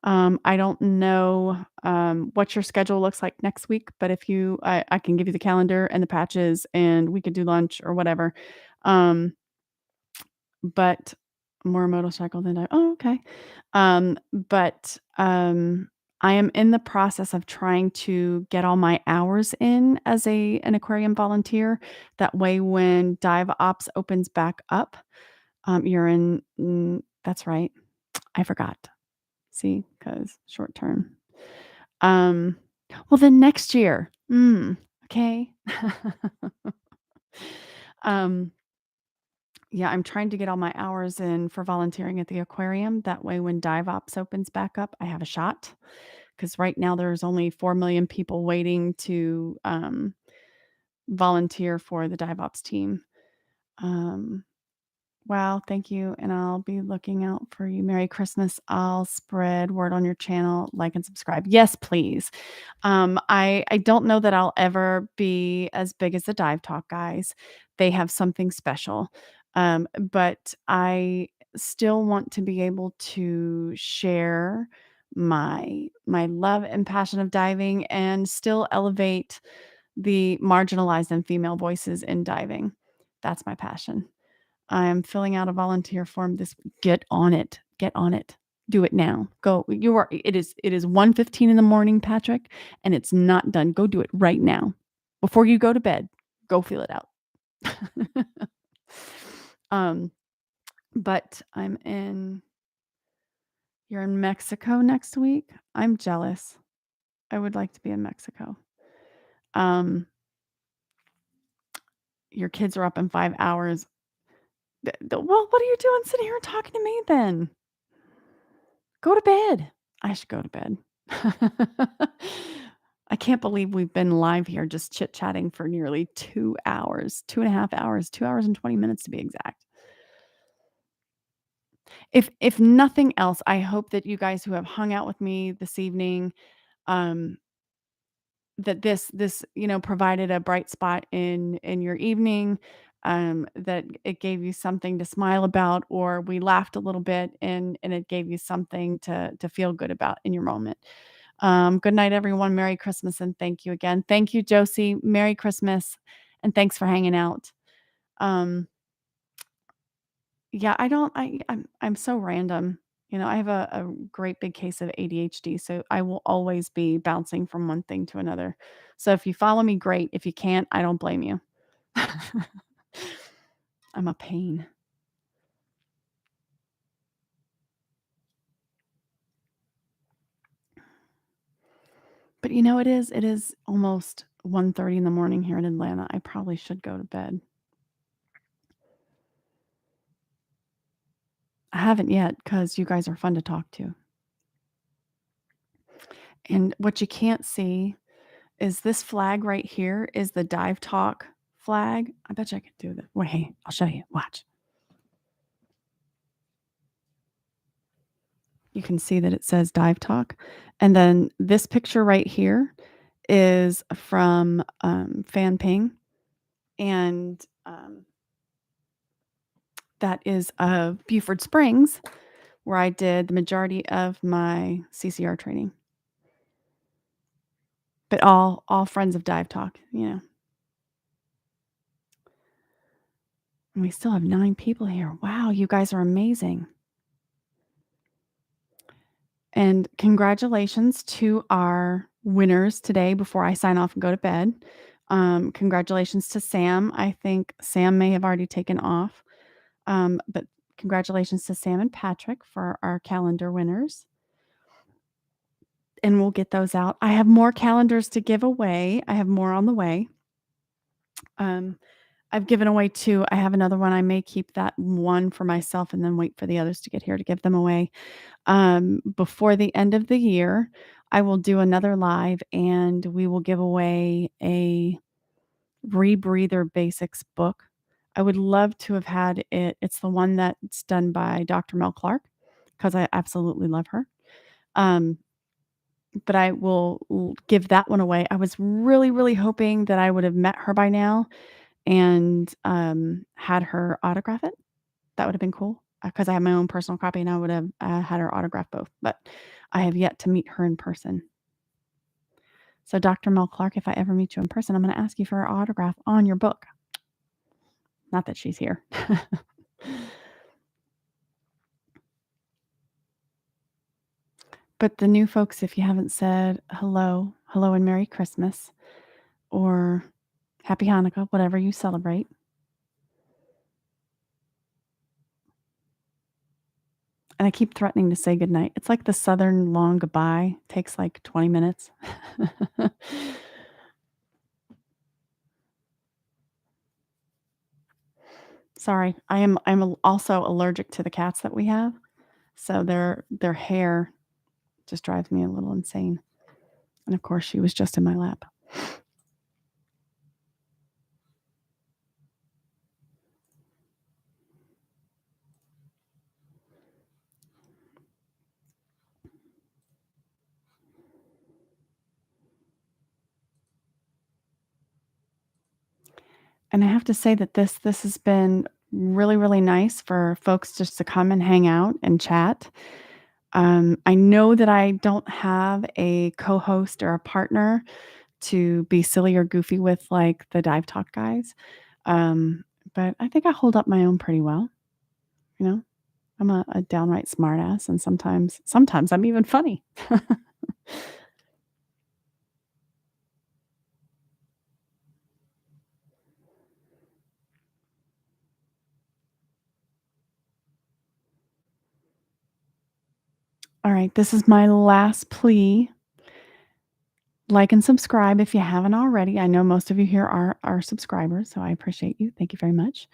I don't know what your schedule looks like next week, but if you, I can give you the calendar and the patches, and we could do lunch or whatever. Um, but more motorcycle than I. Oh, okay. But I am in the process of trying to get all my hours in as an aquarium volunteer. That way, when dive ops opens back up, you're in. That's right. I forgot. See, because short term. Um, well, then next year. Okay. um, Yeah, I'm trying to get all my hours in for volunteering at the aquarium. That way, when dive ops opens back up, I have a shot. Because right now there's only 4 million people waiting to volunteer for the dive ops team. Um, Wow, thank you, and I'll be looking out for you. Merry Christmas. I'll spread word on your channel, like and subscribe. Yes, please. I don't know that I'll ever be as big as the Dive Talk guys. They have something special. But I still want to be able to share my love and passion of diving and still elevate the marginalized and female voices in diving. That's my passion. I'm filling out a volunteer form this. Get on it. Get on it. Do it now. Go. It is 1:15 in the morning, Patrick, and it's not done. Go do it right now. Before you go to bed, go fill it out. um, but you're in Mexico next week. I'm jealous. I would like to be in Mexico. Um, your kids are up in 5 hours. Well, what are you doing sitting here talking to me then? Go to bed. I should go to bed. I can't believe we've been live here just chit-chatting for nearly 2 hours, 2.5 hours, 2 hours and 20 minutes to be exact. If nothing else, I hope that you guys who have hung out with me this evening, um, that this provided a bright spot in your evening, that it gave you something to smile about, or we laughed a little bit and it gave you something to feel good about in your moment. Good night, everyone. Merry Christmas, and thank you again. Thank you, Josie. Merry Christmas, and thanks for hanging out. Um, yeah, I don't. I'm so random. I have a great big case of ADHD, so I will always be bouncing from one thing to another. So if you follow me, great. If you can't, I don't blame you. I'm a pain. But it is almost 1:30 in the morning here in Atlanta. I probably should go to bed. I haven't yet because you guys are fun to talk to. And what you can't see is this flag right here is the Dive Talk flag. I bet you I could do that. Wait, hey, I'll show you. Watch. You can see that it says Dive Talk. And then this picture right here is from Fan Ping. And that is of Buford Springs, where I did the majority of my CCR training. But all friends of Dive Talk. And we still have 9 people here. Wow, you guys are amazing. And congratulations to our winners today before I sign off and go to bed. Congratulations to Sam. I think Sam may have already taken off. But congratulations to Sam and Patrick for our calendar winners. And we'll get those out. I have more calendars to give away. I have more on the way. I've given away 2. I have another one. I may keep that one for myself and then wait for the others to get here to give them away. Before the end of the year, I will do another live and we will give away a Rebreather Basics book. I would love to have had it. It's the one that's done by Dr. Mel Clark because I absolutely love her. Um, but I will give that one away. I was really, really hoping that I would have met her by now and had her autograph it. That would have been cool because I have my own personal copy and I would have had her autograph both. But I have yet to meet her in person. So, Dr. Mel Clark, if I ever meet you in person, I'm going to ask you for her autograph on your book. Not that she's here. But the new folks, if you haven't said hello, hello and Merry Christmas or Happy Hanukkah, whatever you celebrate. And I keep threatening to say goodnight. It's like the Southern long goodbye, takes like 20 minutes. Sorry, I'm also allergic to the cats that we have, so their hair just drives me a little insane. And of course, she was just in my lap. And I have to say that this has been really, really nice for folks just to come and hang out and chat. I know that I don't have a co-host or a partner to be silly or goofy with like the Dive Talk guys, um, but I think I hold up my own pretty well, you know? I'm a downright smartass, and sometimes I'm even funny. All right, this is my last plea. Like and subscribe if you haven't already. I know most of you here are subscribers, so I appreciate you. Thank you very much.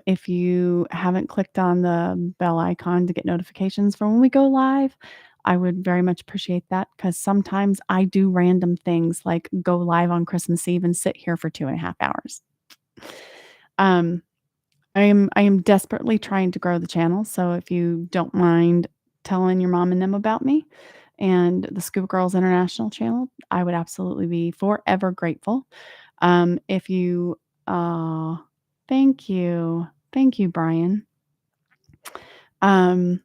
If you haven't clicked on the bell icon to get notifications for when we go live, I would very much appreciate that because sometimes I do random things like go live on Christmas Eve and sit here for 2.5 hours. Um, I am desperately trying to grow the channel, so if you don't mind telling your mom and them about me and the Scuba Girls International channel, I would absolutely be forever grateful. If you thank you. Thank you, Brian. Um,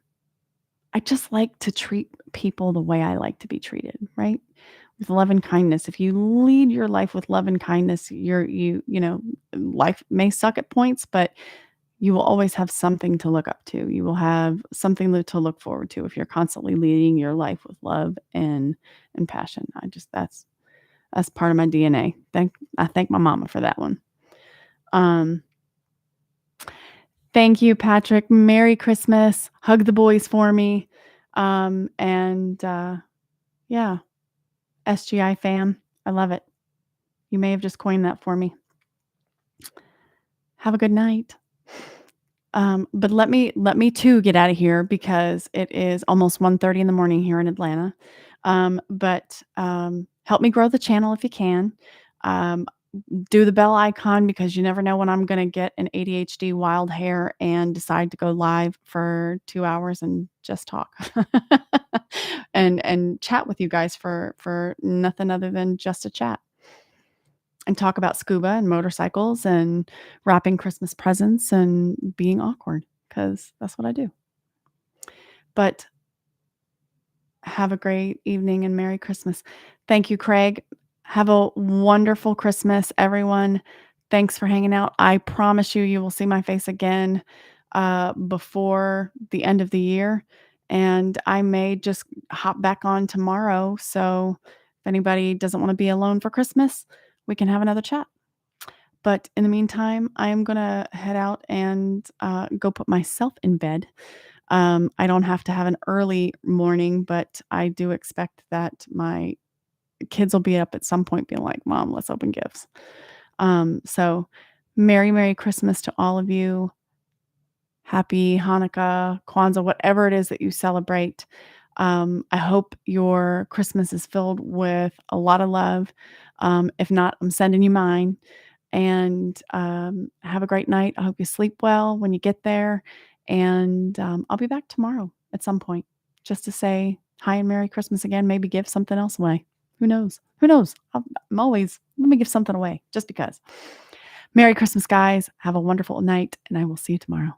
I just like to treat people the way I like to be treated, right? With love and kindness. If you lead your life with love and kindness, life may suck at points, but you will always have something to look up to. You will have something to look forward to if you're constantly leading your life with love and passion. That's part of my DNA. I thank my mama for that one. Um, Thank you, Patrick. Merry Christmas. Hug the boys for me. And yeah, SGI fam. I love it. You may have just coined that for me. Have a good night. But let me too get out of here because it is almost 1:30 in the morning here in Atlanta. But help me grow the channel if you can. Um, do the bell icon because you never know when I'm gonna get an ADHD wild hair and decide to go live for 2 hours and just talk. And chat with you guys for nothing other than just a chat and talk about scuba and motorcycles and wrapping Christmas presents and being awkward because that's what I do. But have a great evening and Merry Christmas. Thank you, Craig. Have a wonderful Christmas, everyone. Thanks for hanging out. I promise you, you will see my face again before the end of the year. And I may just hop back on tomorrow. So if anybody doesn't want to be alone for Christmas, we can have another chat. But in the meantime, I am going to head out and go put myself in bed. I don't have to have an early morning, but I do expect that my kids will be up at some point being like, Mom, let's open gifts. So Merry, Merry Christmas to all of you. Happy Hanukkah, Kwanzaa, whatever it is that you celebrate. I hope your Christmas is filled with a lot of love. If not, I'm sending you mine. And have a great night. I hope you sleep well when you get there. And I'll be back tomorrow at some point just to say hi and Merry Christmas again, maybe give something else away. Who knows? Who knows? I'm always let me give something away just because. Merry Christmas, guys. Have a wonderful night, and I will see you tomorrow.